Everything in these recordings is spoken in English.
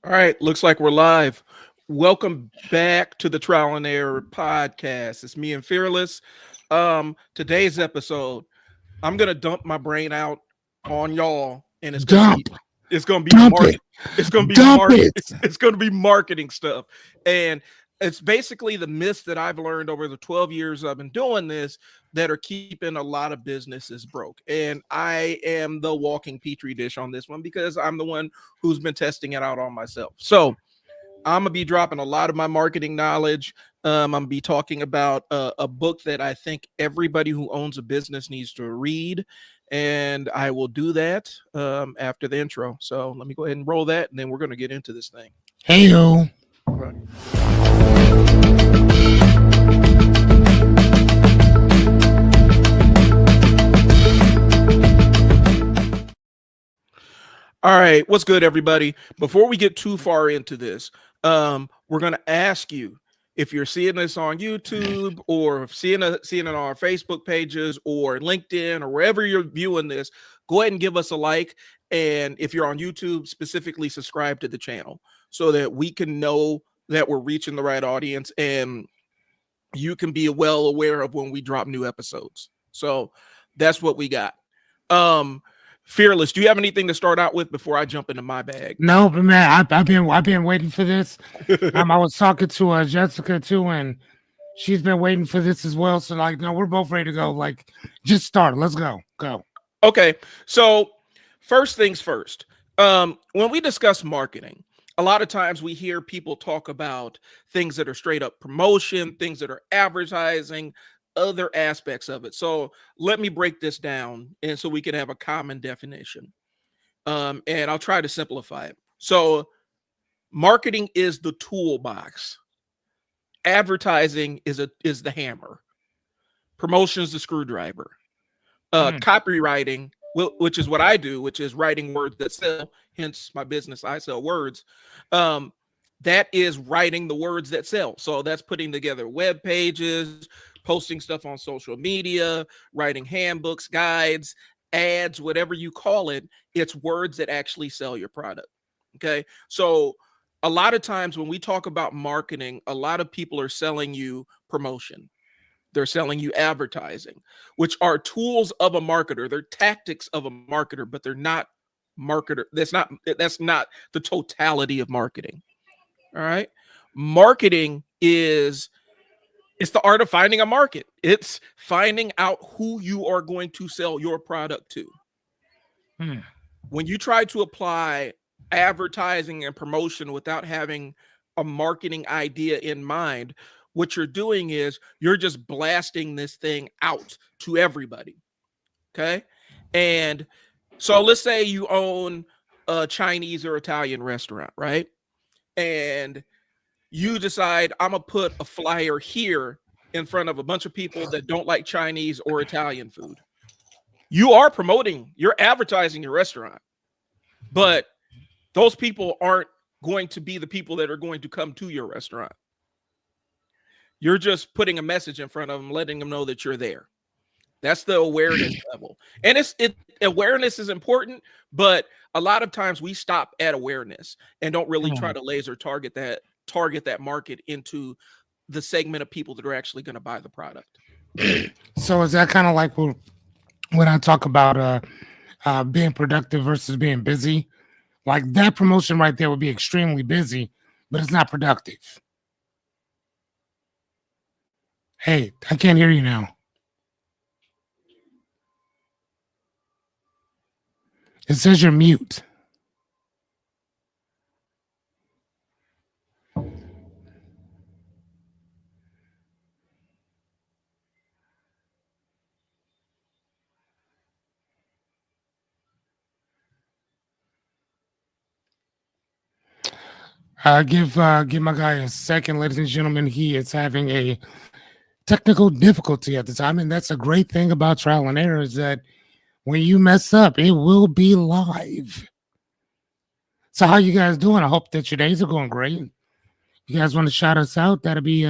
All right, looks like we're live. Welcome back to the Trial and Error podcast. It's me and Fearless. Today's episode, I'm gonna dump my brain out on y'all, and Dump, it's gonna be dump it, market, it's gonna be dump market, it. it's gonna be marketing stuff, and it's basically the myths that I've learned over the 12 years I've been doing this that are keeping a lot of businesses broke. And I am the walking petri dish on this one because I'm the one who's been testing it out on myself. So I'm gonna be dropping a lot of my marketing knowledge. I'm gonna be talking about a book that I think everybody who owns a business needs to read, and I will do that after the intro. So let me go ahead and roll that, and then we're gonna get into this thing. Hey yo. Right. All right, what's good, everybody? Before we get too far into this, we're gonna ask you if you're seeing this on YouTube or seeing it on our Facebook pages or LinkedIn or wherever you're viewing this, go ahead and give us a like. And if you're on YouTube, specifically subscribe to the channel so that we can know that we're reaching the right audience and you can be well aware of when we drop new episodes. So that's what we got. Fearless, do you have anything to start out with before I jump into my bag? No, but man, I've been waiting for this. I was talking to Jessica too, and she's been waiting for this as well. So like, no, we're both ready to go. Like, just start. Let's go. Go. Okay, so first things first. When we discuss marketing, a lot of times we hear people talk about things that are straight up promotion, things that are advertising, other aspects of it. So let me break this down and so we can have a common definition. And I'll try to simplify it. So marketing is the toolbox. Advertising is the hammer. Promotion is the screwdriver. Copywriting, which is what I do, which is writing words that sell, hence my business, I Sell Words. That is writing the words that sell. So that's putting together web pages, posting stuff on social media, writing handbooks, guides, ads, whatever you call it. It's words that actually sell your product. Okay. So a lot of times when we talk about marketing, a lot of people are selling you promotion. They're selling you advertising, which are tools of a marketer. They're tactics of a marketer, but they're not marketer. That's not the totality of marketing. All right. Marketing it's the art of finding a market. It's finding out who you are going to sell your product to. When you try to apply advertising and promotion without having a marketing idea in mind, what you're doing is you're just blasting this thing out to everybody. Okay. And so let's say you own a Chinese or Italian restaurant, right? And you decide I'm gonna put a flyer here in front of a bunch of people that don't like Chinese or Italian food. You are promoting, you're advertising your restaurant, but those people aren't going to be the people that are going to come to your restaurant. You're just putting a message in front of them, letting them know that you're there. That's the awareness level. And awareness is important, but a lot of times we stop at awareness and don't really try to laser target that market into the segment of people that are actually going to buy the product. So is that kind of like when I talk about being productive versus being busy? Like that promotion right there would be extremely busy, but it's not productive. Hey, I can't hear you now. It says you're mute. Give my guy a second, ladies and gentlemen. He is having a technical difficulty at the time, and that's a great thing about trial and error is that when you mess up, it will be live. So how you guys doing? I hope that your days are going great. You guys want to shout us out? That'd be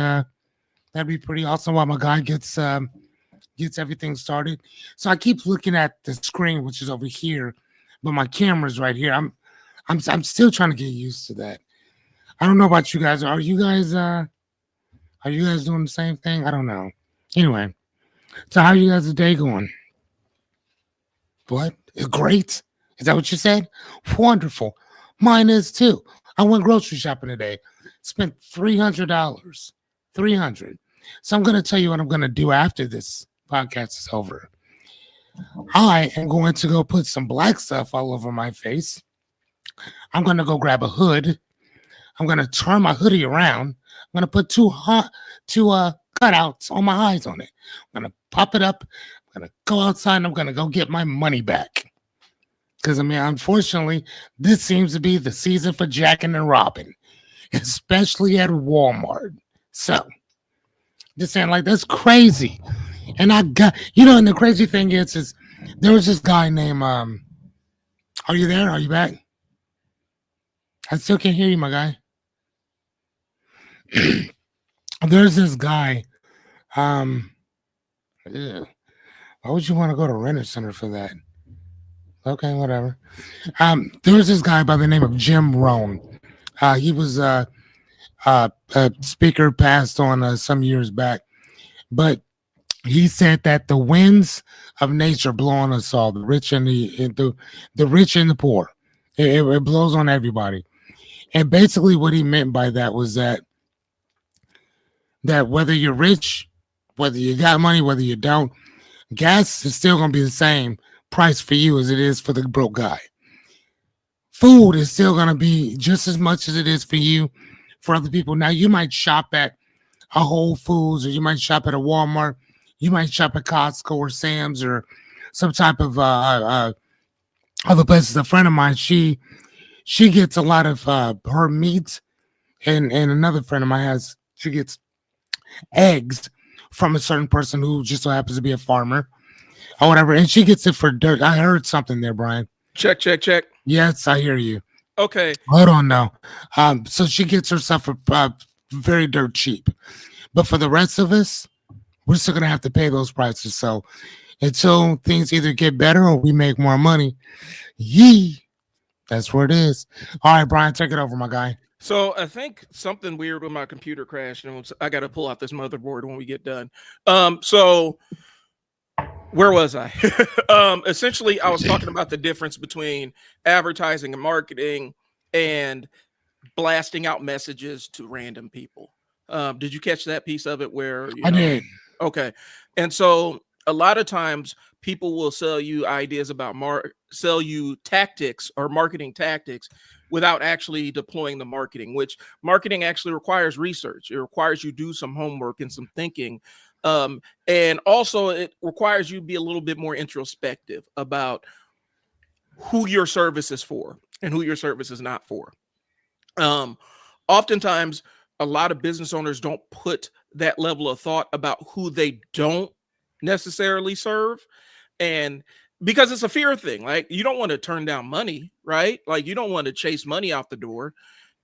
pretty awesome while my guy gets everything started. So I keep looking at the screen, which is over here, but my camera's right here. I'm still trying to get used to that. I don't know about you guys. Are you guys doing the same thing? I don't know. Anyway, so how you guys' day going? What? Great. Is that what you said? Wonderful. Mine is too. I went grocery shopping today. Spent $300. 300. So I'm gonna tell you what I'm gonna do after this podcast is over. I am going to go put some black stuff all over my face. I'm gonna go grab a hood. I'm gonna turn my hoodie around. I'm gonna put two cutouts on my eyes on it. I'm gonna pop it up. I'm gonna go outside and I'm gonna go get my money back. Because I mean, unfortunately, this seems to be the season for jacking and robbing, especially at Walmart. So, just saying, like, that's crazy. And I got, and the crazy thing is there was this guy named are you there? Are you back? I still can't hear you, my guy. There's this guy. Why would you want to go to Rent-A-Center for that? Okay, whatever. There was this guy by the name of Jim Rohn. He was a speaker, passed on some years back, but he said that the winds of nature blow on us all, the rich and the rich and the poor. It blows on everybody. And basically what he meant by that was that whether you're rich, whether you got money, whether you don't, gas is still going to be the same price for you as it is for the broke guy. Food is still going to be just as much as it is for you for other people. Now, you might shop at a Whole Foods, or you might shop at a Walmart, you might shop at Costco or Sam's or some type of other places. A friend of mine, she gets a lot of her meat, and another friend of mine she gets eggs from a certain person who just so happens to be a farmer or whatever, and she gets it for dirt. I heard something there, Brian. Check. Yes, I hear you. Okay. Hold on now. So she gets her stuff for very dirt cheap, but for the rest of us, we're still gonna have to pay those prices. So until things either get better or we make more money, that's where it is. All right, Brian, take it over, my guy. So I think something weird with my computer crashed, and I got to pull out this motherboard when we get done. So where was I? Essentially, I was talking about the difference between advertising and marketing and blasting out messages to random people. Did you catch that piece of it? Where I did. Okay, and so a lot of times people will sell you ideas about sell you tactics or marketing tactics without actually deploying the marketing, which marketing actually requires research. It requires you do some homework and some thinking. And also it requires you to be a little bit more introspective about who your service is for and who your service is not for. Oftentimes, a lot of business owners don't put that level of thought about who they don't necessarily serve. And because it's a fear thing, like you don't want to turn down money, right? Like you don't want to chase money out the door.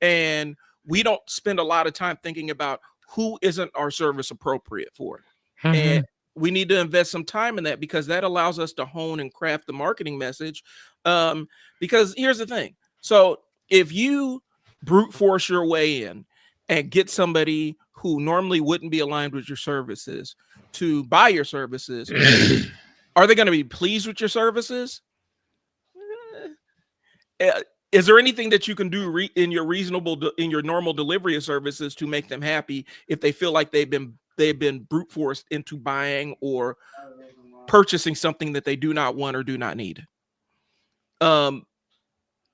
And we don't spend a lot of time thinking about who isn't our service appropriate for. Mm-hmm. And we need to invest some time in that because that allows us to hone and craft the marketing message. Because here's the thing. So if you brute force your way in and get somebody who normally wouldn't be aligned with your services to buy your services, are they going to be pleased with your services? Is there anything that you can do in your normal delivery of services to make them happy if they feel like they've been brute forced into buying or purchasing something that they do not want or do not need?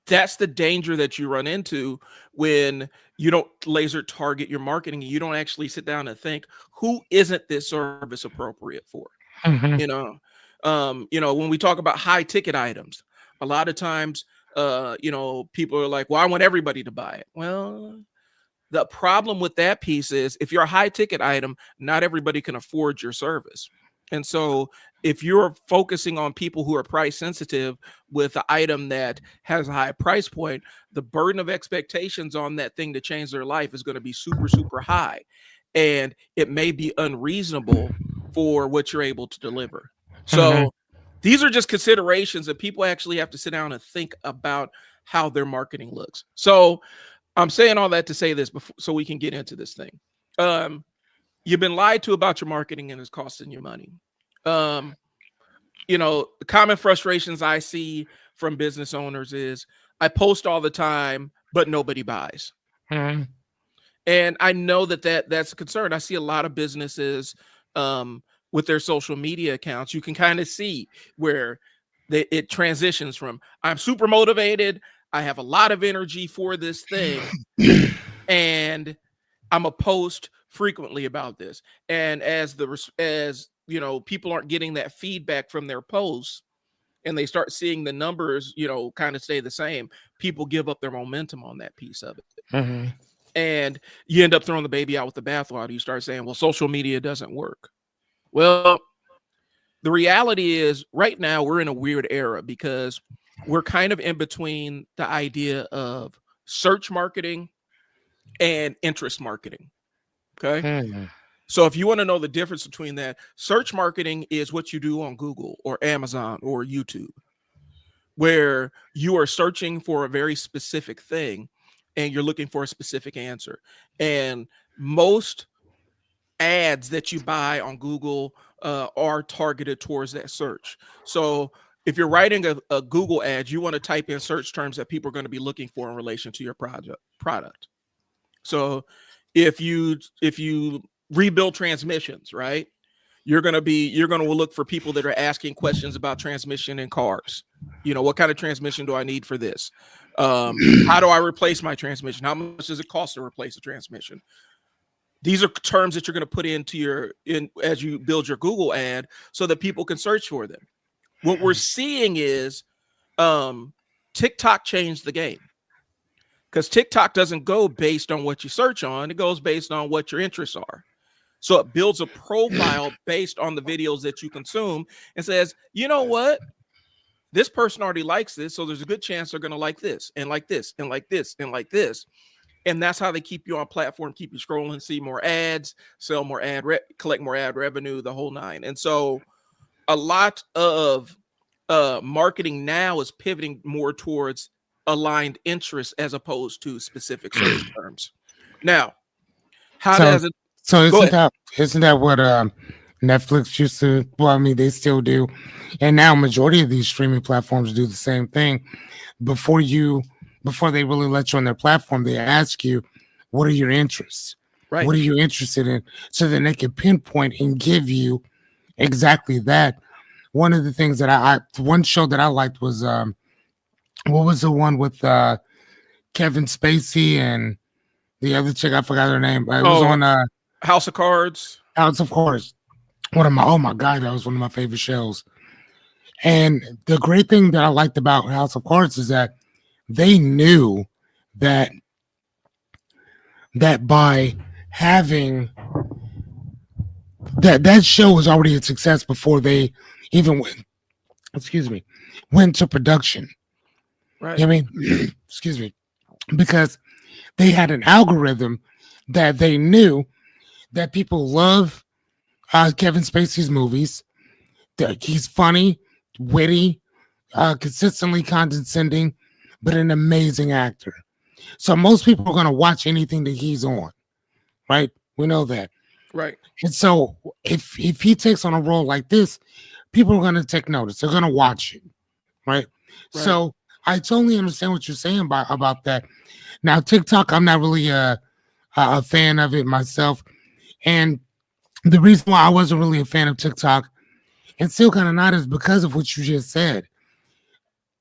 That's the danger that you run into when you don't laser target your marketing and you don't actually sit down and think, who isn't this service appropriate for? Mm-hmm. When we talk about high ticket items, a lot of times, people are like, well, I want everybody to buy it. Well, the problem with that piece is if you're a high ticket item, not everybody can afford your service. And so if you're focusing on people who are price sensitive with an item that has a high price point, the burden of expectations on that thing to change their life is going to be super, super high. And it may be unreasonable for what you're able to deliver. So these are just considerations that people actually have to sit down and think about how their marketing looks. So I'm saying all that to say this before, so we can get into this thing. You've been lied to about your marketing and it's costing you money. The common frustrations I see from business owners is I post all the time, but nobody buys. Mhm. And I know that's a concern. I see a lot of businesses with their social media accounts. You can kind of see where it transitions from I'm super motivated, I have a lot of energy for this thing, and I'm a post frequently about this. And as people aren't getting that feedback from their posts, and they start seeing the numbers, kind of stay the same, people give up their momentum on that piece of it. Mhm. And you end up throwing the baby out with the bathwater. You start saying, well, social media doesn't work. Well, the reality is right now we're in a weird era because we're kind of in between the idea of search marketing and interest marketing. Okay. Mhm. So if you want to know the difference between that, search marketing is what you do on Google or Amazon or YouTube, where you are searching for a very specific thing and you're looking for a specific answer. And most ads that you buy on Google are targeted towards that search. So if you're writing a Google ad, you want to type in search terms that people are going to be looking for in relation to your product. So if you rebuild transmissions, right? You're going to look for people that are asking questions about transmission in cars. What kind of transmission do I need for this? How do I replace my transmission? How much does it cost to replace a transmission? These are terms that you're going to put as you build your Google ad so that people can search for them. What we're seeing is TikTok changed the game, because TikTok doesn't go based on what you search on. It goes based on what your interests are. So it builds a profile based on the videos that you consume and says, you know what? This person already likes this, so there's a good chance they're going to like this and like this and like this and like this. And that's how they keep you on platform, keep you scrolling, see more ads, sell more collect more ad revenue, the whole nine. And so a lot of marketing now is pivoting more towards aligned interests as opposed to specific search terms. Now, how So, does it so go ahead? isn't that what Netflix used to? Well, I mean, they still do, and now majority of these streaming platforms do the same thing. Before they really let you on their platform, they ask you, "What are your interests? Right. What are you interested in?" So then they can pinpoint and give you exactly that. One of the things that one show that I liked was what was the one with Kevin Spacey and the other chick? I forgot her name. It was on House of Cards. House of Cards. Oh my God, that was one of my favorite shows. And the great thing that I liked about House of Cards is that they knew that by having that show was already a success before they even went to production. Right. I mean, excuse me, because they had an algorithm that they knew that people love Kevin Spacey's movies. He's funny, witty, consistently condescending, but an amazing actor. So most people are going to watch anything that he's on, right? We know that. Right. And so if he takes on a role like this, people are going to take notice. They're going to watch it, right? So I totally understand what you're saying about that. Now, TikTok, I'm not really a fan of it myself. And the reason why I wasn't really a fan of TikTok, and still kind of not, is because of what you just said.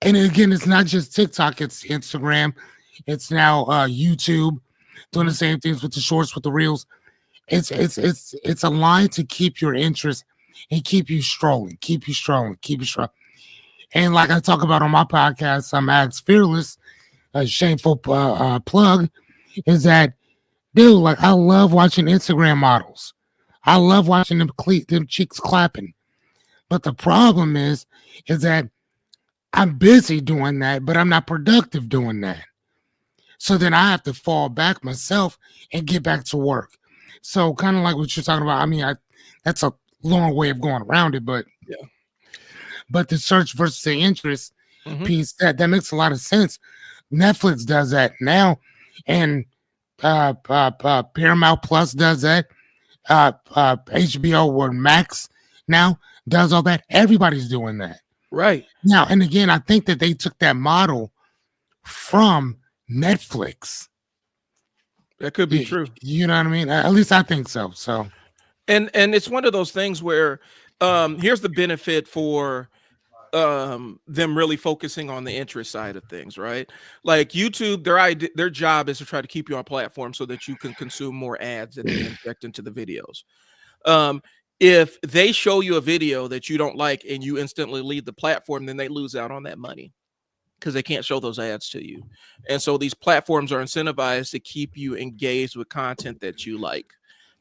And again, it's not just TikTok, it's Instagram. It's now YouTube doing the same things with the shorts, with the reels. It's a line to keep your interest and keep you strolling. And like I talk about on my podcast, I'm Ags Fearless, a shameful plug, is that, dude, like, I love watching Instagram models. I love watching them cheeks clapping. But the problem is that I'm busy doing that, but I'm not productive doing that. So then I have to fall back myself and get back to work. So kind of like what you're talking about. I mean, that's a long way of going around it, but yeah. But the search versus the interest piece, that makes a lot of sense. Netflix does that now, and Paramount Plus does that. HBO or Max now does all that. Everybody's doing that Right. now. And again, I think that they took that model from Netflix. That could be true. You know what I mean? At least I think so. So, And it's one of those things where here's the benefit for them really focusing on the interest side of things, right? Like YouTube, their job is to try to keep you on platform so that you can consume more ads and then inject into the videos. If they show you a video that you don't like and you instantly leave the platform, then they lose out on that money because they can't show those ads to you. And so these platforms are incentivized to keep you engaged with content that you like.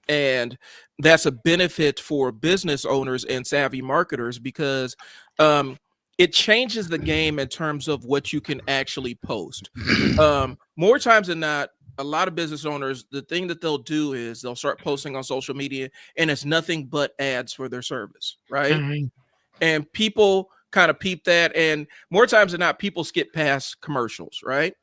And that's a benefit for business owners and savvy marketers because it changes the game in terms of what you can actually post. More times than not, a lot of business owners, the thing that they'll do is they'll start posting on social media and it's nothing but ads for their service, right? mhm. And people kind of peep that. And more times than not, people skip past commercials, right?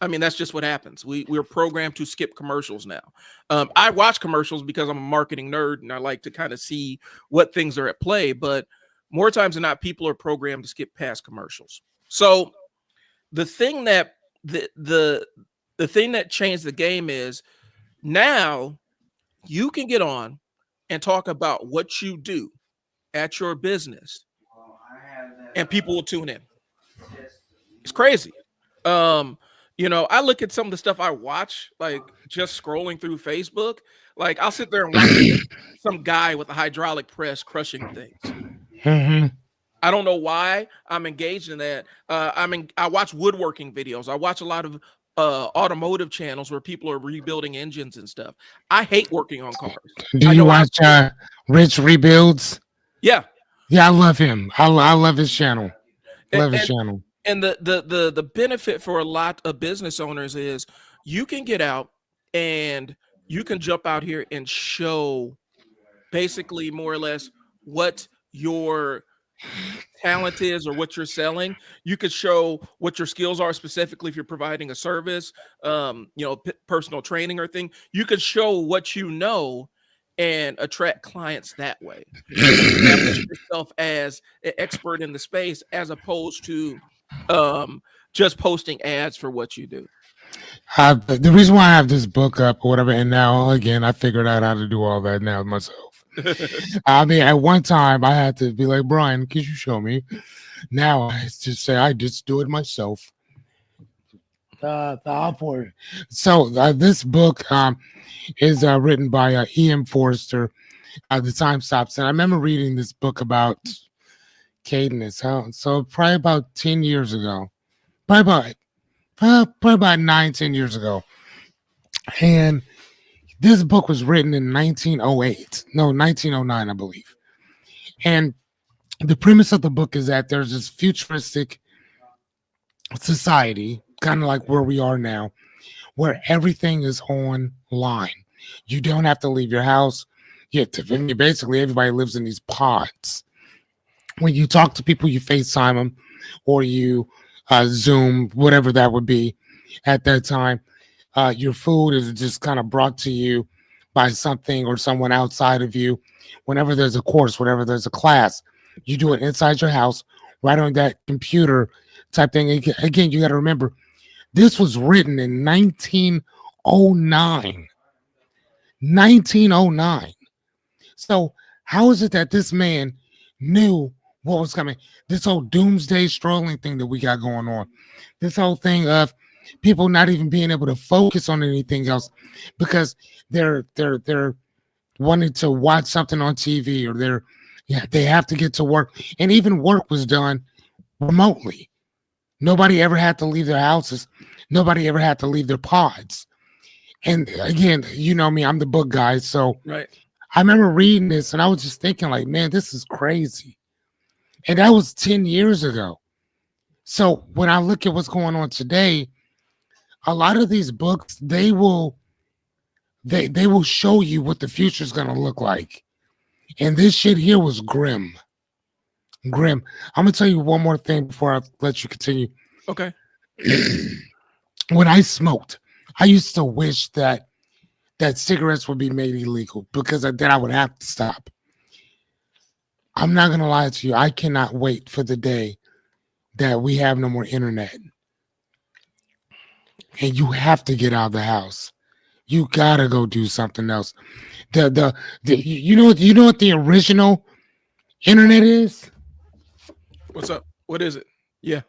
I mean, that's just what happens. We're programmed to skip commercials now. I watch commercials because I'm a marketing nerd and I like to kind of see what things are at play. But more times than not, people are programmed to skip past commercials. So the thing that the thing that changed the game is now you can get on and talk about what you do at your business, and people will tune in. It's crazy. I look at some of the stuff I watch, like just scrolling through Facebook. Like I'll sit there and watch some guy with a hydraulic press crushing things. Mhm. I don't know why I'm engaged in that. I watch woodworking videos. I watch a lot of automotive channels where people are rebuilding engines and stuff. I hate working on cars. Do I you know watch Rich Rebuilds? Yeah. Yeah, I love him. I love his channel. Love And, his channel. and the benefit for a lot of business owners is you can get out and you can jump out here and show basically more or less what your talent is or what you're selling. You could show what your skills are, specifically if you're providing a service, personal training or thing. You could show what you know and attract clients that way. Establish yourself as an expert in the space as opposed to just posting ads for what you do. The reason why I have this book up or whatever, and now again, I figured out how to do all that now myself. I mean, at one time I had to be like, Brian, could you show me? Now I just say I just do it myself. So this book is written by E.M. Forster. The Time Stops, and I remember reading this book about cadence. So probably about 10 years ago, probably about 9-10 years ago, and this book was written in 1909, I believe. And the premise of the book is that there's this futuristic society, kind of like where we are now, where everything is online. You don't have to leave your house. Basically, everybody lives in these pods. When you talk to people, you FaceTime them or you Zoom, whatever that would be at that time. Your food is just kind of brought to you by something or someone outside of you. Whenever there's a course, whenever there's a class, you do it inside your house, right on that computer type thing. Again, you got to remember, this was written in 1909. 1909. So how is it that this man knew what was coming? This whole doomsday strolling thing that we got going on. This whole thing of people not even being able to focus on anything else because they're wanting to watch something on TV or they have to get to work. And even work was done remotely. Nobody ever had to leave their houses. Nobody ever had to leave their pods. And again, you know me, I'm the book guy. So Right. I remember reading this and I was just thinking like, man, this is crazy. And that was 10 years ago. So when I look at what's going on today, a lot of these books, they will show you what the future is going to look like. And this shit here was grim. Grim. I'm going to tell you one more thing before I let you continue. Okay. when I smoked, I used to wish that cigarettes would be made illegal because then I would have to stop. I'm not gonna lie to you. I cannot wait for the day that we have no more internet and you have to get out of the house. You gotta go do something else. You know what the original internet is? What's up? What is it? Yeah.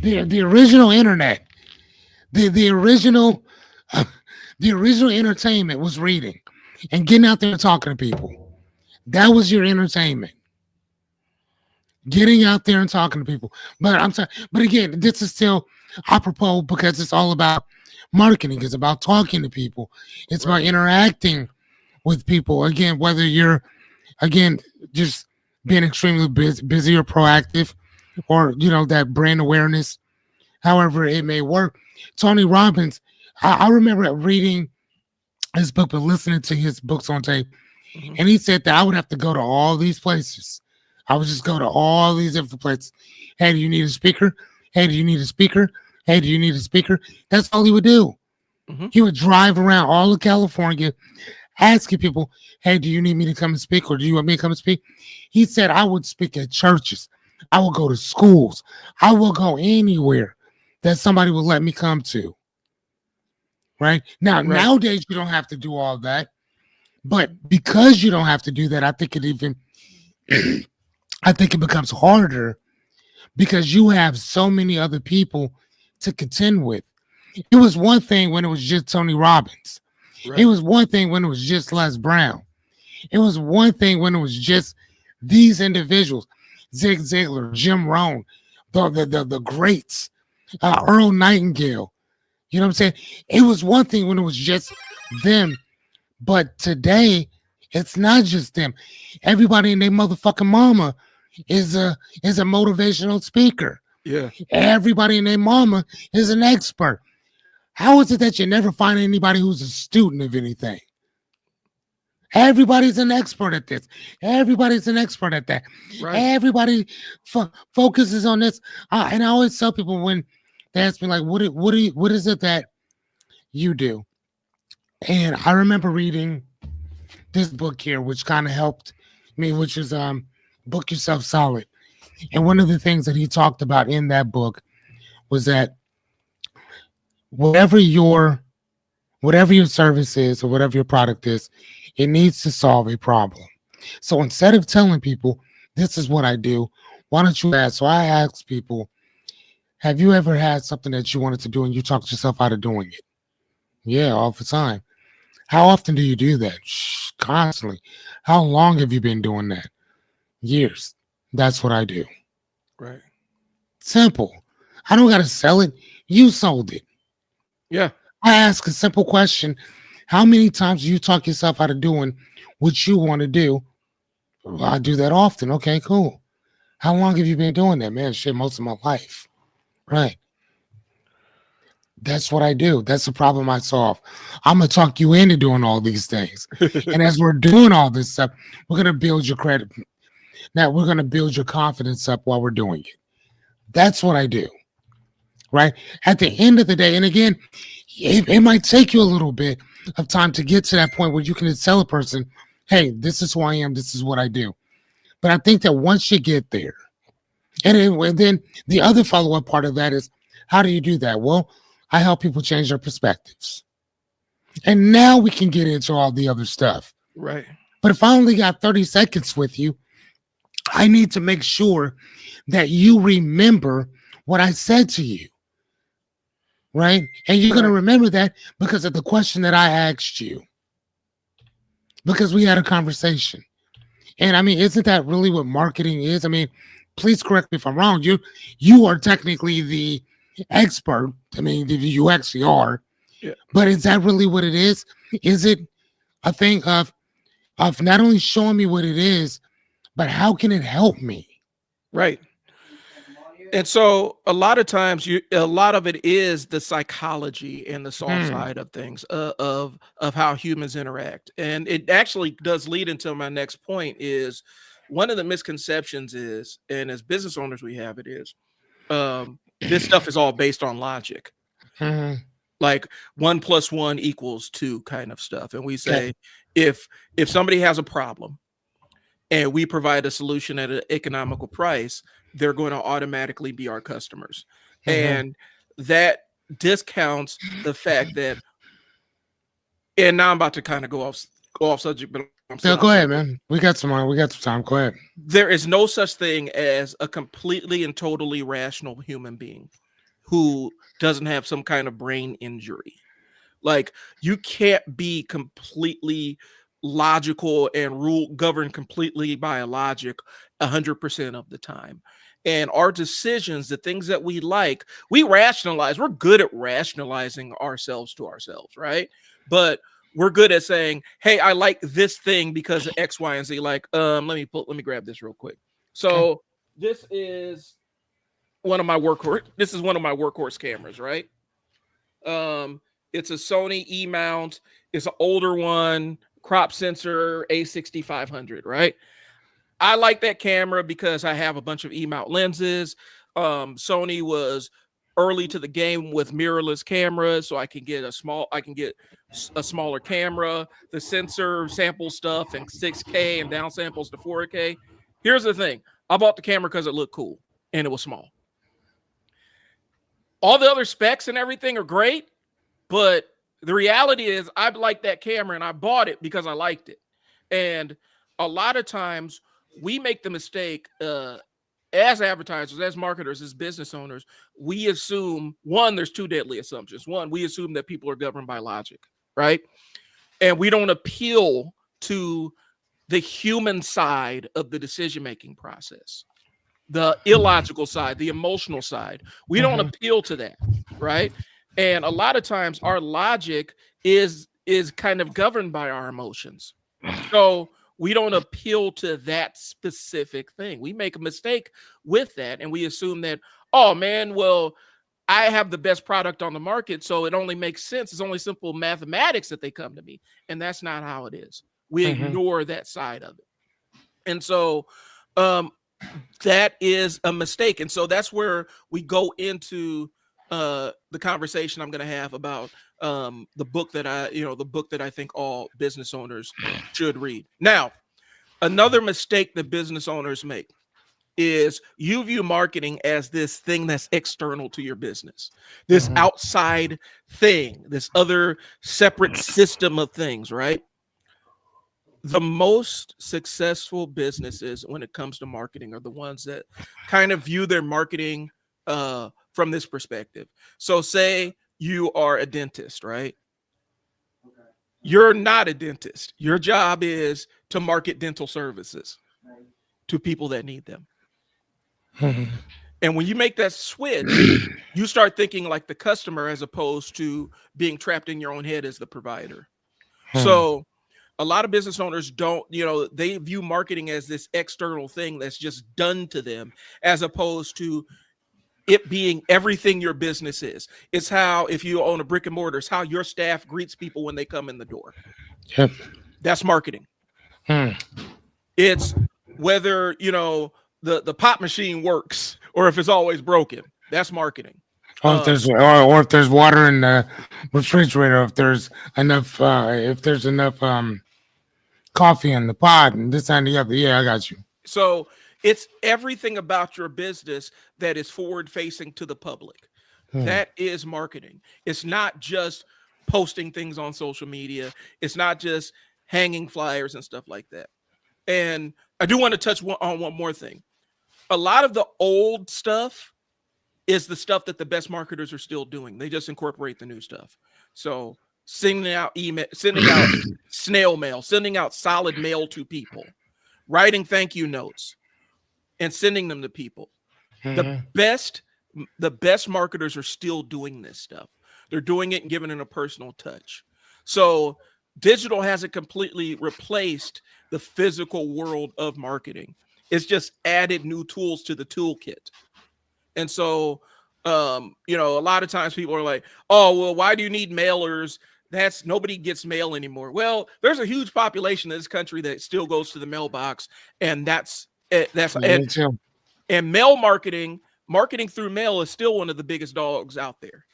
The original internet. The original the original entertainment was reading and getting out there and talking to people. That was your entertainment. Getting out there and talking to people. But I'm sorry, but again, this is still apropos because it's all about marketing. It's about talking to people. It's about interacting with people. Again, whether you're just being extremely busy or proactive, or that brand awareness, however it may work. Tony Robbins, I remember reading his book, but listening to his books on tape, and he said that I would have to go to all these places. I would just go to all these different places. Hey, do you need a speaker? Hey, do you need a speaker? Hey, do you need a speaker? That's all he would do. He would drive around all of California asking people, hey, do you need me to come and speak, or do you want me to come and speak? He said, I would speak at churches. I will go to schools. I will go anywhere that somebody will let me come to. Right? Now, nowadays, you don't have to do all that. But because you don't have to do that, I think it becomes harder because you have so many other people to contend with. It was one thing when it was just Tony Robbins. Right. It was one thing when it was just Les Brown. It was one thing when it was just these individuals, Zig Ziglar, Jim Rohn, the greats, Earl Nightingale. You know what I'm saying? It was one thing when it was just them. But today, it's not just them. Everybody and their motherfucking mama is a motivational speaker. Yeah. Everybody and their mama is an expert. How is it that you never find anybody who's a student of anything? Everybody's an expert at this. Everybody's an expert at that. Right. Everybody focuses on this. And I always tell people when they ask me, like, what is it that you do? And I remember reading this book here, which kind of helped me, which is Book Yourself Solid. And one of the things that he talked about in that book was that whatever your service is or whatever your product is, it needs to solve a problem. So instead of telling people, this is what I do, why don't you ask? So I ask people, have you ever had something that you wanted to do and you talked yourself out of doing it? Yeah, all the time. How often do you do that? Constantly. How long have you been doing that? Years. That's what I do. Right. Simple. I don't got to sell it. You sold it. Yeah. I ask a simple question. How many times do you talk yourself out of doing what you want to do? Well, I do that often. Okay, cool. How long have you been doing that, man? Shit, most of my life. Right. That's what I do. That's the problem I solve. I'm going to talk you into doing all these things. And as we're doing all this stuff, we're going to build your credit. Now, we're going to build your confidence up while we're doing it. That's what I do. Right? At the end of the day, and again, it might take you a little bit of time to get to that point where you can tell a person, hey, this is who I am. This is what I do. But I think that once you get there, and then the other follow-up part of that is, how do you do that? Well, I help people change their perspectives. And now we can get into all the other stuff. Right. But if I only got 30 seconds with you, I need to make sure that you remember what I said to you. Right? And you're going to remember that because of the question that I asked you. Because we had a conversation. And I mean, isn't that really what marketing is? I mean, please correct me if I'm wrong. You are technically the expert. I mean, you actually are. Yeah. But is that really what it is? Is it a thing of not only showing me what it is, but how can it help me? Right. And so a lot of times a lot of it is the psychology and the soft side of things, of how humans interact. And it actually does lead into my next point is one of the misconceptions is, and as business owners we have it is, This stuff is all based on logic. Mhm. Like 1 + 1 = 2 kind of stuff. And we Yeah. say if somebody has a problem and we provide a solution at an economical price, they're going to automatically be our customers. Mhm. And that discounts the fact that, and now I'm about to kind of go off subject, but I'm still Yeah, on go ahead, subject. man. We got some time. Go ahead. There is no such thing as a completely and totally rational human being who doesn't have some kind of brain injury. Like, you can't be completely logical and governed completely by a logic 100% of the time. And our decisions, the things that we like, we rationalize. We're good at rationalizing ourselves to ourselves, right? But we're good at saying, "Hey, I like this thing because of X, Y, and Z." Like, let me grab this real quick. So this is one of my workhorse. This is one of my workhorse cameras, right? It's a Sony E mount. It's an older one, crop sensor A6500, right? I like that camera because I have a bunch of E mount lenses. Sony was early to the game with mirrorless cameras, so I can get a smaller camera. The sensor sample stuff and 6K and down samples to 4K. Here's the thing: I bought the camera because it looked cool and it was small. All the other specs and everything are great, but the reality is I like that camera and I bought it because I liked it. And a lot of times we make the mistake, as advertisers, as marketers, as business owners, we assume, one, there's two deadly assumptions. One, we assume that people are governed by logic, right? And we don't appeal to the human side of the decision-making process, the illogical side, the emotional side. We don't appeal to that, right? And a lot of times our logic is kind of governed by our emotions. So we don't appeal to that specific thing. We make a mistake with that and we assume that, oh man, well, I have the best product on the market, so it only makes sense. It's only simple mathematics that they come to me. And that's not how it is. We ignore that side of it. And so that is a mistake. And so that's where we go into the conversation I'm going to have about the book that I think all business owners should read. Now, another mistake that business owners make is you view marketing as this thing that's external to your business, this outside thing, this other separate system of things, right? The most successful businesses when it comes to marketing are the ones that kind of view their marketing from this perspective. So say you are a dentist, right? You're not a dentist. Your job is to market dental services to people that need them. And when you make that switch, you start thinking like the customer as opposed to being trapped in your own head as the provider. So a lot of business owners don't, they view marketing as this external thing that's just done to them, as opposed to it being everything your business is. It's how, if you own a brick and mortar, it's how your staff greets people when they come in the door. Yep. That's marketing. It's whether, the pop machine works or if it's always broken. That's marketing. Or if there's water in the refrigerator, if there's enough coffee in the pot and this and the other. Yeah, I got you. So it's everything about your business that is forward facing to the public. That is marketing. It's not just posting things on social media. It's not just hanging flyers and stuff like that. And I do want to touch on one more thing. A lot of the old stuff is the stuff that the best marketers are still doing. They just incorporate the new stuff. So sending out email, sending out snail mail, sending out solid mail to people, writing thank you notes and sending them to people. The best marketers are still doing this stuff. They're doing it and giving it a personal touch. So digital hasn't completely replaced the physical world of marketing. It's just added new tools to the toolkit. And so, a lot of times people are like, oh, well, why do you need mailers? Nobody gets mail anymore. Well, there's a huge population in this country that still goes to the mailbox. And and mail marketing marketing through mail is still one of the biggest dogs out there.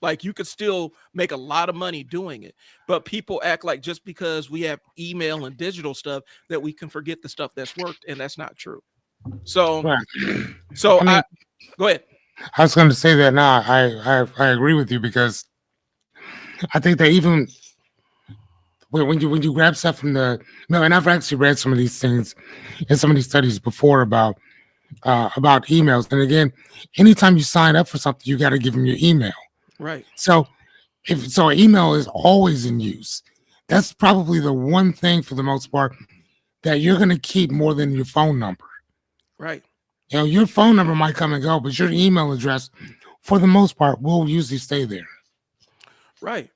Like you could still make a lot of money doing it, but people act like just because we have email and digital stuff that we can forget the stuff that's worked, and that's not true. So, Right. so I mean, go ahead. I was going to say that now. I agree with you because I think that even when you grab stuff from the no, and I've actually read some of these things in some of these studies before about emails. And again, anytime you sign up for something, you got to give them your email. Right. So email is always in use. That's probably the one thing for the most part that you're going to keep more than your phone number. Right. You know, your phone number might come and go, but your email address, for the most part, will usually stay there. Right.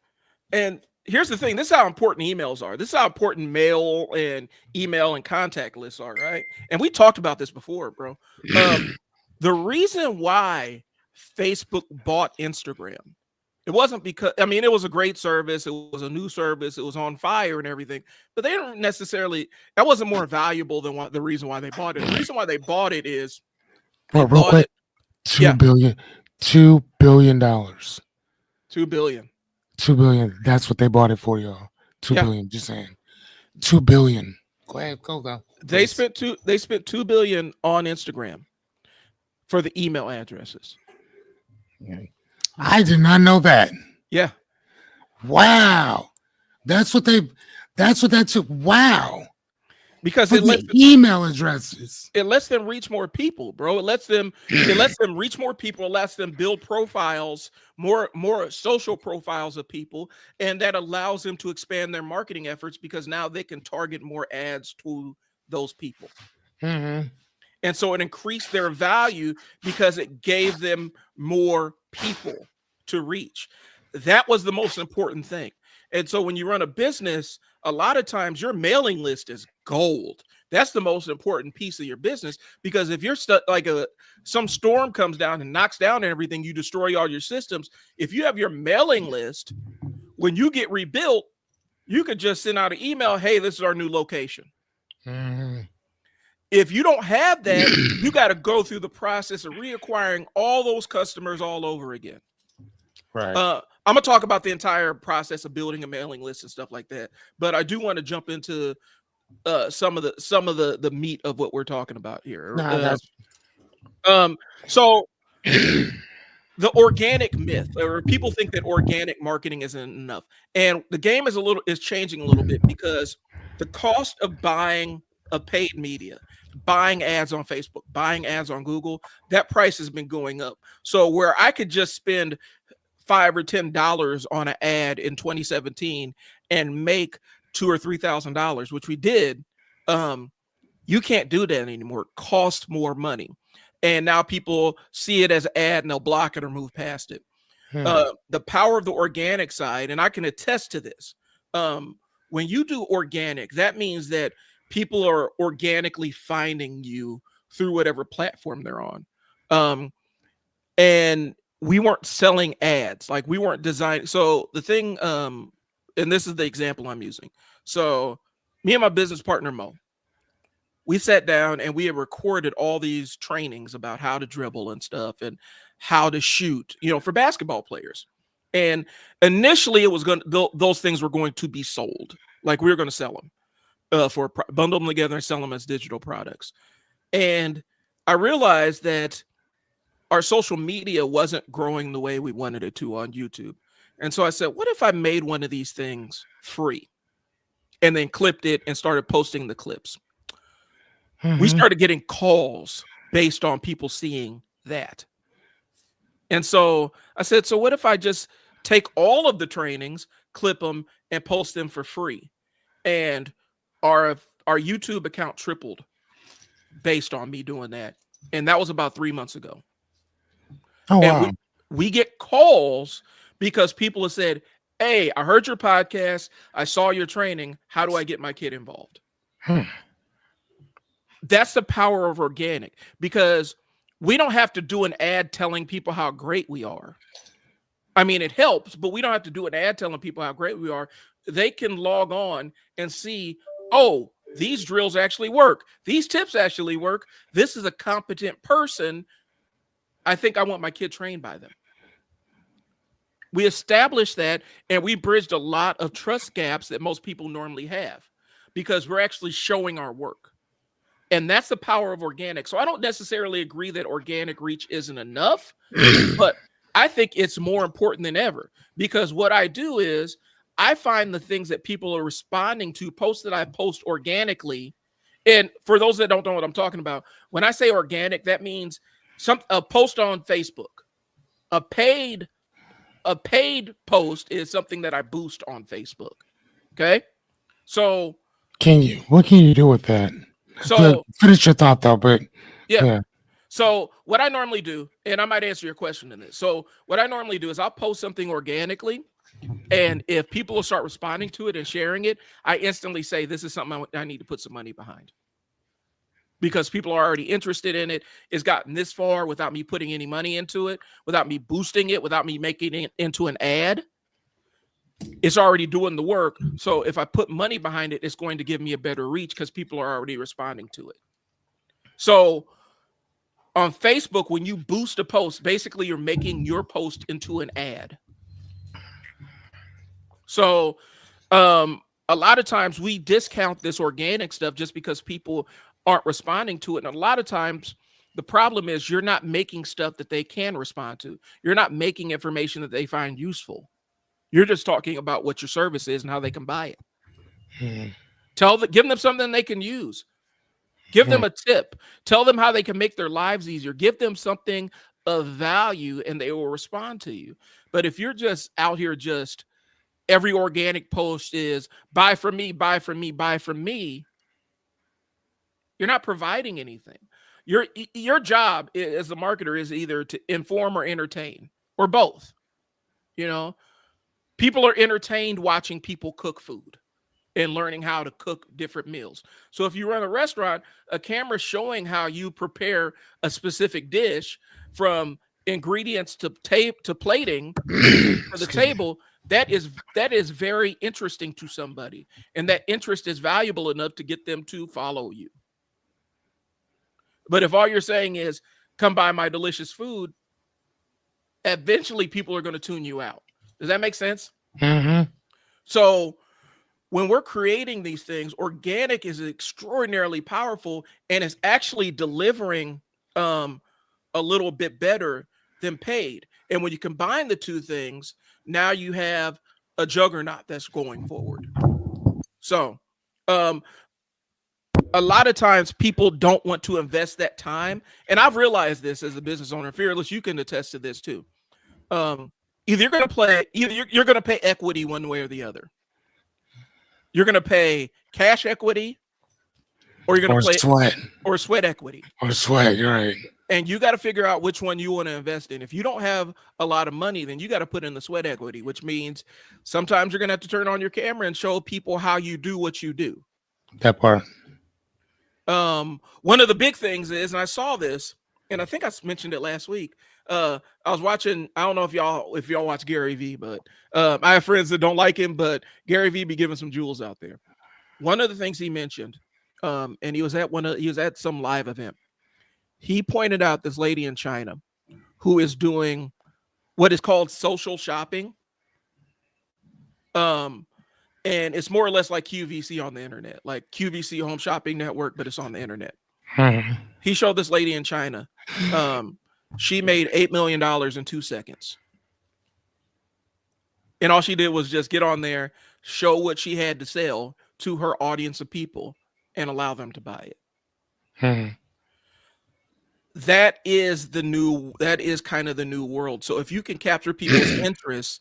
And here's the thing. This is how important emails are. This is how important mail and email and contact lists are, right? And we talked about this before, bro. The reason why Facebook bought Instagram, it wasn't because, I mean, it was a great service. It was a new service. It was on fire and everything, but they don't necessarily, that wasn't more valuable than the reason why they bought it. The reason why they bought it is, Well, real quick, $2 billion. $2 billion. $2 billion. $2 billion. That's what they bought it for, y'all. $2 billion. Just saying. $2 billion. Go ahead, go. They spent $2 billion on Instagram for the email addresses. I did not know that. Yeah. Wow. That's what that took. Wow. Because it lets email addresses. It lets them reach more people, bro. It lets them reach more people. It lets them build profiles, more social profiles of people, and that allows them to expand their marketing efforts because now they can target more ads to those people. Mm-hmm. And so it increased their value because it gave them more people to reach. That was the most important thing. And so when you run a business, a lot of times your mailing list is gold. That's the most important piece of your business, because if you're stuck, like some storm comes down and knocks down everything, you destroy all your systems. If you have your mailing list, when you get rebuilt, you could just send out an email, hey, this is our new location. Mm-hmm. If you don't have that, you got to go through the process of reacquiring all those customers all over again. Right. I'm gonna talk about the entire process of building a mailing list and stuff like that, but I do want to jump into some of the meat of what we're talking about here. So the organic myth, or people think that organic marketing isn't enough, and the game is changing a little bit because the cost of buying a paid media, buying ads on Facebook, buying ads on Google, that price has been going up. So where I could just spend $5 or $10 on an ad in 2017 and make $2,000 or $3,000, which we did, you can't do that anymore. It costs more money. And now people see it as an ad and they'll block it or move past it. The power of the organic side, and I can attest to this. When you do organic, that means that people are organically finding you through whatever platform they're on. And we weren't selling ads, like we weren't designing. So the thing, and this is the example I'm using. So me and my business partner, Mo, we sat down and we had recorded all these trainings about how to dribble and stuff and how to shoot, for basketball players. And initially it was those things were going to be sold. Like we were going to sell them. Bundle them together and sell them as digital products. And I realized that our social media wasn't growing the way we wanted it to on YouTube. And so I said, what if I made one of these things free and then clipped it and started posting the clips? We started getting calls based on people seeing that. And so I said, so what if I just take all of the trainings, clip them, and post them for free? And our YouTube account tripled based on me doing that. And that was about 3 months ago. Oh, wow. And we get calls because people have said, hey, I heard your podcast. I saw your training. How do I get my kid involved? That's the power of organic, because we don't have to do an ad telling people how great we are. I mean, it helps, but we don't have to do an ad telling people how great we are. They can log on and see, oh, these drills actually work. These tips actually work. This is a competent person I think I want my kid trained by them. We established that, and we bridged a lot of trust gaps that most people normally have because we're actually showing our work. And that's the power of organic. So I don't necessarily agree that organic reach isn't enough, but I think it's more important than ever because what I do is I find the things that people are responding to, posts that I post organically. And for those that don't know what I'm talking about, when I say organic, that means a post on Facebook. A paid post is something that I boost on Facebook. Okay. So what can you do with that? So finish your thought though, but yeah. So what I normally do, and I might answer your question in this. So what I normally do is I'll post something organically, and if people will start responding to it and sharing it, I instantly say, this is something I need to put some money behind. Because people are already interested in it. It's gotten this far without me putting any money into it, without me boosting it, without me making it into an ad. It's already doing the work. So if I put money behind it, it's going to give me a better reach because people are already responding to it. So on Facebook, when you boost a post, basically you're making your post into an ad. So a lot of times we discount this organic stuff just because people aren't responding to it. And a lot of times the problem is you're not making stuff that they can respond to. You're not making information that they find useful. You're just talking about what your service is and how they can buy it. Give them something they can use. Give them a tip. Tell them how they can make their lives easier. Give them something of value and they will respond to you. But if you're just out here, just every organic post is buy from me, buy from me, buy from me, you're not providing anything. Your job as a marketer is either to inform or entertain or both. You know, people are entertained watching people cook food and learning how to cook different meals. So if you run a restaurant, a camera showing how you prepare a specific dish from ingredients to plating for the table, that is very interesting to somebody. And that interest is valuable enough to get them to follow you. But if all you're saying is come buy my delicious food, eventually people are going to tune you out. Does that make sense? Mm-hmm. So when we're creating these things, organic is extraordinarily powerful and it's actually delivering a little bit better than paid. And when you combine the two things, now you have a juggernaut that's going forward. So a lot of times people don't want to invest that time. And I've realized this as a business owner. Fearless, you can attest to this too. Either you're going to pay equity one way or the other. You're going to pay cash equity, or you're going to play sweat equity. Or sweat, you're right. And you got to figure out which one you want to invest in. If you don't have a lot of money, then you got to put in the sweat equity, which means sometimes you're going to have to turn on your camera and show people how you do what you do. That part. One of the big things is, and I saw this, and I think I mentioned it last week. I was watching, I don't know if y'all watch Gary Vee, but I have friends that don't like him, but Gary Vee be giving some jewels out there. One of the things he mentioned, and he was at some live event. He pointed out this lady in China who is doing what is called social shopping. And it's more or less like QVC on the internet, like QVC Home Shopping Network, but it's on the internet. He showed this lady in China. She made $8 million in 2 seconds. And all she did was just get on there, show what she had to sell to her audience of people and allow them to buy it. That is kind of the new world. So if you can capture people's interests,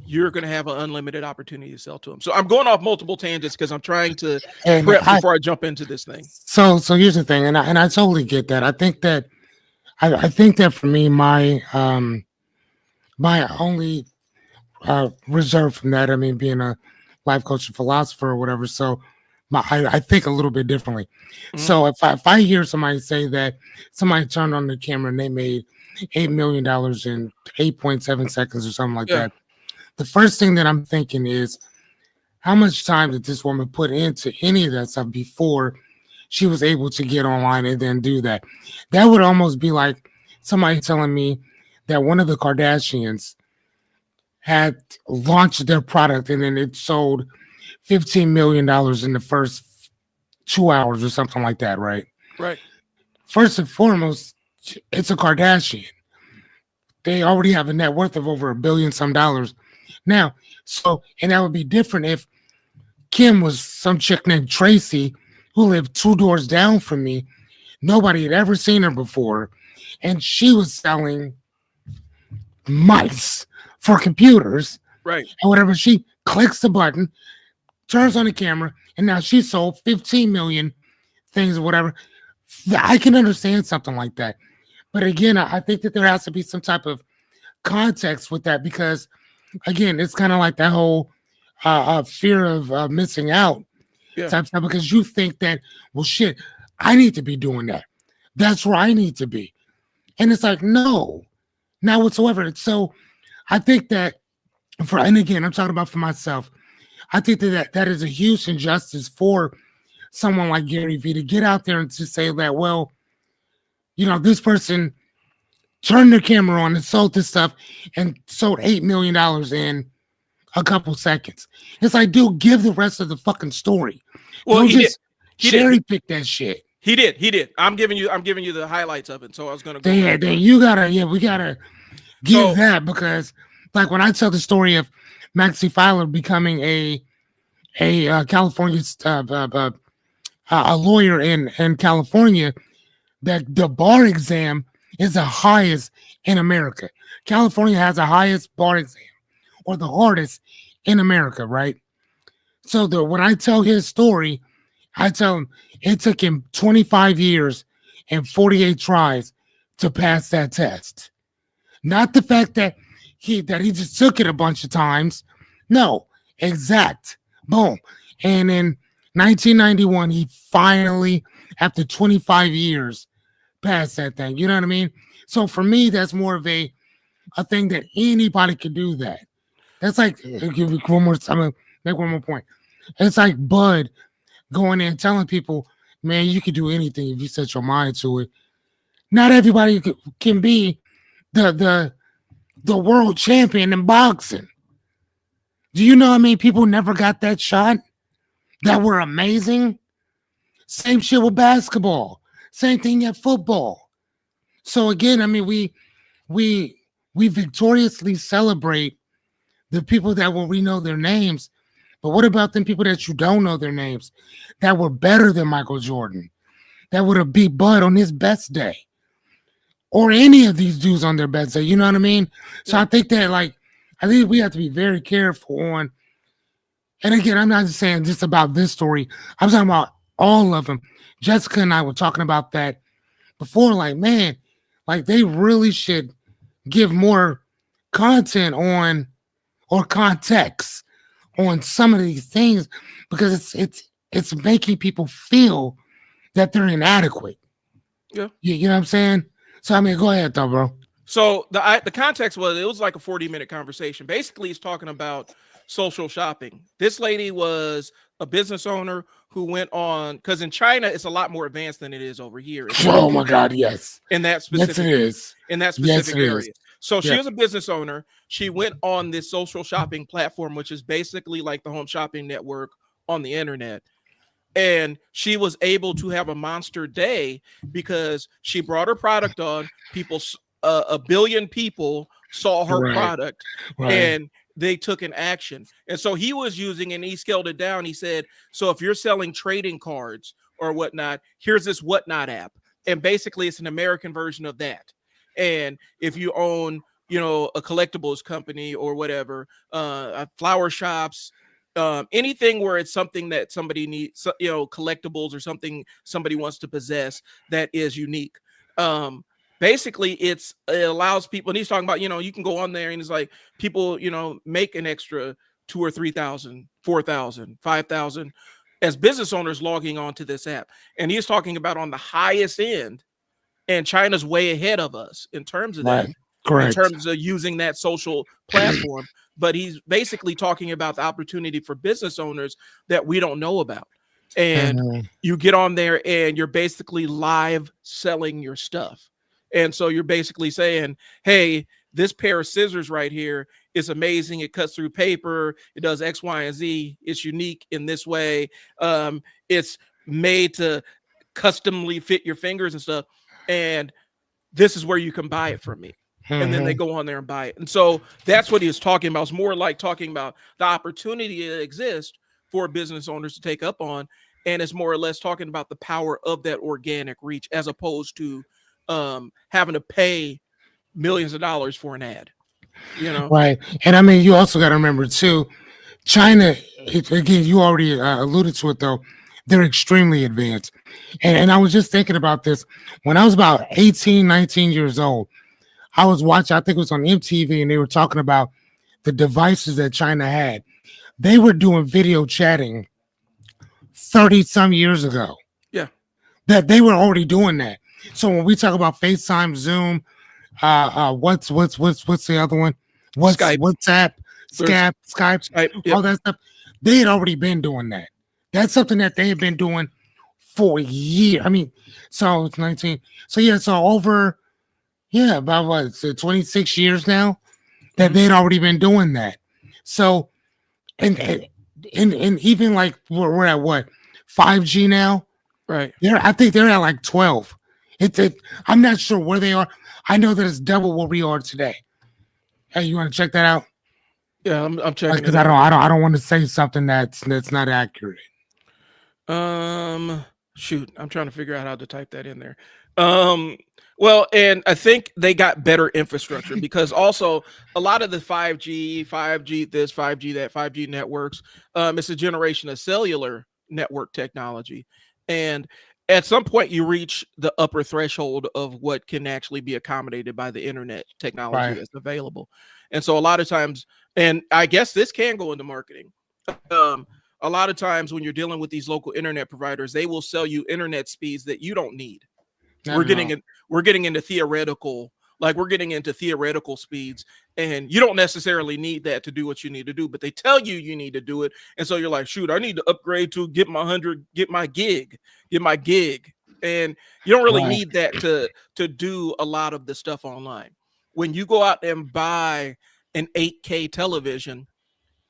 you're going to have an unlimited opportunity to sell to them. So I'm going off multiple tangents because I'm trying to prep before I jump into this thing. So here's the thing, and I totally get that. I think that for me, my only reserve from that, I mean, being a life coach and philosopher or whatever. So I think a little bit differently. So if I hear somebody say that somebody turned on the camera and they made $8 million in 8.7 seconds or something like that, the first thing that I'm thinking is, how much time did this woman put into any of that stuff before she was able to get online and then do that? That would almost be like somebody telling me that one of the Kardashians had launched their product and then it sold $15 million in the first 2 hours or something like that, right? Right. First and foremost, it's a Kardashian. They already have a net worth of over $1 billion some dollars now. So, and that would be different if Kim was some chick named Tracy who lived 2 doors down from me. Nobody had ever seen her before. And she was selling mice for computers Right. and whatever. She clicks the button, turns on the camera, and now she sold 15 million things or whatever. I can understand something like that. But again, I think that there has to be some type of context with that because, again, it's kind of like that whole fear of missing out type stuff because you think that, well, shit, I need to be doing that. That's where I need to be. And it's like, no, not whatsoever. So I think that and again, I'm talking about for myself. I think that is a huge injustice for someone like Gary Vee to get out there and to say that, well, this person turned their camera on and sold this stuff and sold $8 million in a couple seconds. It's like, dude, give the rest of the fucking story. Well, Don't he just cherry pick that shit. He did. I'm giving you the highlights of it. So I was gonna go. Yeah, we gotta give that because, like, when I tell the story of Maxie Filer becoming a California a lawyer in California, that the bar exam is the highest in America. California has the highest bar exam, or the hardest in America, right? So when I tell his story, I tell him it took him 25 years and 48 tries to pass that test. Not the fact that he just took it a bunch of times. No, exact. Boom. And in 1991, he finally, after 25 years, passed that thing. You know what I mean? So for me, that's more of a thing that anybody could do that. That's like, I'll give you one more, I'm going to make one more point. It's like Bud going in and telling people, man, you can do anything if you set your mind to it. Not everybody can be the world champion in boxing. Do you know how many people never got that shot that were amazing? Same shit with basketball. Same thing at football. So again, I mean, we victoriously celebrate the people that we know their names. But what about them people that you don't know their names that were better than Michael Jordan, that would have beat Bud on his best day, or any of these dudes on their best day? You know what I mean? So I think that, like, I think we have to be very careful on. And again, I'm not just saying just about this story. I'm talking about all of them. Jessica and I were talking about that before. Like, man, like they really should give more content on or context on some of these things because it's making people feel that they're inadequate. Yeah. You know what I'm saying? So I mean, go ahead though, bro. So the context was like a 40-minute conversation. Basically, he's talking about social shopping. This lady was a business owner who went on, because in China it's a lot more advanced than it is over here. Oh my God, yes. In that specific, yes, it is. In that specific area. Is. So she was a business owner. She went on this social shopping platform, which is basically like the home shopping network on the internet. And she was able to have a monster day because she brought her product on. People, 1 billion people saw her product, and they took an action. And so he was using, and he scaled it down. He said, so if you're selling trading cards or whatnot, here's this Whatnot app. And basically it's an American version of that. And if you own, a collectibles company or whatever, flower shops, anything where it's something that somebody needs, collectibles or something somebody wants to possess that is unique. Basically it allows people, and he's talking about, you can go on there and it's like people, make an extra 2,000 or 3,000, 4,000, 5,000 as business owners logging on to this app. And he's talking about on the highest end, and China's way ahead of us in terms of that. Correct. In terms of using that social platform. But he's basically talking about the opportunity for business owners that we don't know about. And you get on there and you're basically live selling your stuff. And so you're basically saying, hey, this pair of scissors right here is amazing. It cuts through paper. It does X, Y, and Z. It's unique in this way. It's made to customly fit your fingers and stuff. And this is where you can buy it from me. And then they go on there and buy it. And so that's what he was talking about. It's more like talking about the opportunity that exists for business owners to take up on. And it's more or less talking about the power of that organic reach as opposed to having to pay millions of dollars for an ad. Right. And I mean, you also got to remember too, China, again, you already alluded to it though, they're extremely advanced. And I was just thinking about this when I was about 18, 19 years old. I was watching, I think it was on MTV, and they were talking about the devices that China had. They were doing video chatting 30 some years ago. Yeah. That they were already doing that. So when we talk about FaceTime, Zoom, what's the other one? What's Skype. WhatsApp, Skype, yep. all that stuff. They had already been doing that. That's something that they had been doing for a year. I mean, so it's 19. So yeah, so over, about what, so 26 years now that they'd already been doing that. So, and even like we're at what, 5G now? Right. I think they're at like 12. I'm not sure where they are. I know that it's double what we are today. Hey, you want to check that out? Yeah, I'm checking. Because I don't want to say something that's not accurate. Shoot, I'm trying to figure out how to type that in there. Well, and I think they got better infrastructure because also a lot of the 5G this, 5G that, 5G networks, it's a generation of cellular network technology. And at some point you reach the upper threshold of what can actually be accommodated by the internet technology that's available. And so a lot of times, and I guess this can go into marketing. A lot of times when you're dealing with these local internet providers, they will sell you internet speeds that you don't need. We're getting into theoretical speeds, and you don't necessarily need that to do what you need to do, but they tell you need to do it. And so you're like, shoot, I need to upgrade to get my gig. And you don't really need that to do a lot of the stuff online. When you go out and buy an 8K television,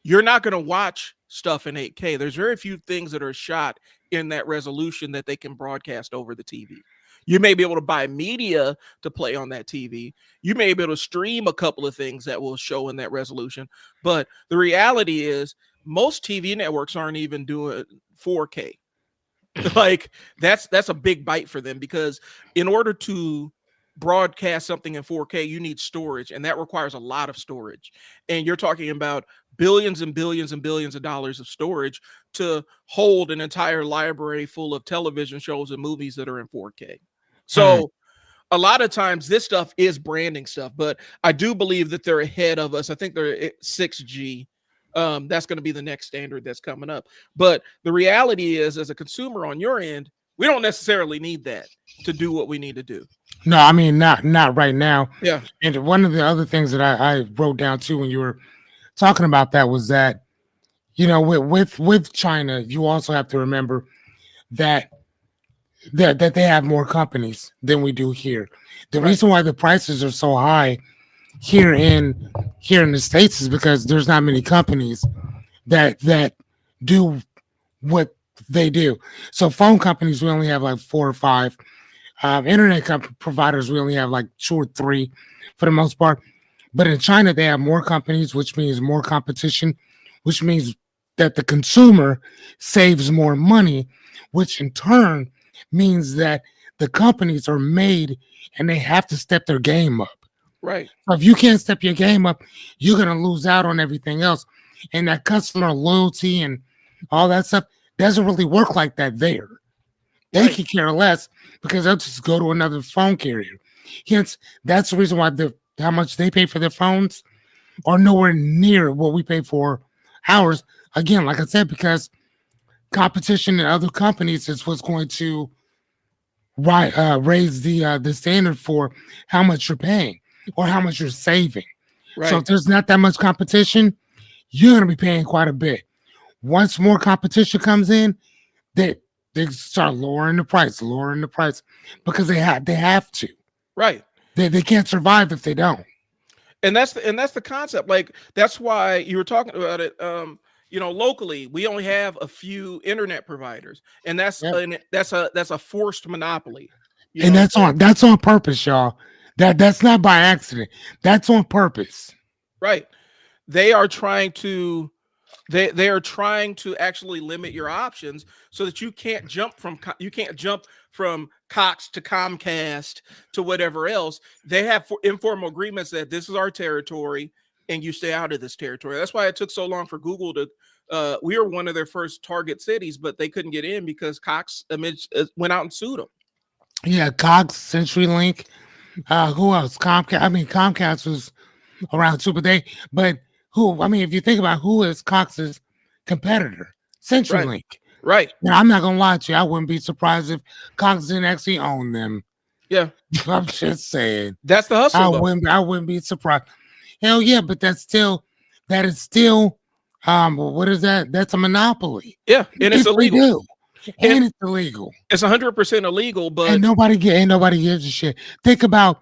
you're not going to watch stuff in 8K. There's very few things that are shot in that resolution that they can broadcast over the TV. You may be able to buy media to play on that TV. You may be able to stream a couple of things that will show in that resolution. But the reality is most TV networks aren't even doing 4K. Like that's a big bite for them, because in order to broadcast something in 4K, you need storage, and that requires a lot of storage. And you're talking about billions and billions and billions of dollars of storage to hold an entire library full of television shows and movies that are in 4K. So a lot of times this stuff is branding stuff, but I do believe that they're ahead of us. I think they're at 6G. That's going to be the next standard that's coming up. But the reality is, as a consumer on your end, we don't necessarily need that to do what we need to do. No, I mean, not right now. Yeah. And one of the other things that I wrote down too when you were talking about that was that, with China, you also have to remember that they have more companies than we do here. The reason why the prices are so high here in the States is because there's not many companies that do what they do. So phone companies, we only have like 4 or 5. Internet providers, we only have like 2 or 3 for the most part. But in China, they have more companies, which means more competition, which means that the consumer saves more money, which in turn means that the companies are made and they have to step their game up. Right. So if you can't step your game up, you're going to lose out on everything else. And that customer loyalty and all that stuff doesn't really work like that there. They can care less because they'll just go to another phone carrier. Hence, that's the reason why how much they pay for their phones are nowhere near what we pay for ours. Again, like I said, because competition in other companies is what's going to raise the standard for how much you're paying or how much you're saving. Right. So if there's not that much competition, you're going to be paying quite a bit. Once more competition comes in, they start lowering the price because they have to. Right. They can't survive if they don't. And that's the concept. Like that's why you were talking about it. Locally we only have a few internet providers, and Yep. that's a forced monopoly. And that's on purpose, y'all. That's not by accident. That's on purpose. Right. They are trying to they are trying to actually limit your options so that you can't jump from Cox to Comcast to whatever else. They have informal agreements that this is our territory and you stay out of this territory. That's why it took so long for Google to we were one of their first target cities, but they couldn't get in because Cox went out and sued them. Yeah, Cox, CenturyLink, who else? Comcast. I mean, Comcast was around too, but who? I mean, if you think about who is Cox's competitor, CenturyLink. Right. Now, I'm not gonna lie to you. I wouldn't be surprised if Cox didn't actually own them. Yeah, I'm just saying. That's the hustle. I wouldn't be surprised. Hell yeah, but that is still what is that? That's a monopoly. Yeah, and it's illegal. And it's illegal. It's 100% illegal, but and nobody gives a shit. Think about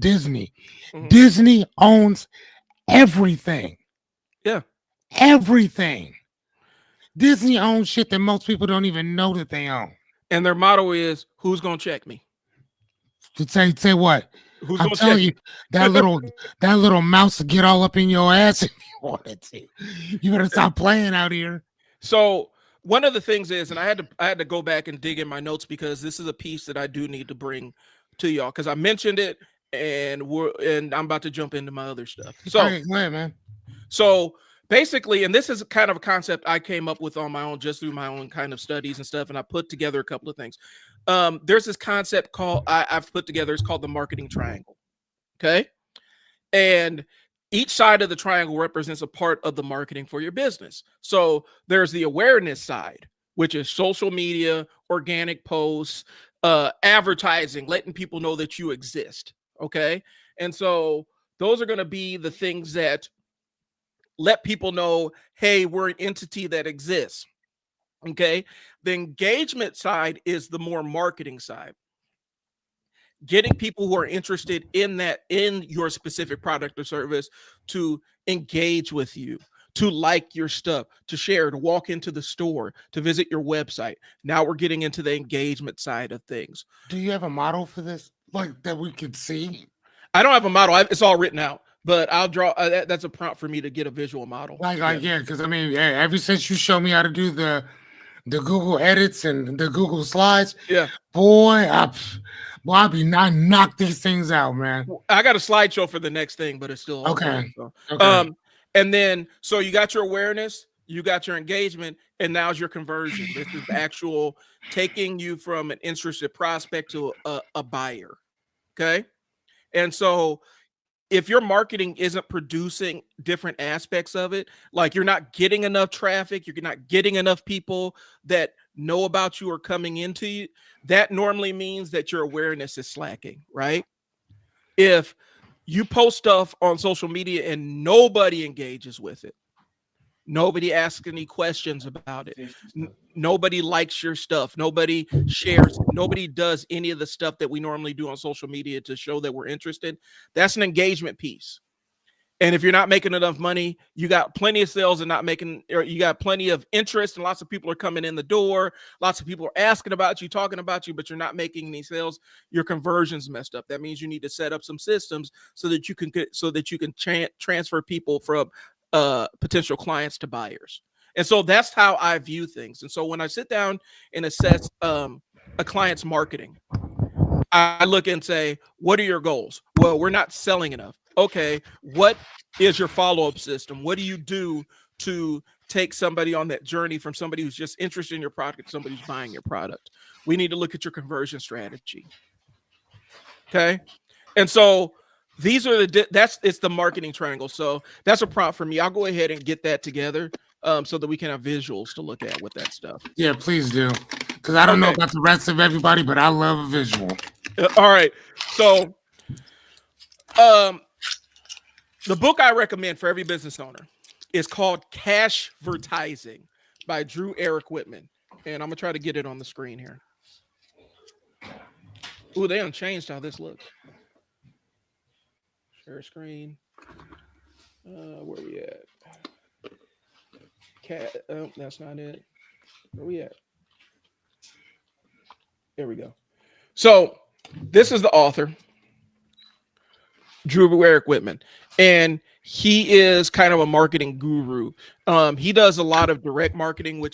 Disney. Mhm. Disney owns everything. Yeah. Everything. Disney owns shit that most people don't even know that they own. And their motto is, "Who's gonna check me?" To say what? Who's I'm gonna telling check you, that little mouse will get all up in your ass if you wanted to. You better stop playing out here. So one of the things is, and I had to go back and dig in my notes because this is a piece that I do need to bring to y'all because I mentioned it, and I'm about to jump into my other stuff. So All right, go ahead, man. So basically, and this is kind of a concept I came up with on my own, just through my own kind of studies and stuff, and I put together a couple of things. There's this concept I've put together. It's called the marketing triangle. Okay, and each side of the triangle represents a part of the marketing for your business. So there's the awareness side, which is social media, organic posts, advertising, letting people know that you exist. Okay, and so those are going to be the things that let people know, hey, we're an entity that exists. Okay. The engagement side is the more marketing side. Getting people who are interested in your specific product or service to engage with you, to like your stuff, to share, to walk into the store, to visit your website. Now we're getting into the engagement side of things. Do you have a model for this, like that we could see? I don't have a model. It's all written out. But I'll draw. That's a prompt for me to get a visual model. Yeah, because I mean, ever since you showed me how to do the Google edits and the Google slides, yeah, boy, I knock these things out, man. I got a slideshow for the next thing, but it's still okay. Okay. And then so you got your awareness, you got your engagement, and now's your conversion. This is actual taking you from an interested prospect to a buyer. Okay, and so if your marketing isn't producing different aspects of it, like you're not getting enough traffic, you're not getting enough people that know about you or coming into you, that normally means that your awareness is slacking, right? If you post stuff on social media and nobody engages with it, nobody asks any questions about it, nobody likes your stuff, nobody shares, nobody does any of the stuff that we normally do on social media to show that we're interested, that's an engagement piece. And if you're not making enough money, you got plenty of sales and not making, or you got plenty of interest and lots of people are coming in the door, lots of people are asking about you, talking about you, but you're not making any sales, your conversion's messed up. That means you need to set up some systems so that you can transfer people from potential clients to buyers. And so that's how I view things. And so when I sit down and assess a client's marketing, I look and say, what are your goals? Well, we're not selling enough. Okay, what is your follow-up system? What do you do to take somebody on that journey from somebody who's just interested in your product to somebody who's buying your product? We need to look at your conversion strategy. Okay, and so these are it's the marketing triangle. So that's a prompt for me. I'll go ahead and get that together so that we can have visuals to look at with that stuff. Yeah, please do. Because I don't know about the rest of everybody, but I love a visual. All right. So the book I recommend for every business owner is called Cashvertising by Drew Eric Whitman. And I'm going to try to get it on the screen here. Ooh, they done changed how this looks. Share screen. Where we at? Cat. Oh, that's not it. Where we at? There we go. So this is the author, Drew Eric Whitman, and he is kind of a marketing guru. He does a lot of direct marketing,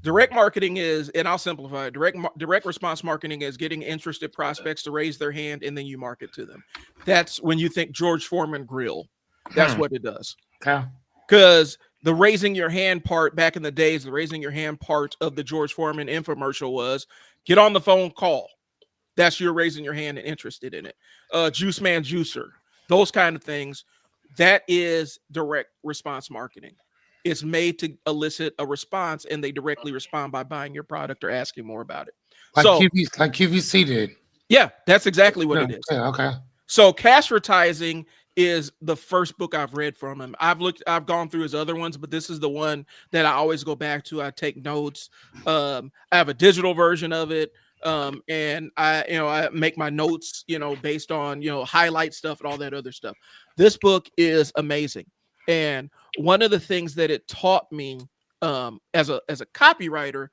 direct marketing is, and I'll simplify it. Direct response marketing is getting interested prospects to raise their hand and then you market to them. That's when you think George Foreman grill. That's what it does. Okay. Because the raising your hand part back in the days, the raising your hand part of the George Foreman infomercial was get on the phone, call. That's you're raising your hand and interested in it. Juice Man Juicer, those kind of things. That is direct response marketing. It's made to elicit a response, and they directly respond by buying your product or asking more about it. Like QVC did. Yeah, that's exactly what it is. Yeah, okay. So Cashvertising is the first book I've read from him. I've gone through his other ones, but this is the one that I always go back to. I take notes. I have a digital version of it. And I make my notes, based on, highlight stuff and all that other stuff. This book is amazing. And one of the things that it taught me, as a copywriter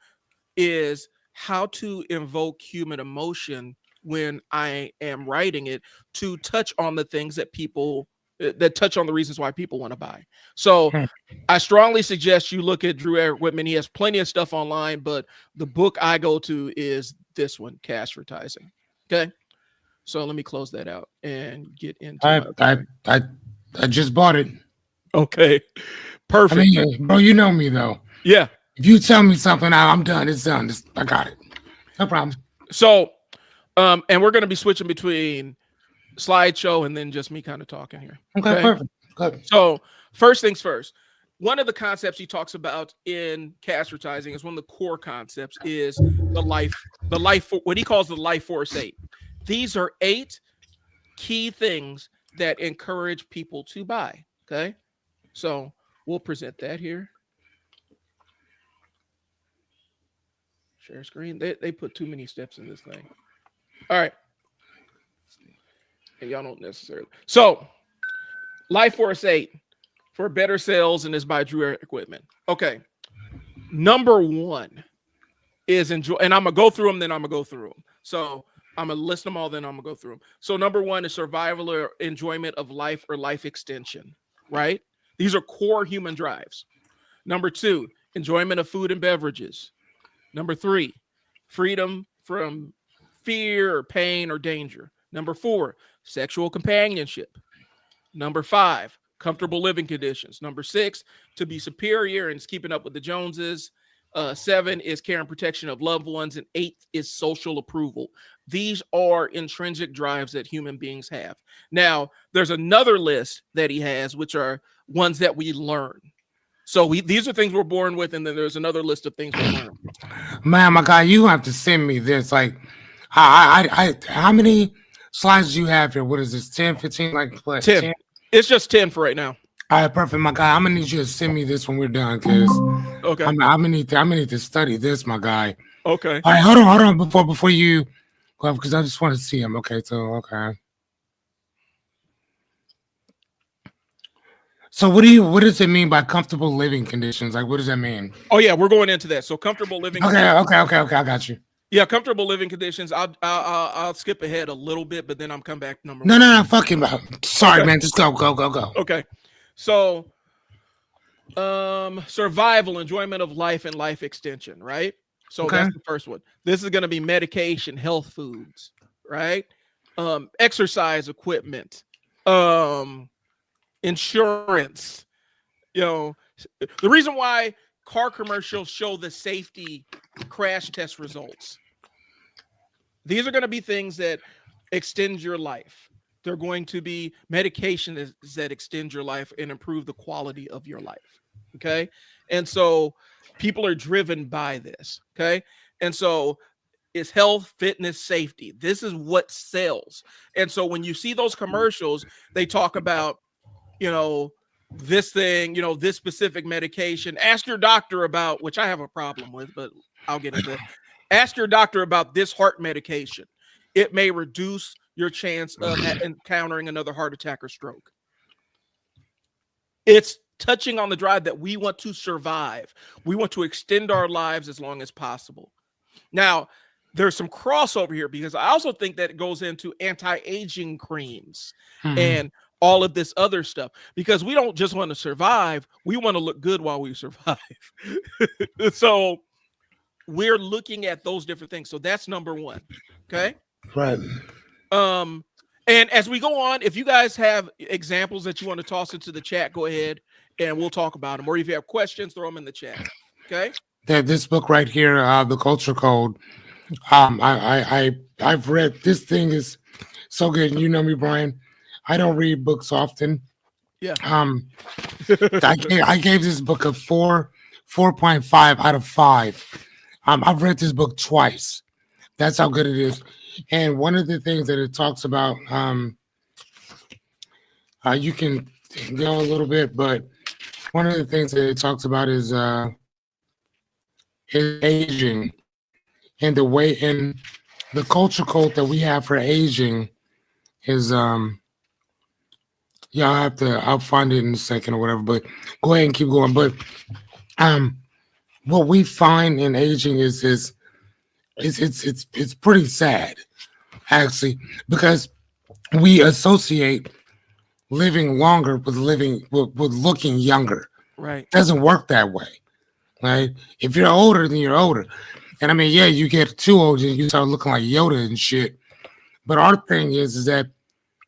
is how to invoke human emotion when I am writing it to touch on the things that touch on the reasons why people want to buy. So I strongly suggest you look at Drew Eric Whitman. He has plenty of stuff online, but the book I go to is this one, Cashvertising. Okay. So let me close that out and get into I just bought it. Okay. Perfect. I mean, bro, you know me though. Yeah. If you tell me something, I'm done. It's done. I got it. No problem. So, and we're going to be switching between slideshow and then just me kind of talking here. Okay, perfect. Good. So first things first, one of the concepts he talks about in Cashvertising is one of the core concepts is what he calls the Life Force 8. These are 8 key things that encourage people to buy. Okay. So we'll present that here. Share screen. They put too many steps in this thing. All right. And y'all don't necessarily. So, Life Force 8 for better sales, and is by Drew Eric Whitman. Okay. Number 1 is enjoy, and I'm going to go through them, then I'm going to go through them. So, I'm going to list them all, then I'm going to go through them. So, number 1 is survival or enjoyment of life or life extension, right? These are core human drives. Number 2, enjoyment of food and beverages. Number 3, freedom from fear or pain or danger. Number 4, sexual companionship. Number 5, comfortable living conditions. Number 6, to be superior and keeping up with the Joneses. 7 is care and protection of loved ones. And 8 is social approval. These are intrinsic drives that human beings have. Now, there's another list that he has, which are ones that we learn. So these are things we're born with, and then there's another list of things we learn. Man, my guy, you have to send me this. Like, how many slides do you have here? What is this? 10, 15? Like what? 10. It's just 10 for right now. All right, perfect, my guy. I'm gonna need you to send me this when we're done, cause okay, I'm gonna need to study this, my guy. Okay. All right, hold on, before you go, because I just want to see him. Okay, okay. So what does it mean by comfortable living conditions? Like, what does that mean? Oh yeah, we're going into that. So comfortable living. Okay. I got you. Yeah, comfortable living conditions. I'll skip ahead a little bit, but then I'm come back number. No, fuck him. Sorry, okay. Man. Just go. Okay. So, survival, enjoyment of life, and life extension. Right. So that's the first one. This is going to be medication, health foods. Right. Exercise equipment. Insurance. The reason why car commercials show the safety crash test results. These are going to be things that extend your life. They're going to be medications that extend your life and improve the quality of your life. Okay. And so people are driven by this. Okay. And so it's health, fitness, safety. This is what sells. And so when you see those commercials, they talk about, this thing, this specific medication. Ask your doctor about, which I have a problem with, but I'll get into it. Ask your doctor about this heart medication. It may reduce your chance of encountering another heart attack or stroke. It's touching on the drive that we want to survive. We want to extend our lives as long as possible. Now, there's some crossover here because I also think that it goes into anti-aging creams and all of this other stuff, because we don't just want to survive. We want to look good while we survive. So we're looking at those different things. So that's number one. Okay. Right. And as we go on, if you guys have examples that you want to toss into the chat, go ahead and we'll talk about them. Or if you have questions, throw them in the chat. Okay. This book right here, The Culture Code. I've read this thing is so good. You know me, Brian. I don't read books often. Yeah. I gave this book a 4.5 out of 5. I've read this book twice. That's how good it is. And one of the things that it talks about, you can go a little bit, but one of the things that it talks about is aging, and the way and the culture code that we have for aging is I'll find it in a second or whatever, but go ahead and keep going. But what we find in aging is it's pretty sad, actually, because we associate living longer with looking younger. Right. It doesn't work that way. Right? If you're older, then you're older. And I mean, yeah, you get too old and you start looking like Yoda and shit. But our thing is that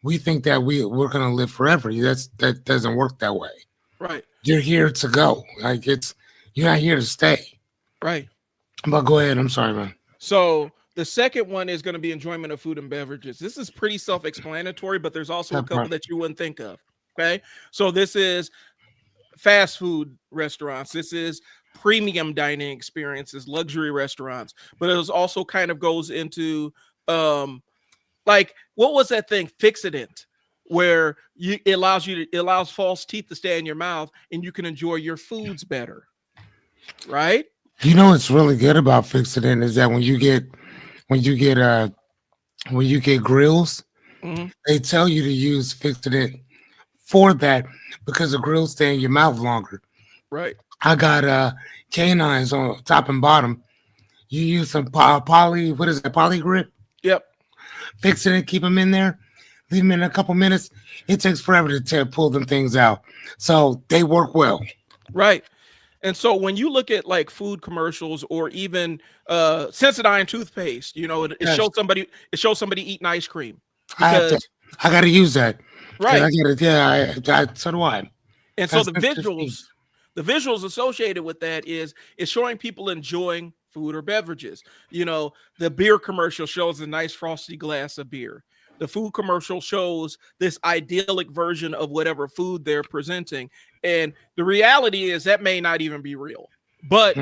we think that we're gonna live forever. That doesn't work that way. Right. You're here to go. Like you're not here to stay. Right. But go ahead. I'm sorry, man. So the second one is going to be enjoyment of food and beverages. This is pretty self-explanatory, but there's also a couple that you wouldn't think of. Okay. So this is fast food restaurants. This is premium dining experiences, luxury restaurants, but it also kind of goes into like, what was that thing, Fixodent, where it allows false teeth to stay in your mouth and you can enjoy your foods better, right? You know what's really good about Fixodent is that when you get grills, they tell you to use Fixodent for that because the grills stay in your mouth longer. Right. I got canines on top and bottom. You use some poly grip? Yep. Fixodent, keep them in there. Leave them in a couple minutes. It takes forever to pull them things out. So they work well. Right. And so when you look at like food commercials or even Sensodyne toothpaste, you know, it shows somebody eating ice cream. I got to use that. Right. So do I. And so the visuals associated with that is showing people enjoying food or beverages. You know, the beer commercial shows a nice frosty glass of beer. The food commercial shows this idyllic version of whatever food they're presenting. And the reality is that may not even be real, but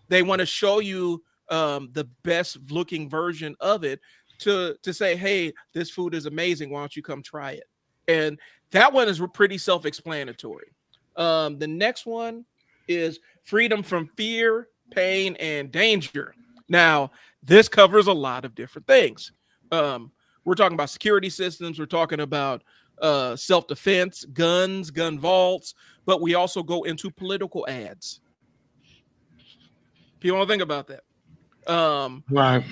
they want to show you the best looking version of it to say, hey, this food is amazing. Why don't you come try it? And that one is pretty self-explanatory. The next one is freedom from fear, pain, and danger. Now, this covers a lot of different things. We're talking about security systems. We're talking about self-defense, guns, gun vaults, but we also go into political ads. People don't think about that. Right.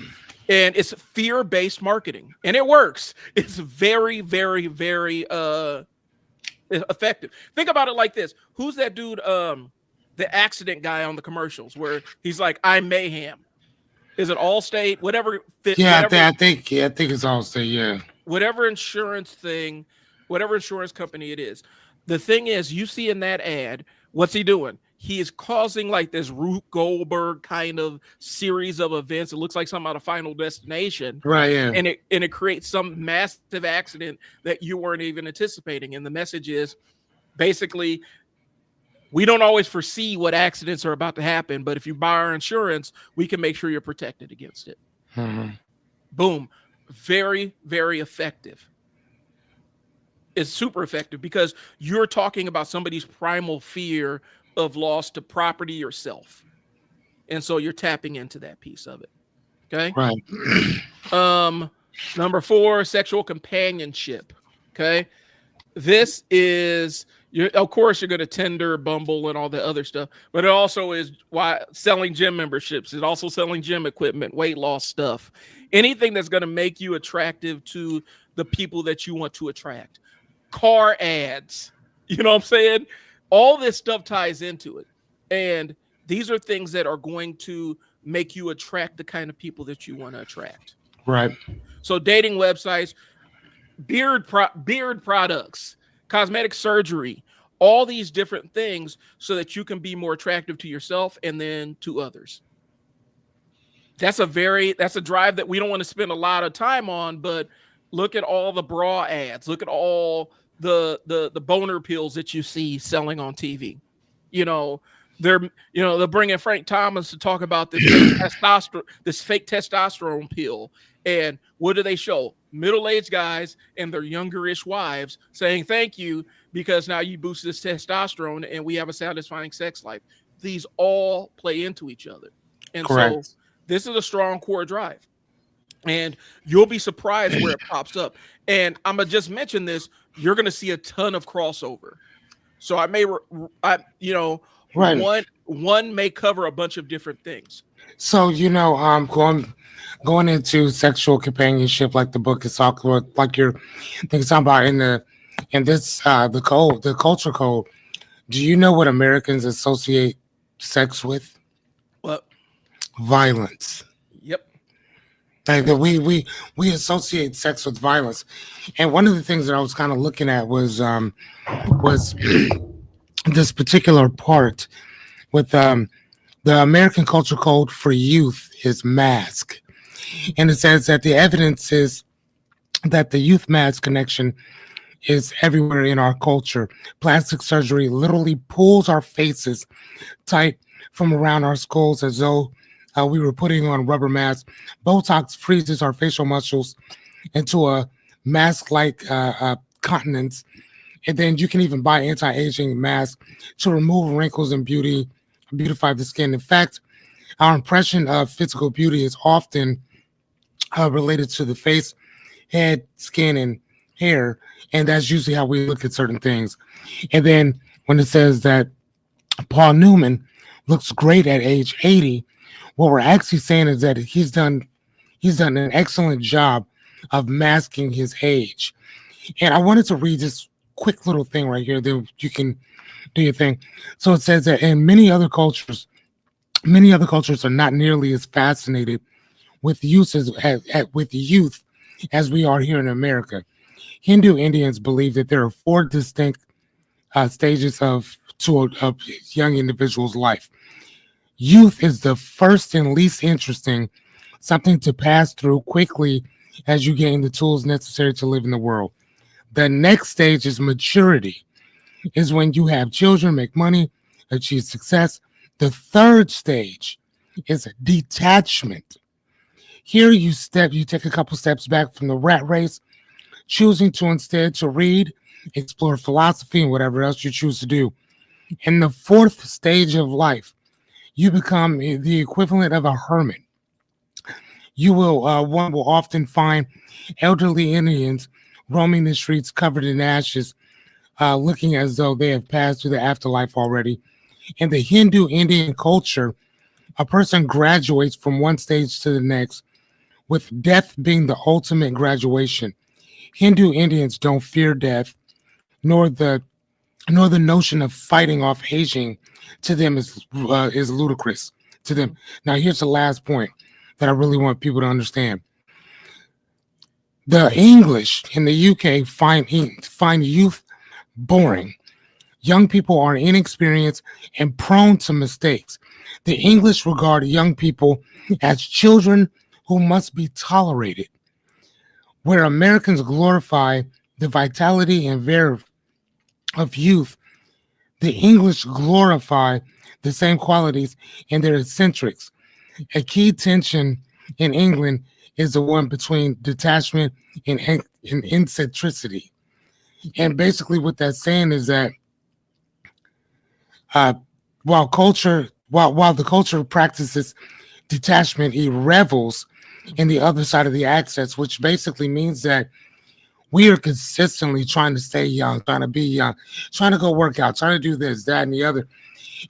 And it's fear-based marketing, and it works. It's very, very, very effective. Think about it like this. Who's that dude, the accident guy on the commercials where he's like, I'm mayhem? Is it Allstate? Whatever. I think it's Allstate, yeah. Whatever insurance company it is. The thing is, you see in that ad, what's he doing? He is causing like this Rube Goldberg kind of series of events. It looks like something out of Final Destination. Right, yeah. And it creates some massive accident that you weren't even anticipating. And the message is basically, we don't always foresee what accidents are about to happen, but if you buy our insurance, we can make sure you're protected against it. Boom. Very, very effective. It's super effective because you're talking about somebody's primal fear of loss to property or self. And so you're tapping into that piece of it. Okay. Right. Number 4, sexual companionship. Okay. This is of course you're going to Tinder, Bumble, and all the other stuff, but it also is why selling gym memberships. It's also selling gym equipment, weight loss stuff, anything that's going to make you attractive to the people that you want to attract. Car ads, you know what I'm saying? All this stuff ties into it, and these are things that are going to make you attract the kind of people that you want to attract. Right. So dating websites, beard products, cosmetic surgery, all these different things so that you can be more attractive to yourself and then to others. That's a drive that we don't want to spend a lot of time on, but look at all the bra ads, look at all the boner pills that you see selling on TV. You know, they're bringing Frank Thomas to talk about this fake testosterone pill. And what do they show? Middle-aged guys and their younger-ish wives saying thank you because now you boost this testosterone and we have a satisfying sex life. These all play into each other. And Correct. so this is a strong core drive. And you'll be surprised where it pops up. And I'm going to just mention this. You're going to see a ton of crossover. So Right. one may cover a bunch of different things. So going into sexual companionship, like the book is talking about, like you're talking about in this the culture code. Do you know what Americans associate sex with? Well, Violence. yep. Like that we associate sex with violence, and one of the things that I was kind of looking at was this particular part with the American culture code for youth is mask. And it says that the evidence is that the youth mask connection is everywhere in our culture. Plastic surgery literally pulls our faces tight from around our skulls as though we were putting on rubber masks. Botox freezes our facial muscles into a mask-like continence. And then you can even buy anti-aging masks to remove wrinkles and beautify the skin. In fact, our impression of physical beauty is often related to the face, head, skin, and hair. And that's usually how we look at certain things. And then when it says that Paul Newman looks great at age 80, what we're actually saying is that he's done an excellent job of masking his age. And I wanted to read this quick little thing right here that you can do your thing. So it says that in many other cultures are not nearly as fascinated with youth as we are here in America. Hindu Indians believe that there are 4 distinct stages of a young individual's life. Youth is the first and least interesting, something to pass through quickly as you gain the tools necessary to live in the world. The next stage is maturity, is when you have children, make money, achieve success. The third stage is detachment. Here you take a couple steps back from the rat race, choosing to instead to read, explore philosophy, and whatever else you choose to do. In the fourth stage of life, you become the equivalent of a hermit. One will often find elderly Indians roaming the streets covered in ashes, looking as though they have passed through the afterlife already. In the Hindu Indian culture, a person graduates from one stage to the next, with death being the ultimate graduation. Hindu Indians don't fear death, nor the notion of fighting off aging to them is ludicrous to them. Now, here's the last point that I really want people to understand. The English in the UK find youth boring. Young people are inexperienced and prone to mistakes. The English regard young people as children who must be tolerated. Where Americans glorify the vitality and verve of youth, the English glorify the same qualities in their eccentrics. A key tension in England is the one between detachment and eccentricity. And basically what that's saying is that while the culture practices detachment, it revels and the other side of the axis, which basically means that we are consistently trying to stay young, trying to be young, trying to go work out, trying to do this, that, and the other.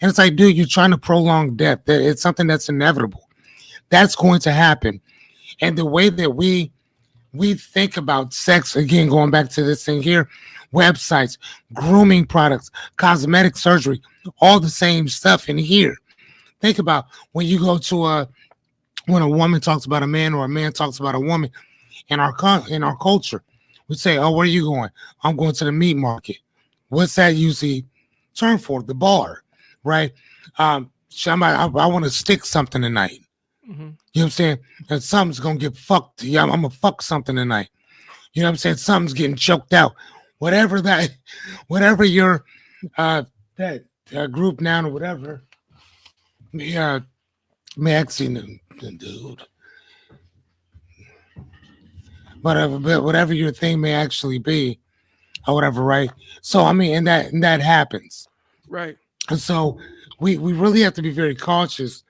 And it's like, dude, you're trying to prolong death. It's something that's inevitable. That's going to happen. And the way that we think about sex, again, going back to this thing here, websites, grooming products, cosmetic surgery, all the same stuff in here. Think about when you go to when a woman talks about a man or a man talks about a woman in our culture, we say, oh, where are you going? I'm going to the meat market. What's that usually term for? The bar, right? Somebody, I want to stick something tonight. Mm-hmm. You know what I'm saying? And something's going to get fucked. Yeah, I'm going to fuck something tonight. You know what I'm saying? Something's getting choked out. Whatever your that group noun or whatever. Yeah, actually, dude. But whatever your thing may actually be, or whatever, right? So I mean, and that happens, right? And so we really have to be very cautious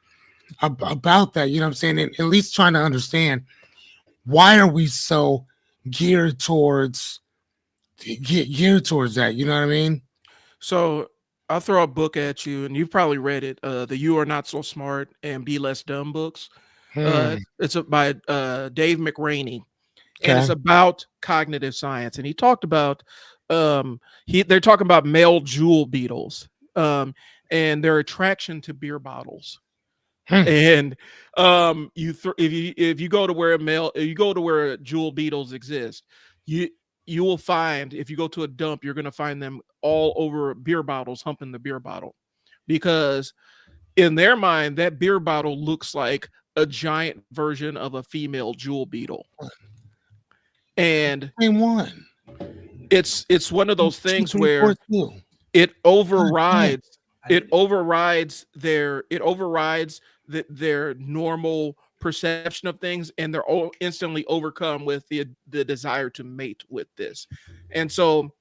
about that. You know what I'm saying? And at least trying to understand why are we so geared towards that? You know what I mean? So I'll throw a book at you, and you've probably read it. The "You Are Not So Smart and Be Less Dumb" books. It's by Dave McRaney. And it's about cognitive science. And he talked about they're talking about male jewel beetles and their attraction to beer bottles. And if you go to where jewel beetles exist, you will find, if you go to a dump, you're going to find them all over beer bottles, humping the beer bottle, because in their mind that beer bottle looks like a giant version of a female jewel beetle. And it's one of those things where it overrides their normal perception of things, and they're all instantly overcome with the desire to mate with this. And so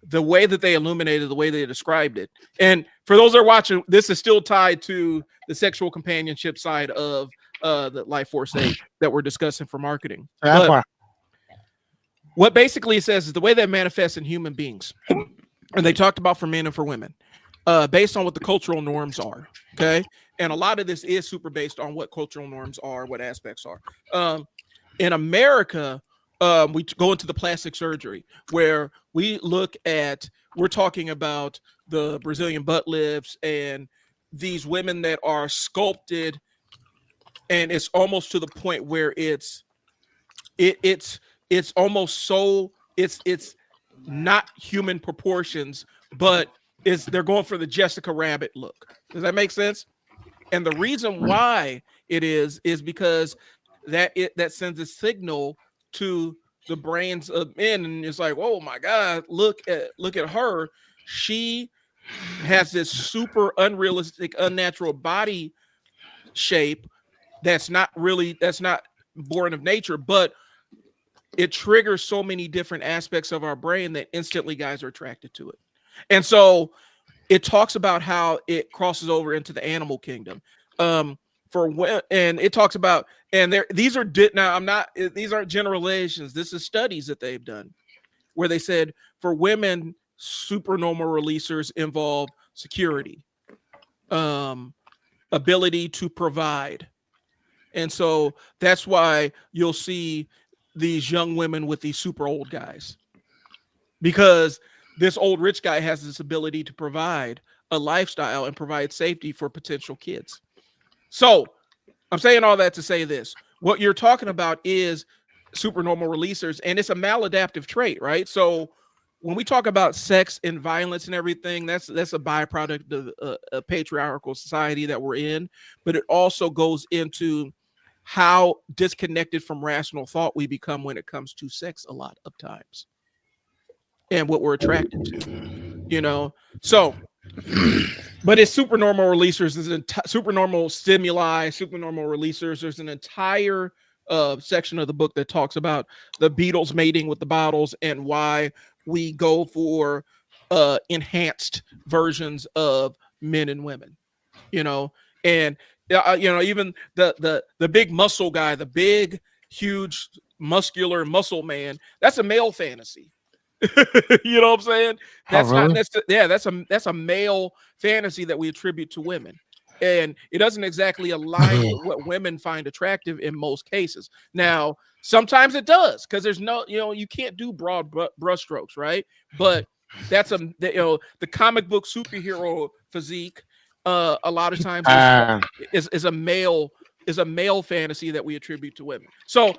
the way that they illuminated, the way they described it, and for those that are watching, this is still tied to the sexual companionship side of the Life Force 8 that we're discussing for marketing. But what basically it says is the way that manifests in human beings, and they talked about for men and for women, based on what the cultural norms are. Okay. And a lot of this is super based on what cultural norms are, what aspects are. In America, we go into the plastic surgery where we're talking about the Brazilian butt lifts and these women that are sculpted, and it's almost to the point where it's almost so it's not human proportions, but they're going for the Jessica Rabbit look. Does that make sense? And the reason why it is because that sends a signal to the brains of men, and it's like, oh my God, look at her. She has this super unrealistic, unnatural body shape that's not born of nature, but it triggers so many different aspects of our brain that instantly guys are attracted to it. And so it talks about how it crosses over into the animal kingdom. And it talks about, and these aren't generalizations. This is studies that they've done where they said for women, supernormal releasers involve security, ability to provide. And so that's why you'll see these young women with these super old guys, because this old rich guy has this ability to provide a lifestyle and provide safety for potential kids. So I'm saying all that to say this: what you're talking about is supernormal releasers, and it's a maladaptive trait, right? So when we talk about sex and violence and everything, that's a byproduct of a patriarchal society that we're in, but it also goes into how disconnected from rational thought we become when it comes to sex a lot of times, and what we're attracted to, So, but it's supernormal releasers, supernormal stimuli, supernormal releasers. There's an entire section of the book that talks about the beetles mating with the bottles and why we go for enhanced versions of men and women, and even the big muscle guy, the big huge, muscular muscle man. That's a male fantasy. You know what I'm saying? That's Oh, not really? necessarily, yeah, that's a male fantasy that we attribute to women. And it doesn't exactly align with what women find attractive in most cases. Now, sometimes it does, because there's no, you can't do broad brushstrokes, right? But that's the comic book superhero physique. A lot of times is a male fantasy that we attribute to women. So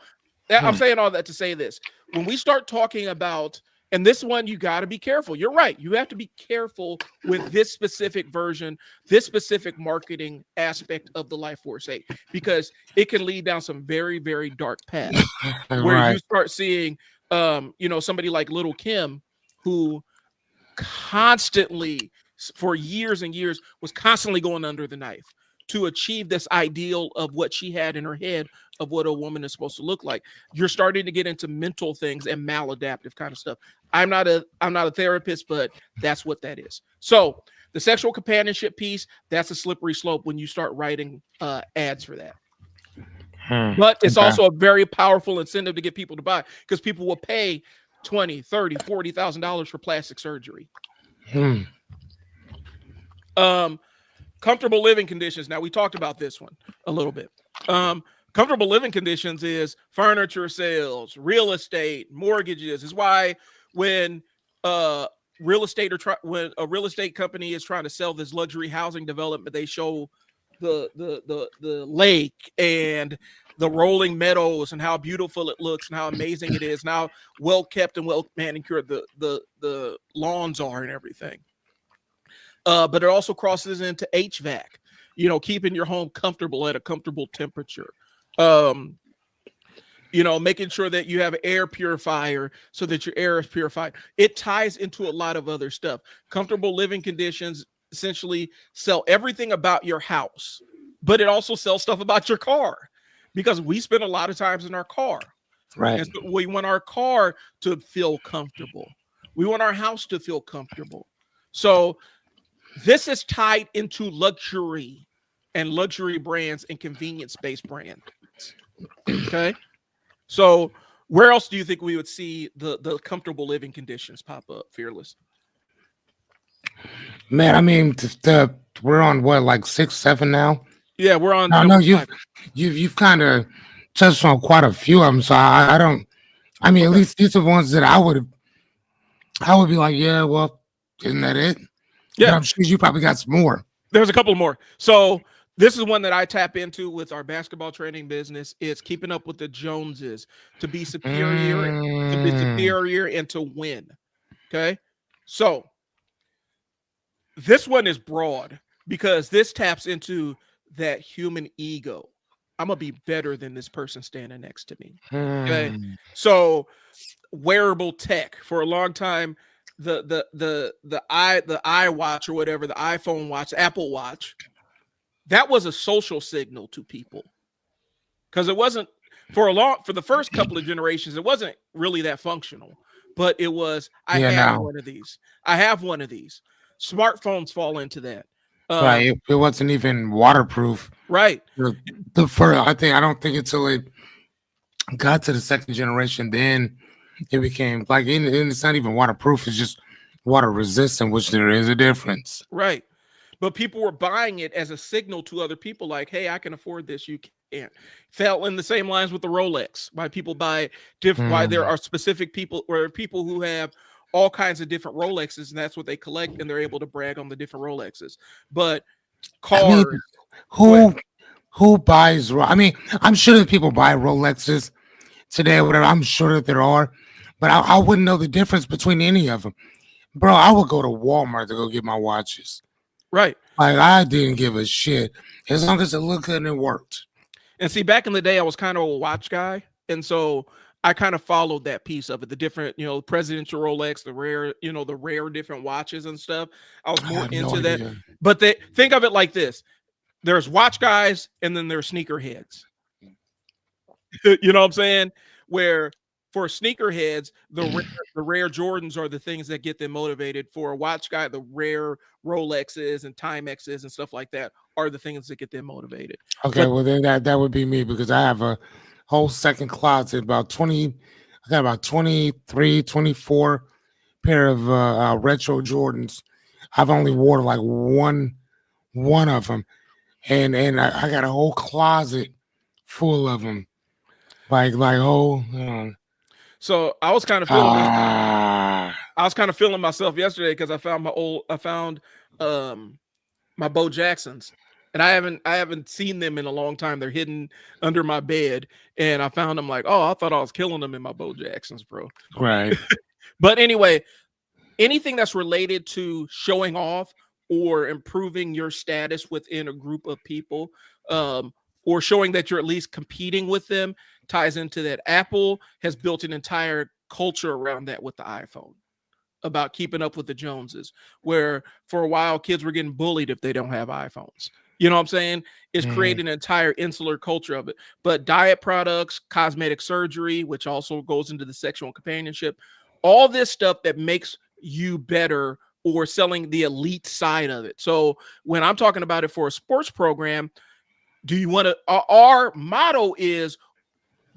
I'm saying all that to say this: when we start talking about, and this one, you got to be careful. You're right. You have to be careful with this specific version, this specific marketing aspect of the Life Force 8, because it can lead down some very, very dark paths where you start seeing, somebody like Little Kim, who constantly, for years and years, was constantly going under the knife to achieve this ideal of what she had in her head of what a woman is supposed to look like. You're starting to get into mental things and maladaptive kind of stuff. I'm not a therapist, but that's what that is. So the sexual companionship piece, that's a slippery slope when you start writing ads for that. But it's also a very powerful incentive to get people to buy, because people will pay $20,000, $30,000, $40,000 for plastic surgery. Comfortable living conditions. Now, we talked about this one a little bit. Comfortable living conditions is furniture sales, real estate, mortgages. Is why when when a real estate company is trying to sell this luxury housing development, they show the lake and the rolling meadows and how beautiful it looks and how amazing it is and how well kept and well manicured the lawns are and everything. But it also crosses into HVAC, keeping your home comfortable at a comfortable temperature. Making sure that you have an air purifier so that your air is purified. It ties into a lot of other stuff. Comfortable living conditions essentially sell everything about your house, but it also sells stuff about your car, because we spend a lot of times in our car. Right. And so we want our car to feel comfortable. We want our house to feel comfortable. So this is tied into luxury and luxury brands and convenience-based brands. Okay. So where else do you think we would see the comfortable living conditions pop up, Fearless? Man, I mean, we're on what, like 6, 7 now? Yeah, we're on. No, you've kind of touched on quite a few of them. So I don't. I mean, at least these are ones that I would be like, yeah, well, isn't that it? Yeah, but I'm sure you probably got some more. There's a couple more. So this is one that I tap into with our basketball training business. It's keeping up with the Joneses, to be superior, and to win. Okay. So this one is broad because this taps into that human ego. I'm going to be better than this person standing next to me. Okay. So wearable tech, for a long time, the iWatch or whatever, the iPhone watch, Apple Watch, that was a social signal to people, because it wasn't for the first couple of generations, it wasn't really that functional, but it was, I have one of these. Smartphones fall into that. Right. It wasn't even waterproof. Right. The first, I don't think until it got to the second generation, then it became like, and it's not even waterproof, it's just water resistant, which there is a difference. Right. But people were buying it as a signal to other people, like, hey, I can afford this, you can't. Fell in the same lines with the Rolex, why people buy different, why there are specific people, or people who have all kinds of different Rolexes, and that's what they collect, and they're able to brag on the different Rolexes. But cars, who buys? I mean, I'm sure that people buy Rolexes today or whatever. I'm sure that there are, but I wouldn't know the difference between any of them. Bro, I would go to Walmart to go get my watches. Right. Like, I didn't give a shit as long as it looked good and it worked. And see, back in the day, I was kind of a watch guy, and so I kind of followed that piece of it, the different, presidential Rolex, the rare different watches and stuff. I was more into that. But think of it like this: there's watch guys, and then there's sneakerheads. You know what I'm saying? Where for sneakerheads, the rare Jordans are the things that get them motivated. For a watch guy, the rare Rolexes and Timexes and stuff like that are the things that get them motivated. Okay, well then that would be me, because I have a whole second closet, about 20. I got about 23, 24 pair of retro Jordans. I've only worn like one of them, and I got a whole closet full of them, like whole. So I was kind of feeling Ah, I was kind of feeling myself yesterday because I found my Bo Jacksons, and I haven't seen them in a long time. They're hidden under my bed, and I found them like, oh, I thought I was killing them in my Bo Jacksons, bro. right. But anyway, anything that's related to showing off or improving your status within a group of people, or showing that you're at least competing with them, ties into that. Apple has built an entire culture around that with the iPhone, about keeping up with the Joneses, where for a while kids were getting bullied if they don't have iPhones. You know what I'm saying? It's creating an entire insular culture of it. But diet products, cosmetic surgery, which also goes into the sexual companionship, all this stuff that makes you better, or selling the elite side of it. So when I'm talking about it for a sports program, do you want to, our motto is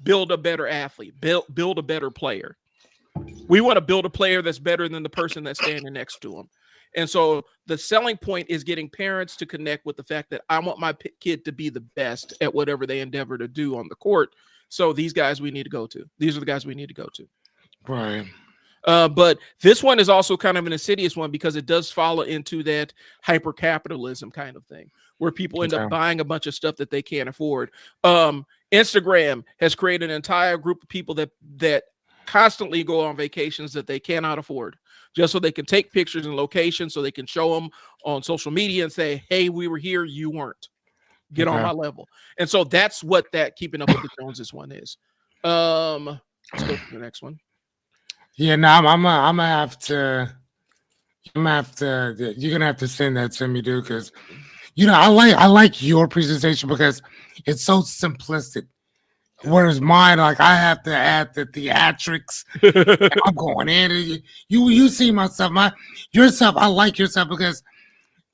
build a better athlete, build a better player. We want to build a player that's better than the person that's standing next to him. And so the selling point is getting parents to connect with the fact that I want my kid to be the best at whatever they endeavor to do on the court. So these guys we need to go to. These are the guys we need to go to. Right. But this one is also kind of an insidious one because it does follow into that hyper capitalism kind of thing where people end up buying a bunch of stuff that they can't afford. Instagram has created an entire group of people that constantly go on vacations that they cannot afford, just so they can take pictures and locations so they can show them on social media and say, hey, we were here, you weren't. Get on my level. And so that's what that keeping up with the Joneses one is. Let's go to the next one. Yeah, no, I'm gonna have to. You're gonna have to send that to me, dude. Because I like your presentation because it's so simplistic. Whereas mine, like I have to add the theatrics. I'm going in. You see my stuff. Your stuff. I like your stuff because,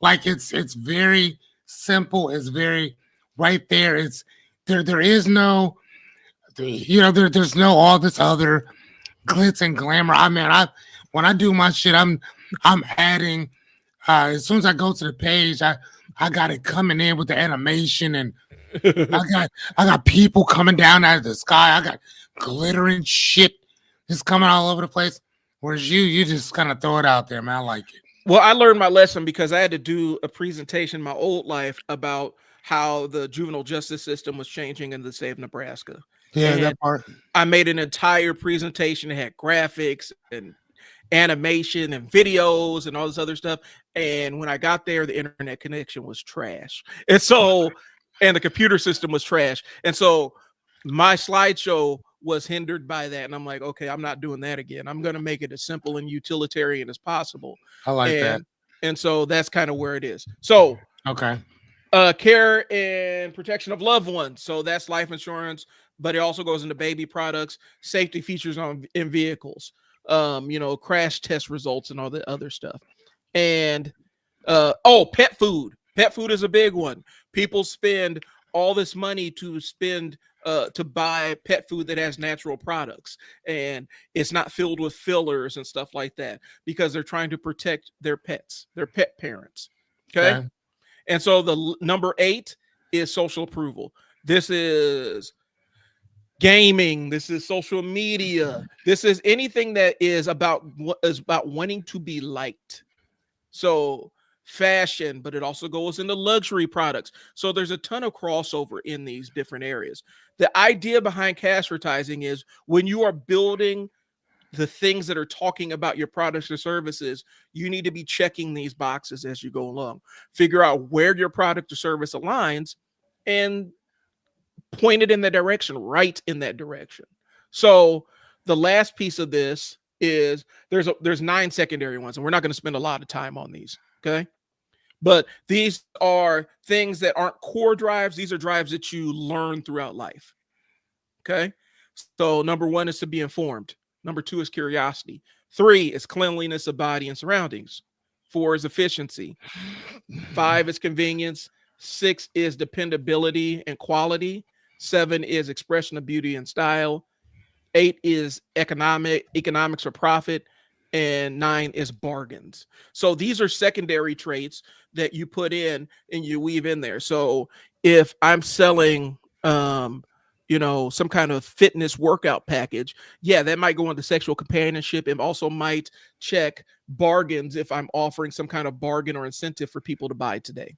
like, it's very simple. It's very right there. It's there is no, there's no all this other glitz and glamour. I mean, when I do my shit, I'm adding. As soon as I go to the page, I got it coming in with the animation, and I got people coming down out of the sky. I got glittering shit just coming all over the place. Whereas you just kind of throw it out there, man. I like it. Well, I learned my lesson because I had to do a presentation in my old life about how the juvenile justice system was changing in the state of Nebraska. Yeah, And that part. I made an entire presentation that had graphics and animation and videos and all this other stuff. And when I got there, the internet connection was trash. And the computer system was trash. And so my slideshow was hindered by that. And I'm like, okay, I'm not doing that again. I'm going to make it as simple and utilitarian as possible. I like that. And so that's kind of where it is. So, okay. Care and protection of loved ones. So that's life insurance, but it also goes into baby products, safety features in vehicles, crash test results and all the other stuff. And pet food. Pet food is a big one. People spend all this money to buy pet food that has natural products, and it's not filled with fillers and stuff like that because they're trying to protect their pets, their pet parents. Okay. And so the number 8 is social approval. This is gaming. This is social media. This is anything that is about wanting to be liked. So fashion, but it also goes into luxury products. So there's a ton of crossover in these different areas. The idea behind advertising is when you are building the things that are talking about your products or services, you need to be checking these boxes as you go along. Figure out where your product or service aligns and point it in the direction, right in that direction. So the last piece of this is there's 9 secondary ones, and we're not going to spend a lot of time on these. Okay. But these are things that aren't core drives. These are drives that you learn throughout life. Okay. So number 1 is to be informed. Number 2 is curiosity. 3 is cleanliness of body and surroundings. 4 is efficiency. 5 is convenience. 6 is dependability and quality. 7 is expression of beauty and style, 8 is economics or profit, and 9 is bargains. So these are secondary traits that you put in and you weave in there. So if I'm selling some kind of fitness workout package, yeah, that might go into sexual companionship, and also might check bargains if I'm offering some kind of bargain or incentive for people to buy today.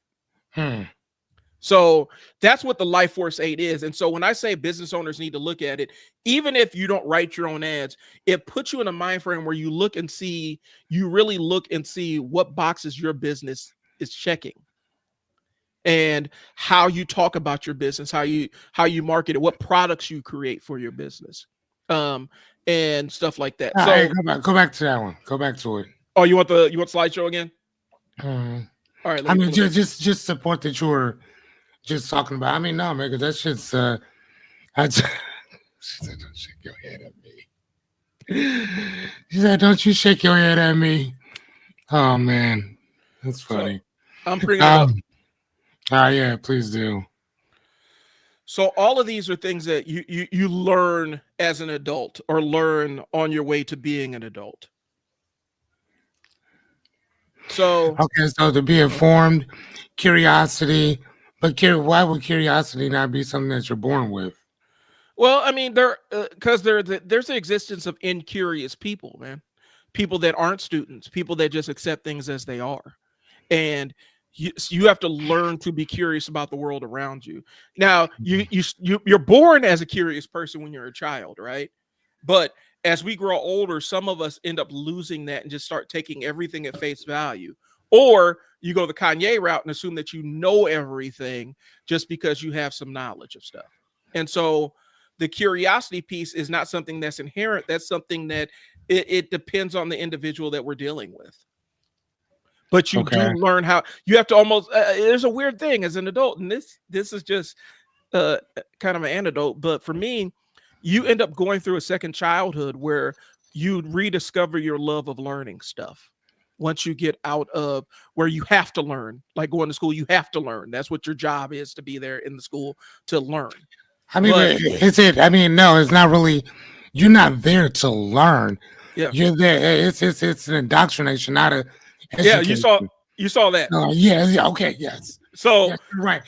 So that's what the Life Force 8 is. And so when I say business owners need to look at it, even if you don't write your own ads, it puts you in a mind frame where you really look and see what boxes your business is checking, and how you talk about your business, how you market it, what products you create for your business, and stuff like that. So Hey, go back to that one. Go back to it. Oh, you want slideshow again? All right. I mean, just support that you were just talking about. I mean, no, man, because that shit's. She said, "Don't shake your head at me." She said, "Don't you shake your head at me." Oh man, that's funny. So, I'm bringing it up. Yeah, please do. So all of these are things that you learn as an adult, or learn on your way to being an adult. So okay, so to be informed, curiosity, but why would curiosity not be something that you're born with? Well, I mean, there's the existence of incurious people, man. People that aren't students, people that just accept things as they are, and you have to learn to be curious about the world around you. Now, you're born as a curious person when you're a child, right? But as we grow older, some of us end up losing that and just start taking everything at face value. Or you go the Kanye route and assume that you know everything just because you have some knowledge of stuff. And so the curiosity piece is not something that's inherent. That's something that it depends on the individual that we're dealing with. But you do learn how you have to almost, there's a weird thing as an adult, and this is just kind of an anecdote, but for me, you end up going through a second childhood where you rediscover your love of learning stuff. Once you get out of where you have to learn, like going to school, you have to learn. That's what your job is, to be there in the school to learn. I mean, no, it's not really. You're not there to learn. Yeah, you're there. It's an indoctrination, not a. Yeah, you saw that. Yeah. Okay. Yes. So yes, you're right.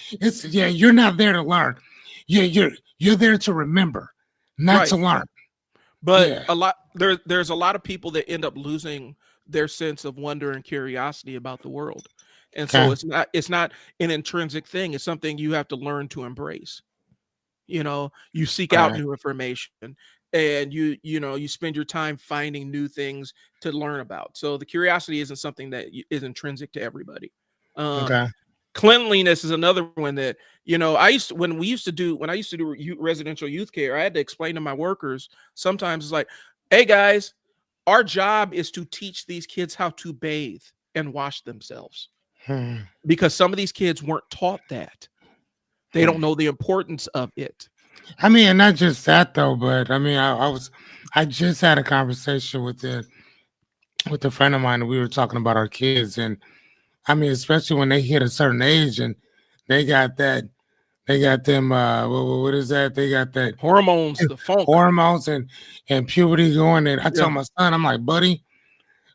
You're not there to learn. You're there to remember, not to learn. But there's a lot of people that end up losing their sense of wonder and curiosity about the world. And so it's not an intrinsic thing. It's something you have to learn to embrace. You seek out new information, and you spend your time finding new things to learn about. So the curiosity isn't something that is intrinsic to everybody. Cleanliness is another one that, when I used to do residential youth care, I had to explain to my workers sometimes. It's like, hey guys, our job is to teach these kids how to bathe and wash themselves, because some of these kids weren't taught that. They don't know the importance of it. I mean, and not just that though, but I mean, I just had a conversation with a friend of mine, and we were talking about our kids, and I mean, especially when they hit a certain age and they got them, what is that? They got that hormones, the funk. Hormones and puberty going. And I tell my son, I'm like, buddy,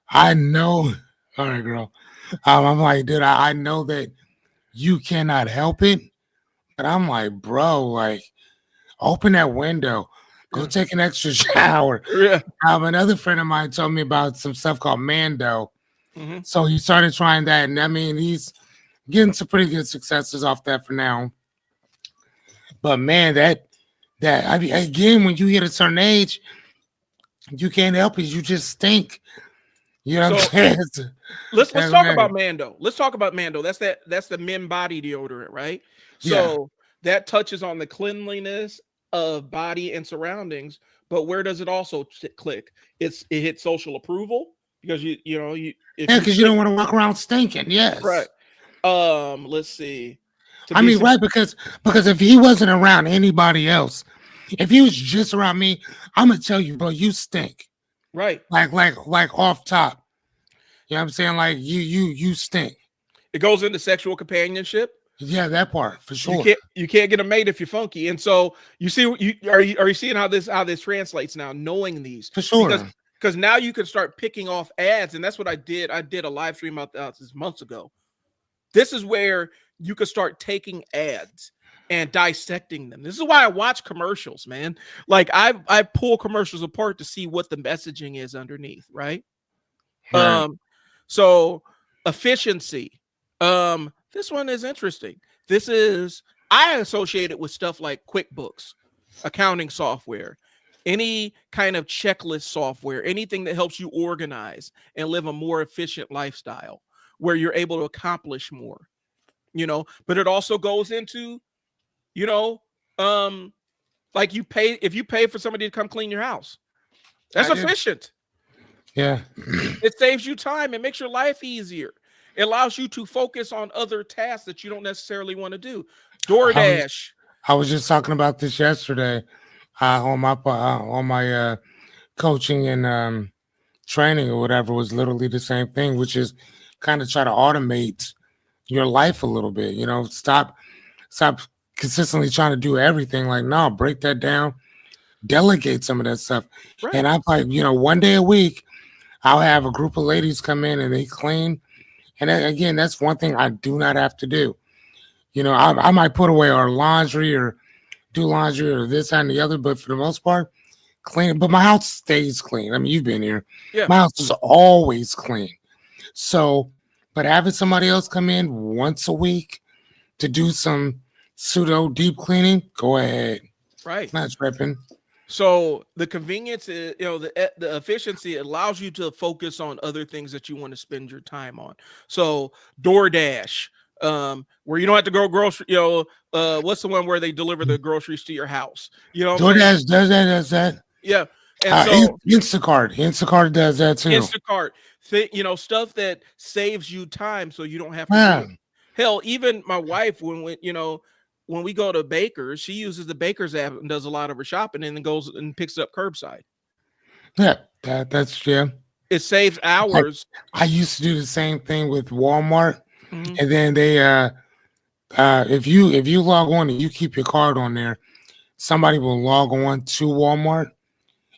I know. All right, girl. I'm like, dude, I know that you cannot help it. But I'm like, bro, like, open that window. Go take an extra shower. Yeah. Another friend of mine told me about some stuff called Mando. So he started trying that, and I mean, he's getting some pretty good successes off that for now. But man, I mean, again, when you hit a certain age, you can't help it. You just stink. You know what I'm saying? Let's talk about Mando. Let's talk about Mando. That's the men body deodorant, right? So that touches on the cleanliness of body and surroundings. But where does it also click? It hits social approval, because you because you don't want to walk around stinking. Yes. Right. Let's see. Right, because if he wasn't around anybody else, if he was just around me, I'm gonna tell you, bro, you stink. Right. Like off top. You know what I'm saying? Like you stink. It goes into sexual companionship. Yeah, that part for You sure. can't get a mate if you're funky. And so you see, are you seeing how this translates now, knowing these? For Because sure. now you can start picking off ads, and that's what I did. I did a live stream out this months ago. This is where you could start taking ads and dissecting them. This is why I watch commercials, man. Like I pull commercials apart to see what the messaging is underneath, right? Right. So efficiency. This one is interesting. This is I associate it with stuff like QuickBooks, accounting software, any kind of checklist software, anything that helps you organize and live a more efficient lifestyle where you're able to accomplish more, but it also goes into, you know, like if you pay for somebody to come clean your house, that's I did. efficient. Yeah. It saves you time. It makes your life easier. It allows you to focus on other tasks that you don't necessarily want to do. DoorDash. I was just talking about this yesterday on my coaching and training or whatever. Was literally the same thing, which is kind of try to automate your life a little bit. Stop consistently trying to do everything. Like, no, break that down, delegate some of that stuff. Right. And I'm like, one day a week, I'll have a group of ladies come in and they clean. And again, that's one thing I do not have to do. I might put away our laundry or do laundry or this, that, and the other, but for the most part, clean. But my house stays clean. I mean, you've been here. Yeah. My house is always clean. So, but having somebody else come in once a week to do some pseudo deep cleaning, go ahead. Right. Not tripping. So the convenience is, the efficiency allows you to focus on other things that you want to spend your time on. So DoorDash, where you don't have to go grocery, what's the one where they deliver the groceries to your house? DoorDash does that. Yeah. And so Instacart does that too. Instacart, stuff that saves you time so you don't have to do it. Hell, even my wife, when we go to Baker's, she uses the Baker's app and does a lot of her shopping and then goes and picks it up curbside. Yeah, that's yeah. It saves hours. I used to do the same thing with Walmart, and then they if you log on and you keep your card on there, somebody will log on to Walmart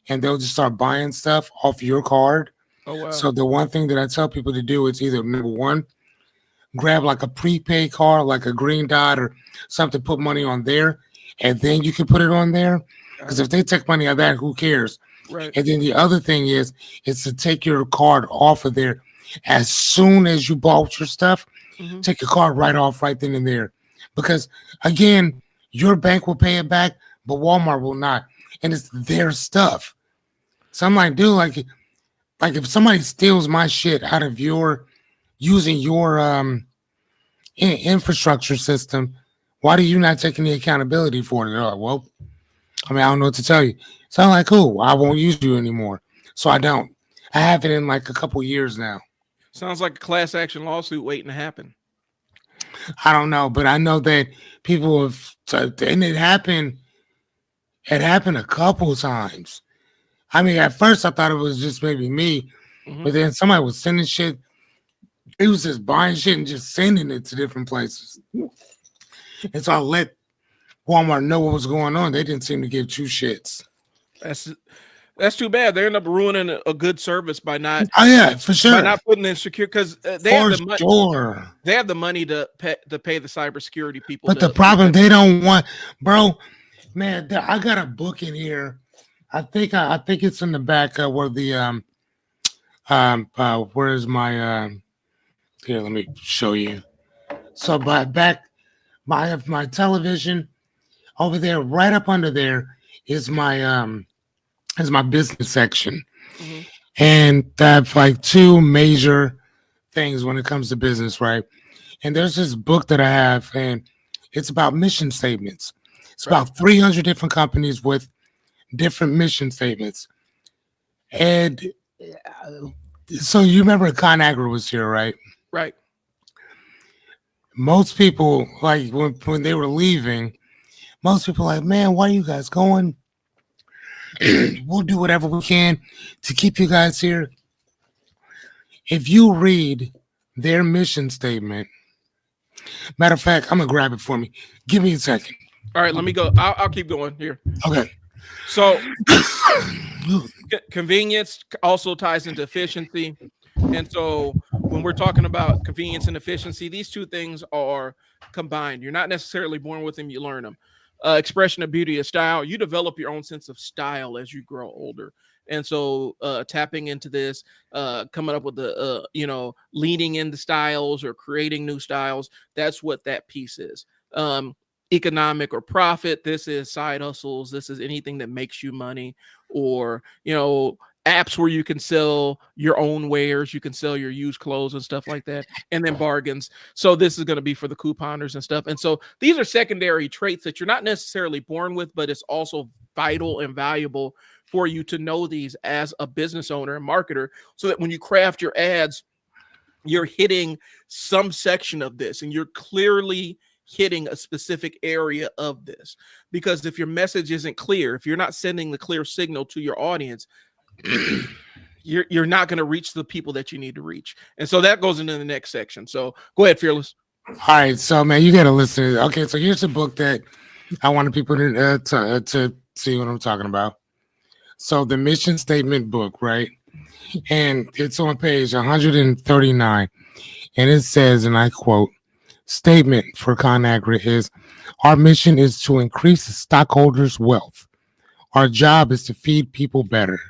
and they'll just start buying stuff off your card. Oh wow. So the one thing that I tell people to do is either number one, grab like a prepaid card, like a green dot or something, put money on there, and then you can put it on there. Because if they take money out of that, who cares? Right. And then the other thing is to take your card off of there as soon as you bought your stuff. Take your card right off right then and there. Because again, your bank will pay it back, but Walmart will not. And it's their stuff. So I'm like, dude, like if somebody steals my shit out of using your infrastructure system, why do you not take any accountability for it? They're like, well, I mean, I don't know what to tell you. So I'm like, cool, I won't use you anymore. So I don't. I have it in like a couple years now. Sounds like a class action lawsuit waiting to happen. I don't know, but I know that people have, and it happened a couple times. I mean, at first I thought it was just maybe me, but then somebody was sending shit. It was just buying shit and just sending it to different places. And so I let Walmart know what was going on. They didn't seem to give two shits. That's too bad. They end up ruining a good service by not. Oh yeah, for sure. By not putting in secure, because they have the money. Sure. They have the money to pay the cybersecurity people. But the problem, they don't want, bro. Man, I got a book in here. I think it's in the back where the where's my here, let me show you. So my television over there, right up under there is my business section. And that's like two major things when it comes to business, right? And there's this book that I have, and it's about mission statements. It's about 300 different companies with different mission statements. And so you remember ConAgra was here, right? Right. Most people, like when they were leaving, most people are like, man, why are you guys going? We'll do whatever we can to keep you guys here. If you read their mission statement, Matter of fact, I'm gonna grab it for me. Give me a second. All right, let me go. I'll keep going here. Okay. So convenience also ties into efficiency. And so when we're talking about convenience and efficiency, these two things are combined. You're not necessarily born with them, you learn them. Expression of beauty is style. You develop your own sense of style as you grow older. And so tapping into this, coming up with the, leaning into styles or creating new styles, that's what that piece is. Economic or profit, this is side hustles, this is anything that makes you money, or apps where you can sell your own wares, you can sell your used clothes and stuff like that, and then bargains. So this is going to be for the couponers and stuff. And so these are secondary traits that you're not necessarily born with, but it's also vital and valuable for you to know these as a business owner and marketer, so that when you craft your ads, you're hitting some section of this and you're clearly hitting a specific area of this. Because if your message isn't clear, if you're not sending the clear signal to your audience, you're not going to reach the people that you need to reach. And so that goes into the next section. So go ahead, Fearless. All right, so man, you got to listen. Okay, so here's a book that I wanted people to see what I'm talking about. So the mission statement book, right? And it's on page 139, and it says, and I quote, statement for ConAgra is, our mission is to increase the stockholders' wealth. Our job is to feed people better.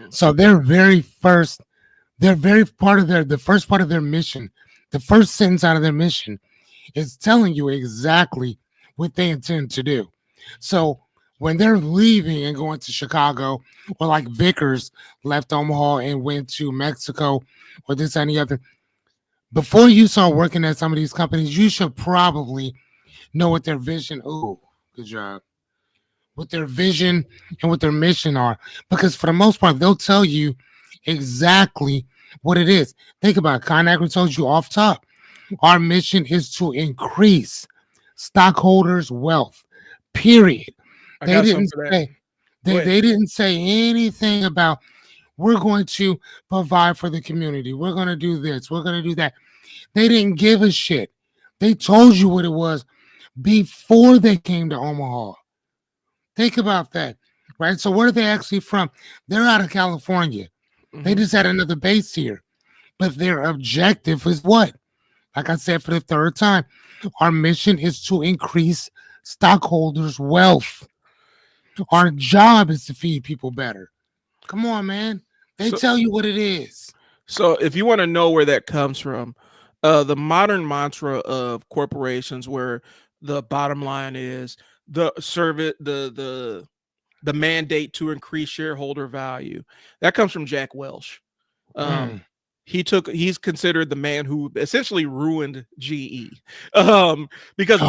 So the first part of their mission, the first sentence out of their mission is telling you exactly what they intend to do. So when they're leaving and going to Chicago, or like Vickers left Omaha and went to Mexico, or this and the other, before you start working at some of these companies, you should probably know what their vision. Oh, good job. What their vision and what their mission are, because for the most part, they'll tell you exactly what it is. Think about it. ConAgra told you off top, our mission is to increase stockholders' wealth. Period. They didn't say anything about, we're going to provide for the community, we're going to do this, we're going to do that. They didn't give a shit. They told you what it was before they came to Omaha. Think about that, right? So where are they actually from? They're out of California. Mm-hmm. They just had another base here. But their objective is what? Like I said for the third time, our mission is to increase stockholders' wealth. Our job is to feed people better. Come on, man. They tell you what it is. So if you want to know where that comes from, the modern mantra of corporations, where the bottom line is the service, the mandate to increase shareholder value, that comes from Jack Welch. He's considered the man who essentially ruined GE. Because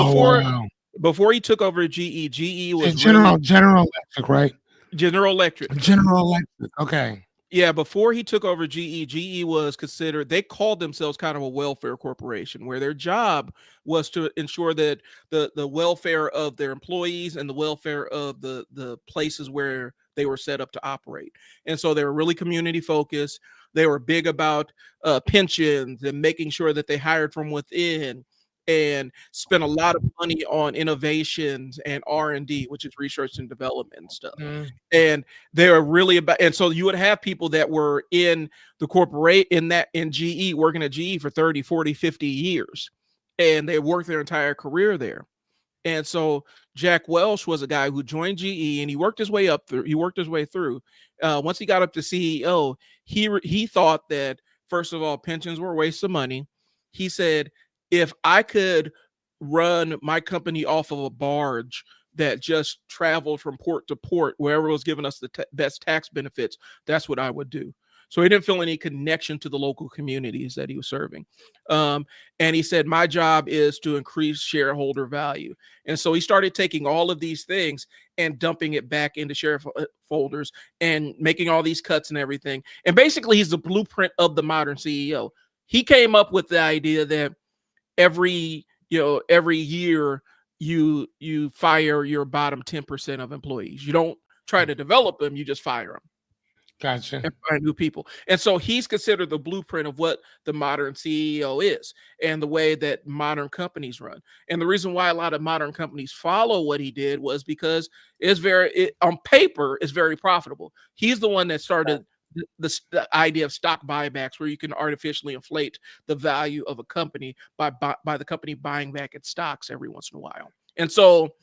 before he took over GE was General Electric, right? General Electric. Okay. Yeah, before he took over GE was considered, they called themselves kind of a welfare corporation, where their job was to ensure that the welfare of their employees and the welfare of the places where they were set up to operate. And so they were really community focused. They were big about pensions and making sure that they hired from within, and spent a lot of money on innovations and R&D, which is research and development and stuff. And they were really about, and so you would have people that were in the in GE, working at GE for 30, 40, 50 years. And they worked their entire career there. And so Jack Welch was a guy who joined GE, and he worked his way through. Once he got up to CEO, he thought that, first of all, pensions were a waste of money. He said, if I could run my company off of a barge that just traveled from port to port, wherever was giving us the best tax benefits, that's what I would do. So he didn't feel any connection to the local communities that he was serving. And he said, my job is to increase shareholder value. And so he started taking all of these things and dumping it back into shareholders and making all these cuts and everything. And basically, he's the blueprint of the modern CEO. He came up with the idea that every year you fire your bottom 10% of employees. You don't try to develop them, you just fire them. Gotcha. and find new people. And so he's considered the blueprint of what the modern CEO is and the way that modern companies run. And the reason why a lot of modern companies follow what he did was because on paper, it's very profitable. He's the one that started the idea of stock buybacks, where you can artificially inflate the value of a company by the company buying back its stocks every once in a while. And so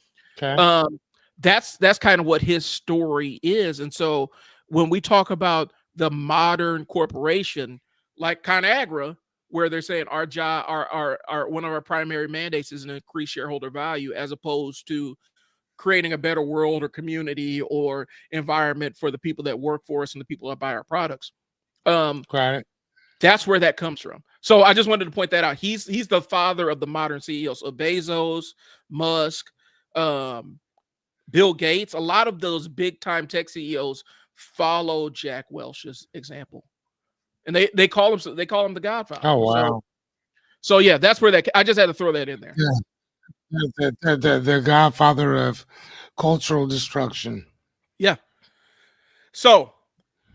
Okay. that's kind of what his story is. And so when we talk about the modern corporation like ConAgra, where they're saying our job, our one of our primary mandates is to increase shareholder value, as opposed to creating a better world or community or environment for the people that work for us and the people that buy our products. Got it. That's where that comes from. So I just wanted to point that out. He's the father of the modern CEOs. So Bezos, Musk, Bill Gates, a lot of those big time tech CEOs follow Jack Welch's example, and they call him the Godfather. Oh wow. So yeah, that's where I just had to throw that in there. Yeah. The godfather of cultural destruction. Yeah. So,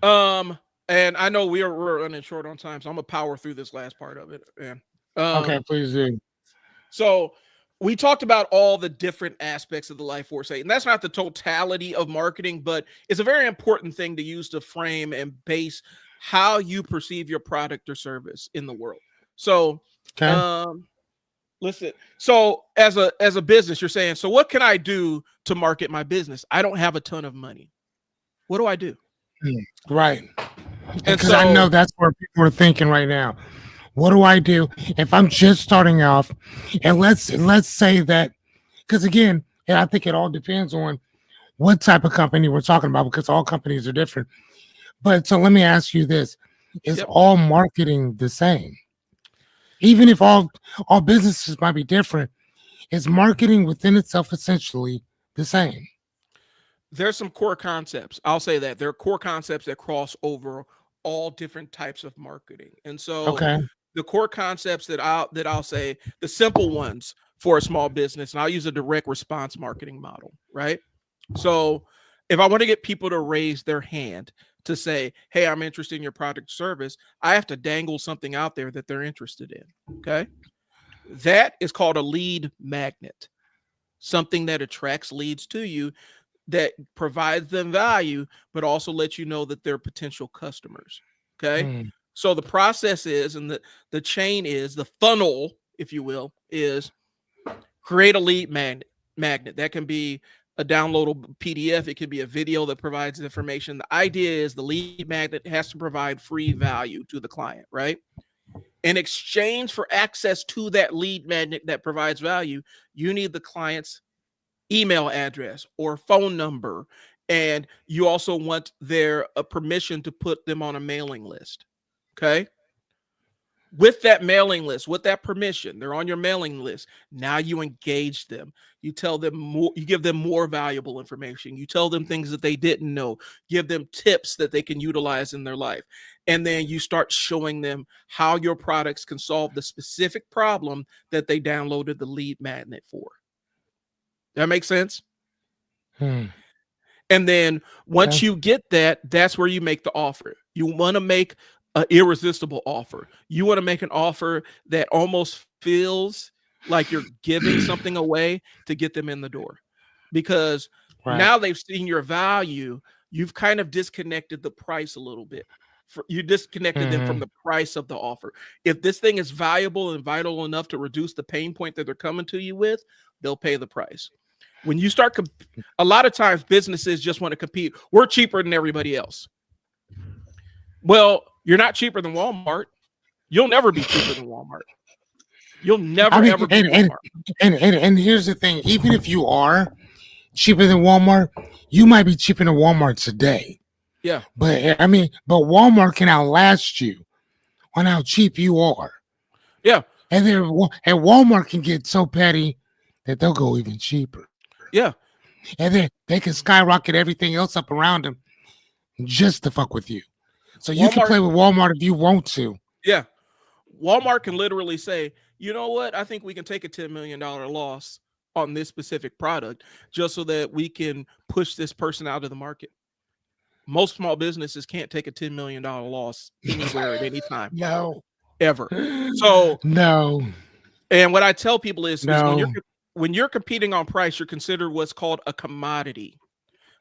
and I know we're running short on time, so I'm gonna power through this last part of it. Man. Okay, please do. So we talked about all the different aspects of the Life Force 8, and that's not the totality of marketing, but it's a very important thing to use to frame and base how you perceive your product or service in the world. So, listen. So as a business, you're saying, so what can I do to market my business? I don't have a ton of money. What do I do? Right. And because I know that's where people are thinking right now. What do I do if I'm just starting off? And let's say that, because again, I think it all depends on what type of company we're talking about, because all companies are different. But so let me ask you this: is all marketing the same? Even if all businesses might be different, is marketing within itself essentially the same? There's some core concepts. I'll say that there are core concepts that cross over all different types of marketing. And so the core concepts that I'll say, the simple ones for a small business, and I'll use a direct response marketing model, right? So if I want to get people to raise their hand to say, hey, I'm interested in your product or service, I have to dangle something out there that they're interested in. Okay. That is called a lead magnet, something that attracts leads to you, that provides them value, but also lets you know that they're potential customers. Okay. So the process is, and the chain is, the funnel, if you will, is create a lead magnet. That can be a downloadable PDF. It could be a video that provides information. The idea is the lead magnet has to provide free value to the client, right? In exchange for access to that lead magnet that provides value, you need the client's email address or phone number, and you also want their permission to put them on a mailing list. Okay. With that mailing list, with that permission, they're on your mailing list. Now you engage them. You tell them more, you give them more valuable information. You tell them things that they didn't know, give them tips that they can utilize in their life. And then you start showing them how your products can solve the specific problem that they downloaded the lead magnet for. That makes sense? And then once you get that, that's where you make the offer. You want to make an irresistible offer. You want to make an offer that almost feels like you're giving something away to get them in the door, because now they've seen your value. You've kind of disconnected the price a little bit. You disconnected them from the price of the offer. If this thing is valuable and vital enough to reduce the pain point that they're coming to you with, they'll pay the price. When you start, a lot of times businesses just want to compete. We're cheaper than everybody else. Well, you're not cheaper than Walmart. You'll never be cheaper than Walmart. You'll never ever be Walmart. And here's the thing: even if you are cheaper than Walmart, you might be cheaper than Walmart today. Yeah. But Walmart can outlast you on how cheap you are. Yeah. And Walmart can get so petty that they'll go even cheaper. Yeah. And then they can skyrocket everything else up around them just to fuck with you. So you can play with Walmart if you want to. Yeah. Walmart can literally say, you know what? I think we can take a $10 million loss on this specific product just so that we can push this person out of the market. most small businesses can't take a $10 million loss anywhere at any time, No. ever. So, No. and what I tell people is No. when you're competing on price, you're considered what's called a commodity.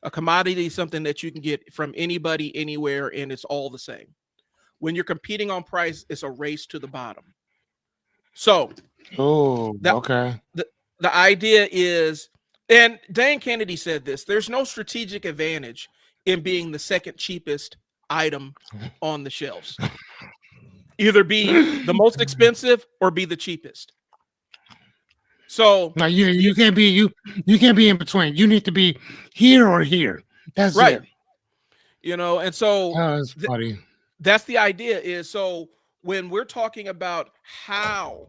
A commodity is something that you can get from anybody, anywhere, and it's all the same. When you're competing on price, it's a race to the bottom. So, Oh, okay. The idea is, and Dan Kennedy said this, there's no strategic advantage in being the second cheapest item on the shelves. Either be the most expensive or be the cheapest. So now you can't be you can't be in between. You need to be here or here. That's right. it. You know, and so that's funny. That's the idea is, so when we're talking about how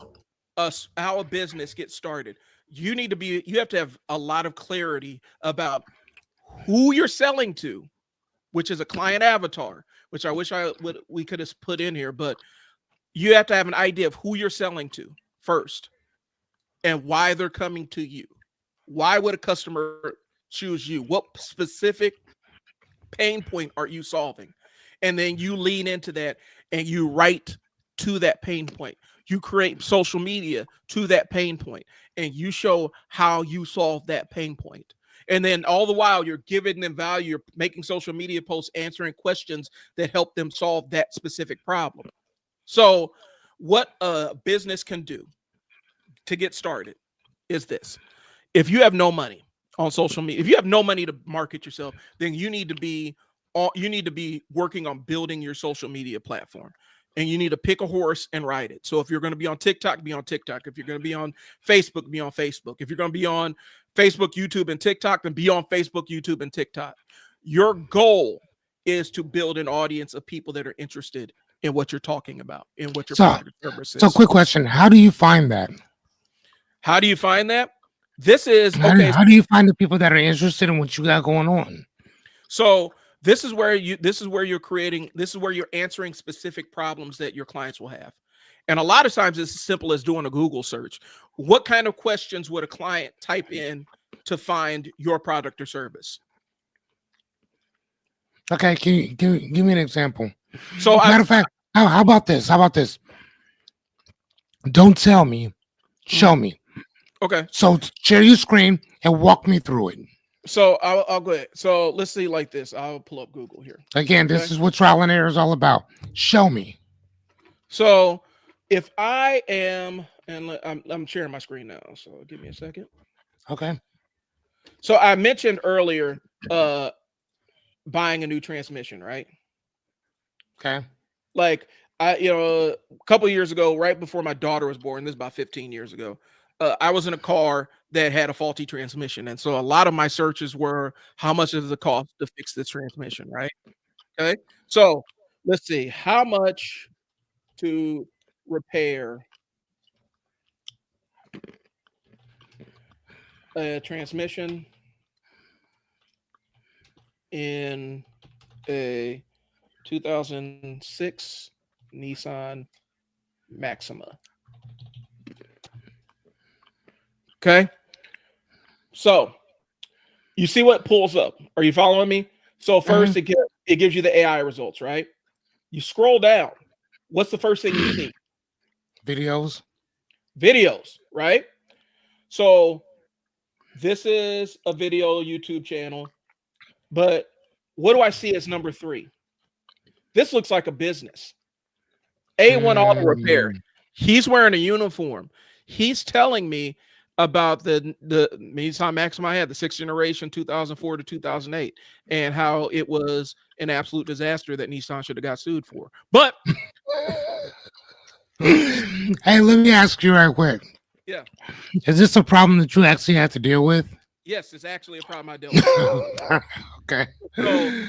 a business gets started, you have to have a lot of clarity about who you're selling to, which is a client avatar, which I wish we could have put in here, but you have to have an idea of who you're selling to first and why they're coming to you. Why would a customer choose you? What specific pain point are you solving? And then you lean into that and you write to that pain point. You create social media to that pain point and you show how you solve that pain point. And then all the while you're giving them value, you're making social media posts, answering questions that help them solve that specific problem. So what a business can do to get started is this. If you have no money on social media, if you have no money to market yourself, then you need to be working on building your social media platform. And you need to pick a horse and ride it. So if you're going to be on TikTok, be on TikTok. If you're going to be on Facebook, be on Facebook. If you're going to be on Facebook, YouTube, and TikTok, then be on Facebook, YouTube, and TikTok. Your goal is to build an audience of people that are interested in what you're talking about, in what your product or service is. So quick question. How do you find that? How do you find that? This is okay. How do you find the people that are interested in what you got going on? So this is where you're answering specific problems that your clients will have. And a lot of times it's as simple as doing a Google search. What kind of questions would a client type in to find your product or service? Okay, can you give me an example? So matter of fact, how about this? Don't tell me, show me. Okay. So share your screen and walk me through it. So I'll go ahead. So let's see like this. I'll pull up Google here. Again, this is what trial and error is all about. Show me. So if I am, and I'm sharing my screen now, so give me a second. Okay. So I mentioned earlier buying a new transmission, right? Okay. Like a couple of years ago, right before my daughter was born, this is about 15 years ago, I was in a car that had a faulty transmission. And so a lot of my searches were, how much does it cost to fix this transmission, right? Okay. So let's see, how much to repair a transmission in a 2006 Nissan Maxima. Okay. So you see what pulls up. Are you following me? So first it gives you the AI results, right? You scroll down. What's the first thing you see? Videos, right? So this is a video YouTube channel, but what do I see as number 3? This looks like a business. A1 Auto Repair. He's wearing a uniform. He's telling me about the Nissan Maxima I had, the 6th generation, 2004 to 2008, and how it was an absolute disaster that Nissan should have got sued for. But hey, let me ask you right quick. Yeah. Is this a problem that you actually have to deal with? Yes, it's actually a problem I dealt with. Okay. So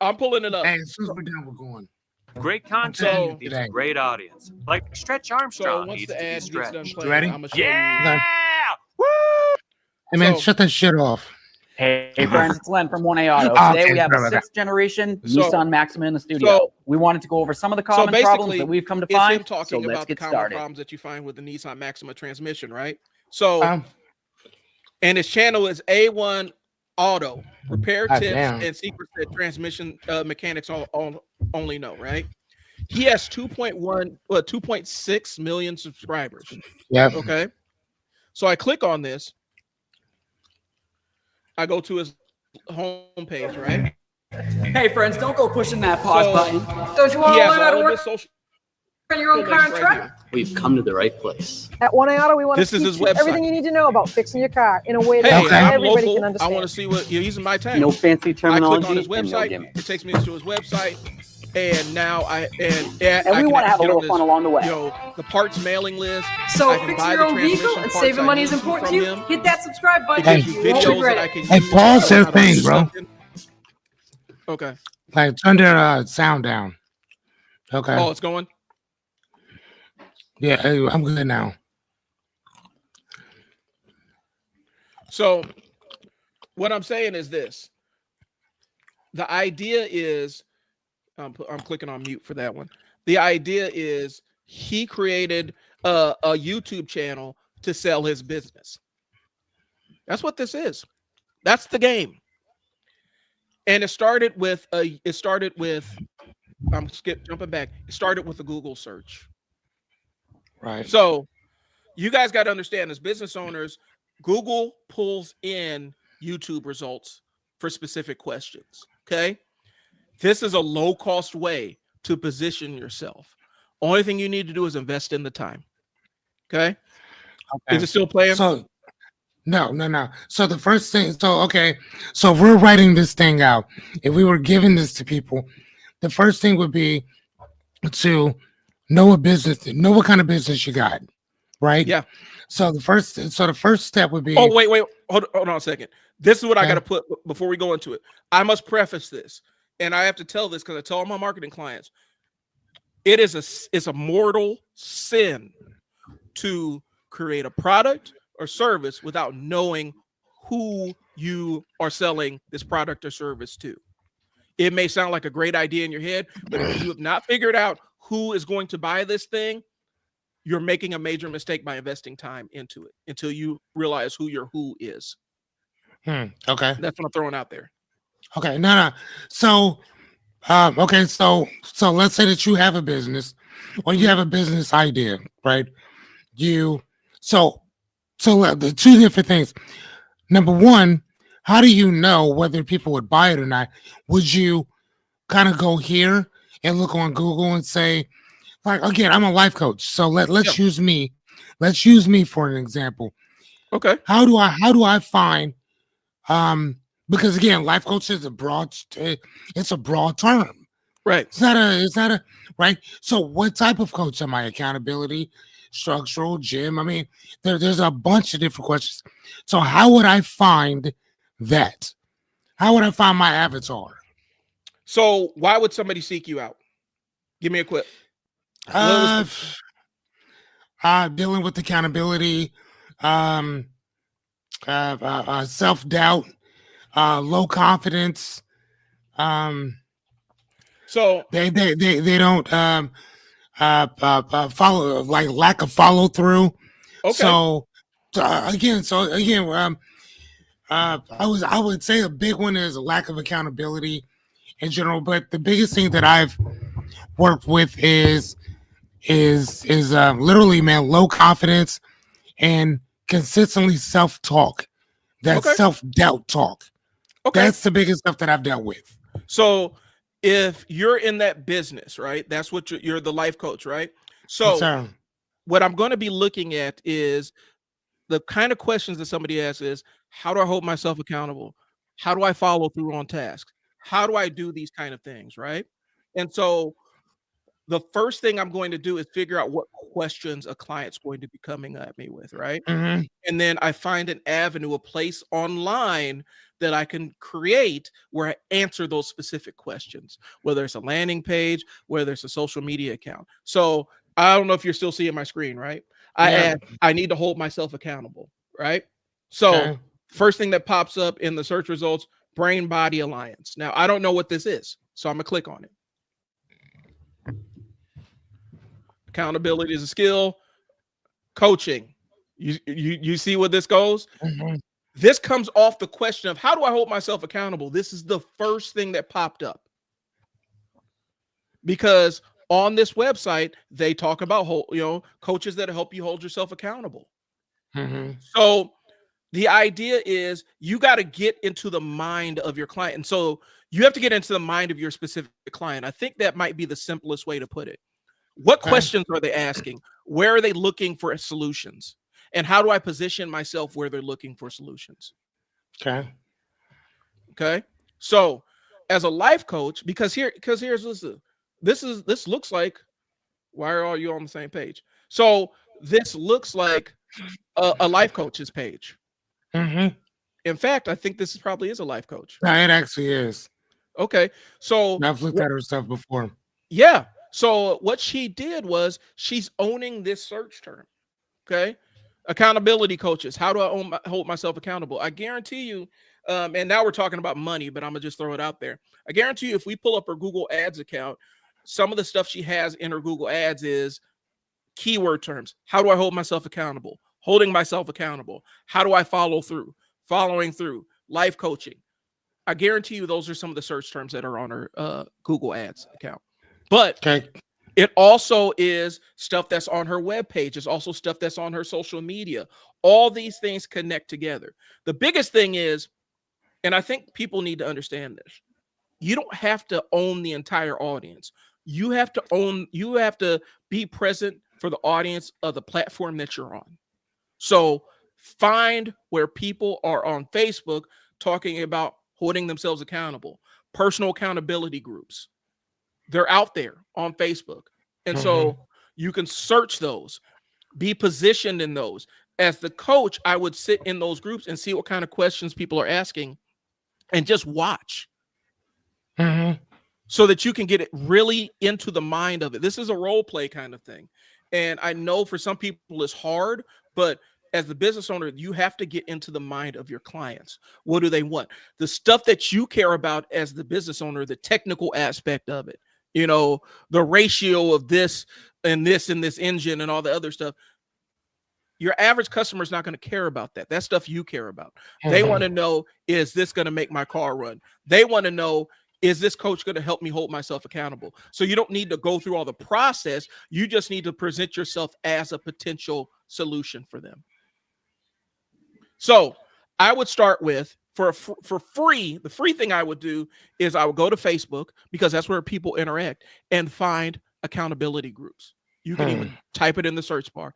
I'm pulling it up. Hey, as soon as we're done, we're going. Great content needs a great audience. Like Stretch Armstrong once needs the to be ad gets done stretched. playing, Ready? I'm gonna show Yeah! Woo! Hey man, shut that shit off. Hey friends, it's Len from 1A Auto. Today we have a 6th generation Nissan Maxima in the studio. We wanted to go over some of the common problems that we've come to find. So let's get started. Problems that you find with the Nissan Maxima transmission, right? So, and his channel is A1 auto, repair tips and secrets that transmission mechanics only know, right? He has 2.6 million subscribers. Yeah. Okay. So I click on this. I go to his homepage, right? Hey friends, don't go pushing that pause button. Don't you want to learn how to work on your own car and truck? Right, we've come to the right place. At 1A Auto, we want to teach you everything you need to know about fixing your car in a way that everybody can understand. I want to see what you're using my tank. No fancy terminology. I click on his website. It takes me to his website. And now we want to have a little fun along the way. The parts mailing list. So fixing your own vehicle and saving money is important to you. Hit that subscribe button. Hey, pause their thing, bro. Okay. Like turn their sound down. Okay. Oh, it's going. Yeah, I'm good now. So, what I'm saying is this: the idea is. I'm clicking on mute for that one. The idea is he created a YouTube channel to sell his business. That's what this is. That's the game. And it started with jumping back. It started with a Google search. Right. So you guys got to understand, as business owners, Google pulls in YouTube results for specific questions. Okay. This is a low-cost way to position yourself. Only thing you need to do is invest in the time. Okay? Is it still playing? So, no. So the first thing, so if we're writing this thing out, if we were giving this to people, the first thing would be to know what kind of business you got, right? Yeah. So the first step would be. Oh, wait, hold on a second. This is what I got to put before we go into it. I must preface this. And I have to tell this because I tell all my marketing clients, it's a mortal sin to create a product or service without knowing who you are selling this product or service to. It may sound like a great idea in your head, but if you have not figured out who is going to buy this thing, you're making a major mistake by investing time into it until you realize who your who is. Okay. That's what I'm throwing out there. Okay, no. So, so let's say that you have a business, or you have a business idea, right? So the two different things. Number one, how do you know whether people would buy it or not? Would you kind of go here and look on Google and say, like, again, I'm a life coach, so let's use me. Let's use me for an example. Okay. How do I find because again, life coach is a broad term. Right. It's not a right. So what type of coach am I? Accountability, structural, gym. I mean, there's a bunch of different questions. So how would I find that? How would I find my avatar? So why would somebody seek you out? Give me a quick. Dealing with accountability, self-doubt, low confidence. So they don't follow, like lack of follow through. Okay. So again, I would say a big one is a lack of accountability in general. But the biggest thing that I've worked with is literally, man, low confidence and consistently self-talk. That's self-doubt talk. Okay. That's the biggest stuff that I've dealt with. So if you're in that business, right, that's what you're the life coach, right? So what I'm going to be looking at is the kind of questions that somebody asks is, how do I hold myself accountable? How do I follow through on tasks? How do I do these kind of things, right? And so the first thing I'm going to do is figure out what questions a client's going to be coming at me with, right? Mm-hmm. And then I find an avenue, a place online that I can create where I answer those specific questions, whether it's a landing page, whether it's a social media account. So I don't know if you're still seeing my screen, right? I need to hold myself accountable, right? So first thing that pops up in the search results, Brain Body Alliance. Now, I don't know what this is, so I'm going to click on it. Accountability is a skill. Coaching. You see where this goes? Mm-hmm. this comes off the question of how do I hold myself accountable? This is the first thing that popped up. Because on this website, they talk about, coaches that help you hold yourself accountable. So the idea is you got to get into the mind of your client. And so you have to get into the mind of your specific client. I think that might be the simplest way to put it. What questions are they asking? Where are they looking for solutions? And how do I position myself where they're looking for solutions? Okay. So as a life coach, because here's this looks like, why are all you on the same page? So this looks like a life coach's page. In fact, I think this probably is a life coach. Yeah, it actually is. Okay. So I've looked at her stuff before. Yeah. So what she did was she's owning this search term. Okay. Accountability coaches. How do I hold myself accountable? I guarantee you, and now we're talking about money, but I'm gonna just throw it out there. I guarantee you, if we pull up her Google Ads account, some of the stuff she has in her Google Ads is keyword terms. How do I hold myself accountable? Holding myself accountable. How do I follow through? Following through. Life coaching. I guarantee you those are some of the search terms that are on her Google Ads account. But it also is stuff that's on her webpage. It's also stuff that's on her social media. All these things connect together. The biggest thing is, and I think people need to understand this, you don't have to own the entire audience. You have to be present for the audience of the platform that you're on. So find where people are on Facebook talking about holding themselves accountable, personal accountability groups. They're out there on Facebook. And so you can search those, be positioned in those. As the coach, I would sit in those groups and see what kind of questions people are asking and just watch. So that you can get it really into the mind of it. This is a role play kind of thing. And I know for some people it's hard, but as the business owner, you have to get into the mind of your clients. What do they want? The stuff that you care about as the business owner, the technical aspect of it, the ratio of this and this engine and all the other stuff. Your average customer is not going to care about that. That's stuff you care about. They want to know, is this going to make my car run? They want to know, is this coach going to help me hold myself accountable? So you don't need to go through all the process. You just need to present yourself as a potential solution for them. So I would start with, for free, the free thing I would do is I would go to Facebook, because that's where people interact, and find accountability groups. You can even type it in the search bar,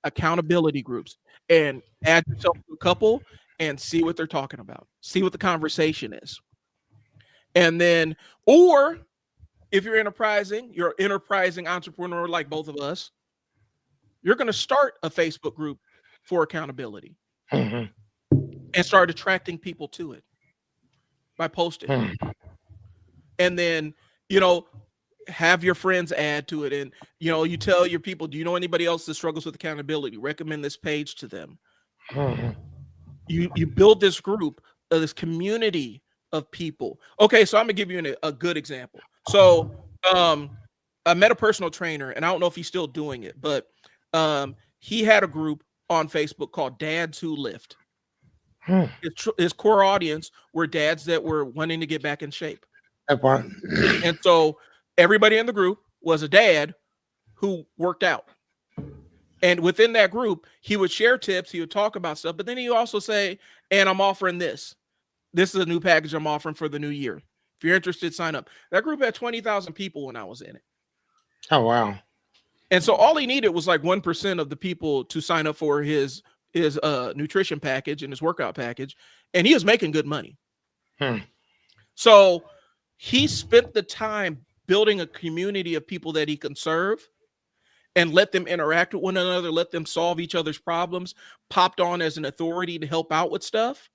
accountability groups, and add yourself to a couple and see what they're talking about. See what the conversation is. And then, or if you're an enterprising entrepreneur like both of us, you're going to start a Facebook group for accountability and start attracting people to it by posting. And then, have your friends add to it. And, you tell your people, do you know anybody else that struggles with accountability? Recommend this page to them. You build this group, this community of people. Okay, so I'm gonna give you a good example. So I met a personal trainer, and I don't know if he's still doing it, but he had a group on Facebook called Dads Who Lift. His core audience were dads that were wanting to get back in shape. And so everybody in the group was a dad who worked out. And within that group, he would share tips, he would talk about stuff, but then he would also say, and I'm offering this. This is a new package I'm offering for the new year. If you're interested, sign up. That group had 20,000 people when I was in it. Oh, wow. And so all he needed was like 1% of the people to sign up for his nutrition package and his workout package. And he was making good money. So he spent the time building a community of people that he can serve and let them interact with one another, let them solve each other's problems, popped on as an authority to help out with stuff.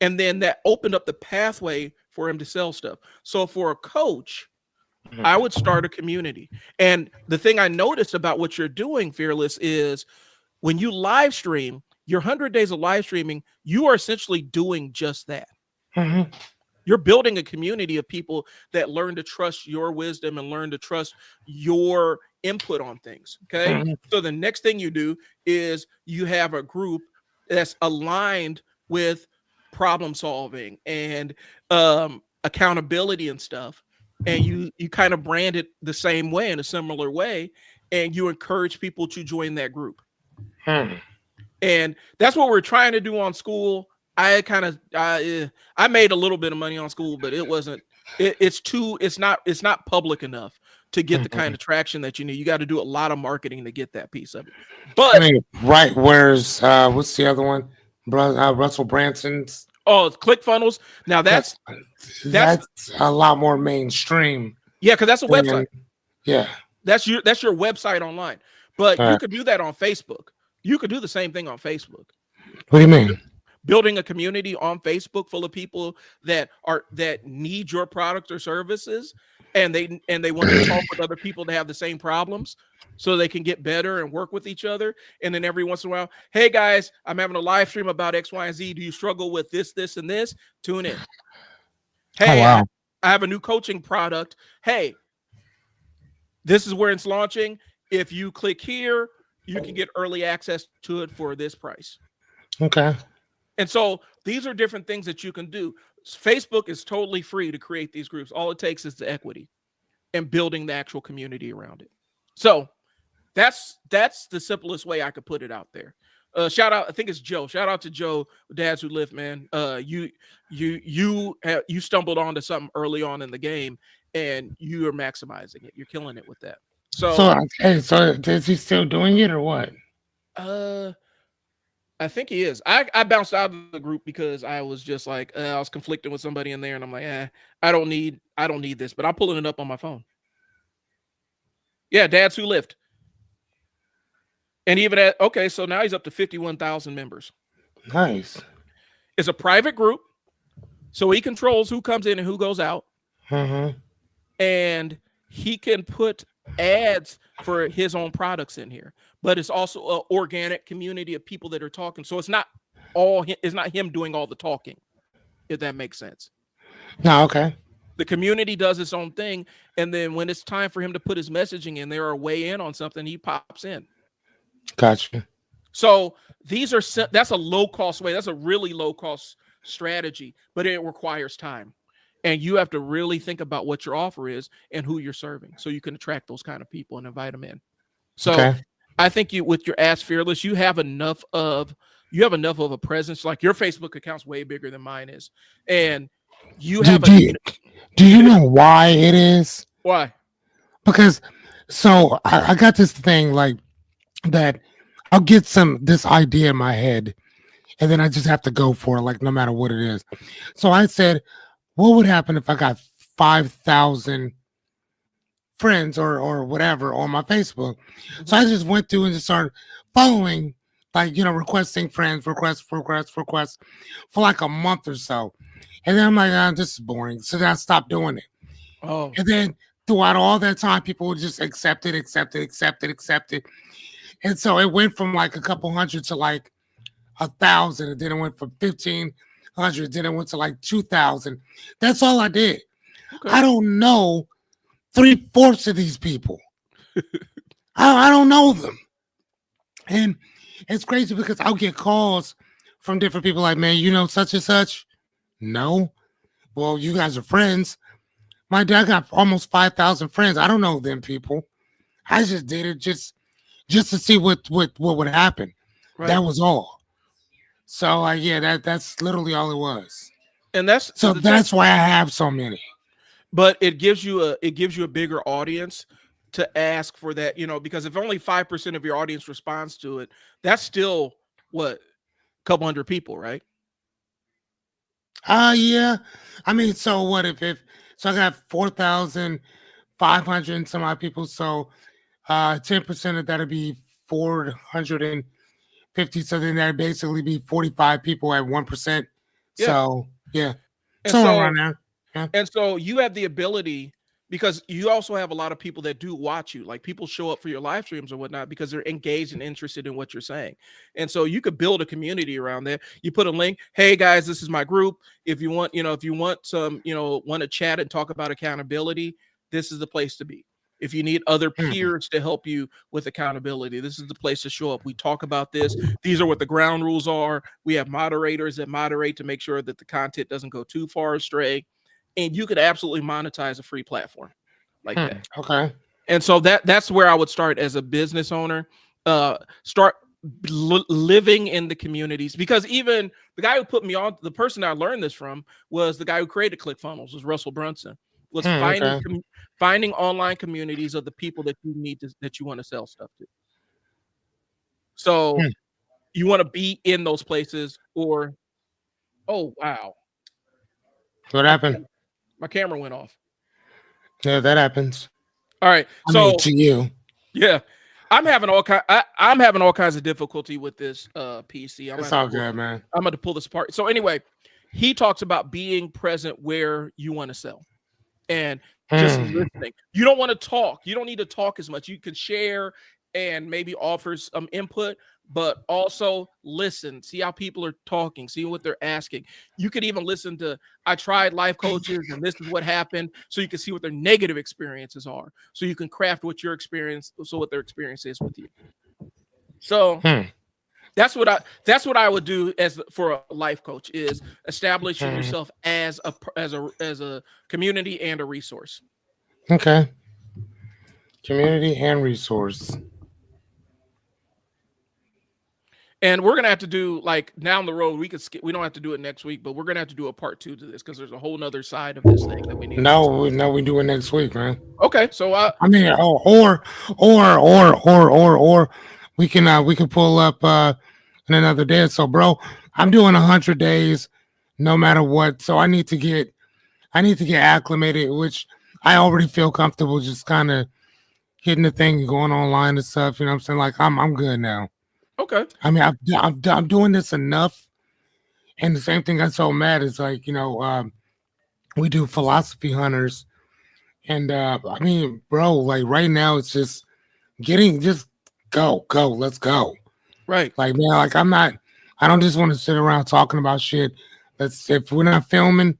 And then that opened up the pathway for him to sell stuff. So for a coach, I would start a community. And the thing I noticed about what you're doing, Fearless, is when you live stream, your 100 days of live streaming, you are essentially doing just that. You're building a community of people that learn to trust your wisdom and learn to trust your input on things. Okay. So the next thing you do is you have a group that's aligned with problem solving and accountability and stuff, and you kind of brand it the same way, in a similar way, and you encourage people to join that group. And that's what we're trying to do on Skool. I made a little bit of money on Skool, but it wasn't. It's not public enough to get the kind of traction that you need. You got to do a lot of marketing to get that piece of it. But I mean, right? Where's what's the other one? Russell Branson's. Oh, ClickFunnels. Now that's a lot more mainstream. Yeah, because that's a website. Yeah, that's your website online. But you could do that on Facebook. You could do the same thing on Facebook. What do you mean? Building a community on Facebook full of people that need your product or services, and they want to talk with other people that have the same problems, so they can get better and work with each other. And then every once in a while, hey guys, I'm having a live stream about X, Y, and Z. Do you struggle with this, and this? Tune in. Hey, I have a new coaching product. Hey, this is where it's launching. If you click here, you can get early access to it for this price. Okay. And so these are different things that you can do. Facebook is totally free to create these groups. All it takes is the equity and building the actual community around it. So that's the simplest way I could put it out there. Shout out, I think it's Joe. Shout out to Joe, Dads Who Lift, man. You stumbled onto something early on in the game, and you are maximizing it. You're killing it with that. So is he still doing it or what? I think he is. I bounced out of the group because I was just like, I was conflicting with somebody in there, and I'm like, I don't need this, but I'm pulling it up on my phone. Yeah, Dads Who Lift. And even so now he's up to 51,000 members. Nice. It's a private group, so he controls who comes in and who goes out. And he can put ads for his own products in here, but it's also an organic community of people that are talking. So it's not him doing all the talking, if that makes sense. No, okay. The community does its own thing, and then when it's time for him to put his messaging in there or weigh in on something, he pops in. Gotcha. So that's a low-cost way. That's a really low-cost strategy, but it requires time. And you have to really think about what your offer is and who you're serving, so you can attract those kind of people and invite them in. So I think with your Ask Fearless, you have enough of a presence. Like, your Facebook account's way bigger than mine is, and you have. Do you know why it is? Why? Because I got this thing like that. I'll get this idea in my head, and then I just have to go for it, like no matter what it is. So I said, what would happen if I got 5,000 friends or whatever on my Facebook? So I just went through and just started following, like, requesting friends, requests for like a month or so. And then I'm like, this is boring. So then I stopped doing it. Oh. And then throughout all that time, people would just accept it. And so it went from like a couple hundred to like 1,000. And then it went from 1,500. Then it went to like 2,000. That's all I did. Okay. I don't know 3/4 of these people. I don't know them. And it's crazy because I'll get calls from different people like, man, such and such. No. Well, you guys are friends. My dad got almost 5,000 friends. I don't know them people. I just did it just to see what would happen. Right. That was all. So that's literally all it was. And that's why I have so many. But it gives you a bigger audience to ask for that, because if only 5% of your audience responds to it, that's still a couple hundred people, right? Yeah. I mean, so what if I got 4,500 and some odd people, so 10% of that would be 450, so then that'd basically be 45 people at 1%. Yeah. So yeah. Around there. Yeah. And so you have the ability, because you also have a lot of people that do watch you, like people show up for your live streams or whatnot because they're engaged and interested in what you're saying. And so you could build a community around there. You put a link, hey guys, this is my group. If you want, want to chat and talk about accountability, this is the place to be. if you need other peers to help you with accountability, this is the place to show up. We talk about this. These are what the ground rules are. We have moderators that moderate to make sure that the content doesn't go too far astray. And you could absolutely monetize a free platform like that. Okay. And so that's where I would start as a business owner. Start living in the communities, because even the guy who put me on, the person I learned this from was the guy who created ClickFunnels, was Russell Brunson. Was finding online communities of the people that you need that you want to sell stuff to. So you want to be in those places, or oh wow, what happened? My camera went off. Yeah, that happens. All right, to you, yeah. I'm having all kinds of difficulty with this PC. It's all good, man. I'm going to pull this apart. So anyway, he talks about being present where you want to sell and just listening. You don't want to talk. You don't need to talk as much. You can share and maybe offer some input, but also listen, see how people are talking, see what they're asking. You could even listen to, I tried life coaches and this is what happened. So you can see what their negative experiences are. So you can craft what your experience, so what their experience is with you. So that's what I would do for a life coach, is establishing yourself as a community and a resource. Okay. Community and resource. And we're gonna have to do, like, down the road, we don't have to do it next week, but we're gonna have to do a part 2 to this, because there's a whole nother side of this thing that we need. No, we do it next week, man. Okay, so or we can pull up in another day. So, bro, I'm doing 100 days, no matter what. So I need to get acclimated, which I already feel comfortable just kind of hitting the thing and going online and stuff. You know what I'm saying? Like I'm good now. Okay. I mean, I'm doing this enough. And the same thing I told Matt is like, we do philosophy hunters. And I mean, bro, like right now it's just go, let's go. Right. Like, man, like I don't just want to sit around talking about shit. If we're not filming,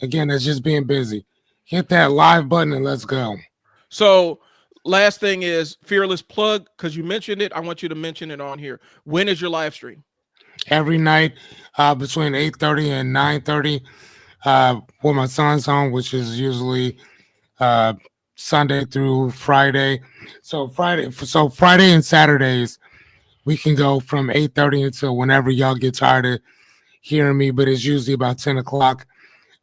again, that's just being busy. Hit that live button and let's go. So last thing is Fearless plug, because you mentioned it. I want you to mention it on here. When is your live stream? Every night between 8:30 and 9:30 when my son's home, which is usually Sunday through Friday. So Friday and Saturdays, we can go from 8:30 until whenever y'all get tired of hearing me, but it's usually about 10 o'clock.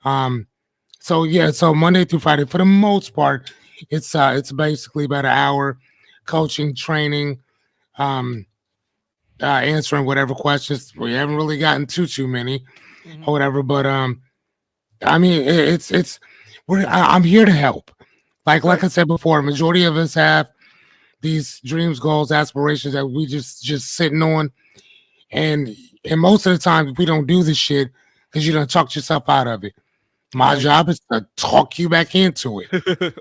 So Monday through Friday, for the most part, it's basically about an hour coaching, training, answering whatever questions. We haven't really gotten too many or whatever, but I mean, I'm here to help. Like I said before, majority of us have these dreams, goals, aspirations that we just sitting on, and most of the time we don't do this shit because you done talked yourself out of it. My job is to talk you back into it.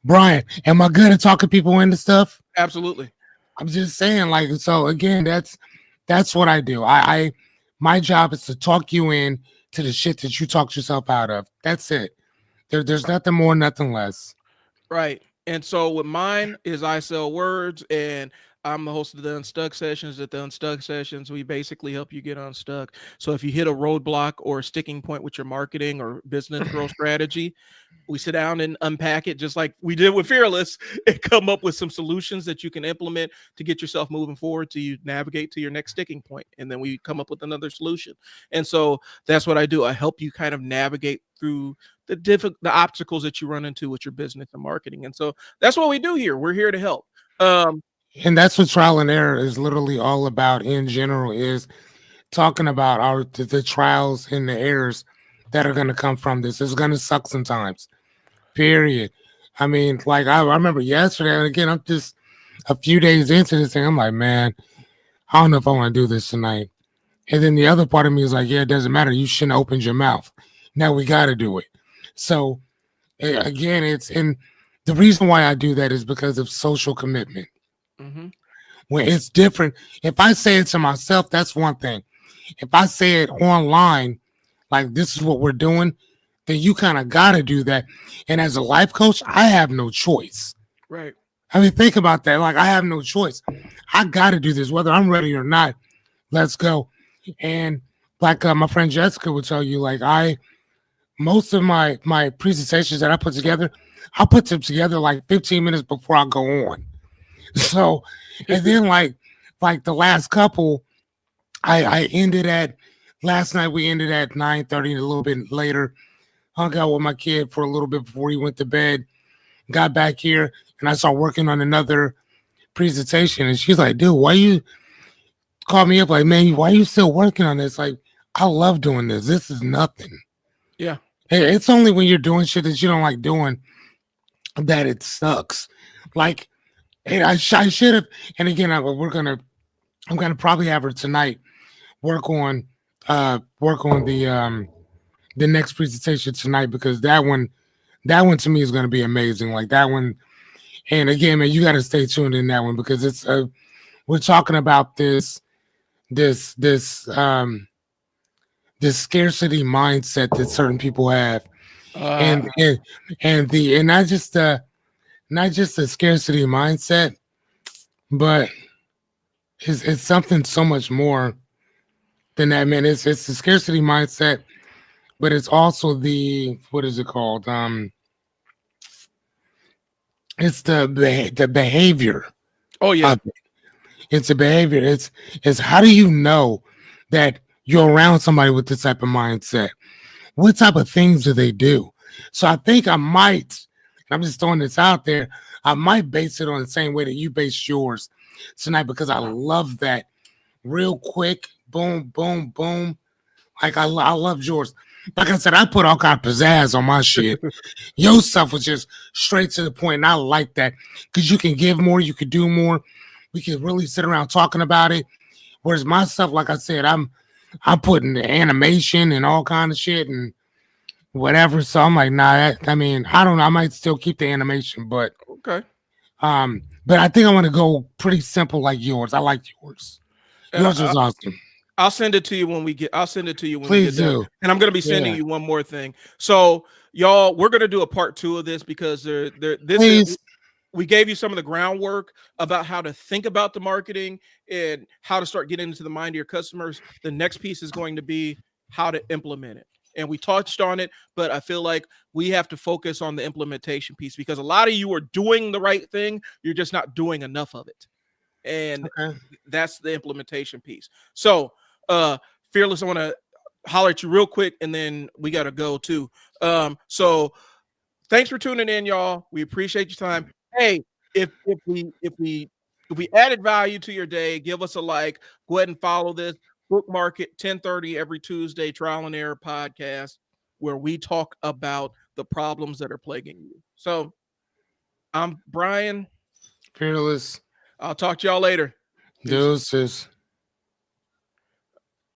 Brian, am I good at talking people into stuff? Absolutely. I'm just saying, like, so again, that's what I do. My job is to talk you in to the shit that you talked yourself out of. That's it. There's nothing more, nothing less. Right. And so with mine is I Sell Words, and I'm the host of the Unstuck Sessions. At the Unstuck Sessions, we basically help you get unstuck. So if you hit a roadblock or a sticking point with your marketing or business growth strategy, we sit down and unpack it just like we did with Fearless and come up with some solutions that you can implement to get yourself moving forward, to you navigate to your next sticking point. And then we come up with another solution. And so that's what I do. I help you kind of navigate through the obstacles that you run into with your business and marketing. And so that's what we do here. We're here to help. And that's what trial and error is literally all about in general, is talking about the trials and the errors that are going to come from this. It's going to suck sometimes, period. I mean, like I remember yesterday, and again, I'm just a few days into this thing. I'm like, man, I don't know if I want to do this tonight. And then the other part of me is like, yeah, it doesn't matter. You shouldn't have opened your mouth. Now we got to do it. So again, the reason why I do that is because of social commitment. When it's different, if I say it to myself, that's one thing. If I say it online, like this is what we're doing, then you kind of got to do that. And as a life coach, I have no choice. Right. I mean, think about that. Like, I have no choice. I got to do this, whether I'm ready or not. Let's go. And like my friend Jessica would tell you, like most of my presentations that I put together, I put them together like 15 minutes before I go on. So, and then like the last couple, I ended at last night. We ended at 9:30, a little bit later. Hung out with my kid for a little bit before he went to bed. Got back here and I started working on another presentation. And she's like, "Dude, why you?" Called me up like, "Man, why are you still working on this?" Like, I love doing this. This is nothing. Yeah. Hey, it's only when you're doing shit that you don't like doing that it sucks. Like, hey, I should have. And again, I'm gonna probably have her tonight work on the next presentation tonight, because that one to me is gonna be amazing. Like that one. And again, man, you got to stay tuned in that one, because it's we're talking about this scarcity mindset that certain people have, and not just the scarcity mindset, but it's something so much more than that, man. It's the scarcity mindset, but it's also the, what is it called? It's the behavior. Oh yeah. It's a behavior. It's how do you know that you're around somebody with this type of mindset? What type of things do they do? So I think I might, I'm just throwing this out there, I might base it on the same way that you based yours tonight, because I love that real quick, boom, boom, boom. Like I love yours. Like I said, I put all kind of pizzazz on my shit. Your stuff was just straight to the point, and I like that, because you can give more, you could do more. We could really sit around talking about it. Whereas my stuff, like I said, I'm putting the animation and all kind of shit and whatever. So I'm like, nah. I mean, I don't know. I might still keep the animation, but okay. But I think I want to go pretty simple like yours. I like yours. Yours was awesome. I'll send it to you when we get. I'll send it to you when Please we get do. done. And I'm going to be sending you one more thing. So y'all, we're going to do a part 2 of this, because we gave you some of the groundwork about how to think about the marketing and how to start getting into the mind of your customers. The next piece is going to be how to implement it. And we touched on it, but I feel like we have to focus on the implementation piece, because a lot of you are doing the right thing. You're just not doing enough of it. And that's the implementation piece. So, Fearless, I want to holler at you real quick, and then we got to go too. So thanks for tuning in, y'all. We appreciate your time. Hey, if we added value to your day, give us a like. Go ahead and follow this. Bookmark it, 10:30 every Tuesday, Trial and Error podcast, where we talk about the problems that are plaguing you. So I'm Brian. Fearless. I'll talk to y'all later. Deuces.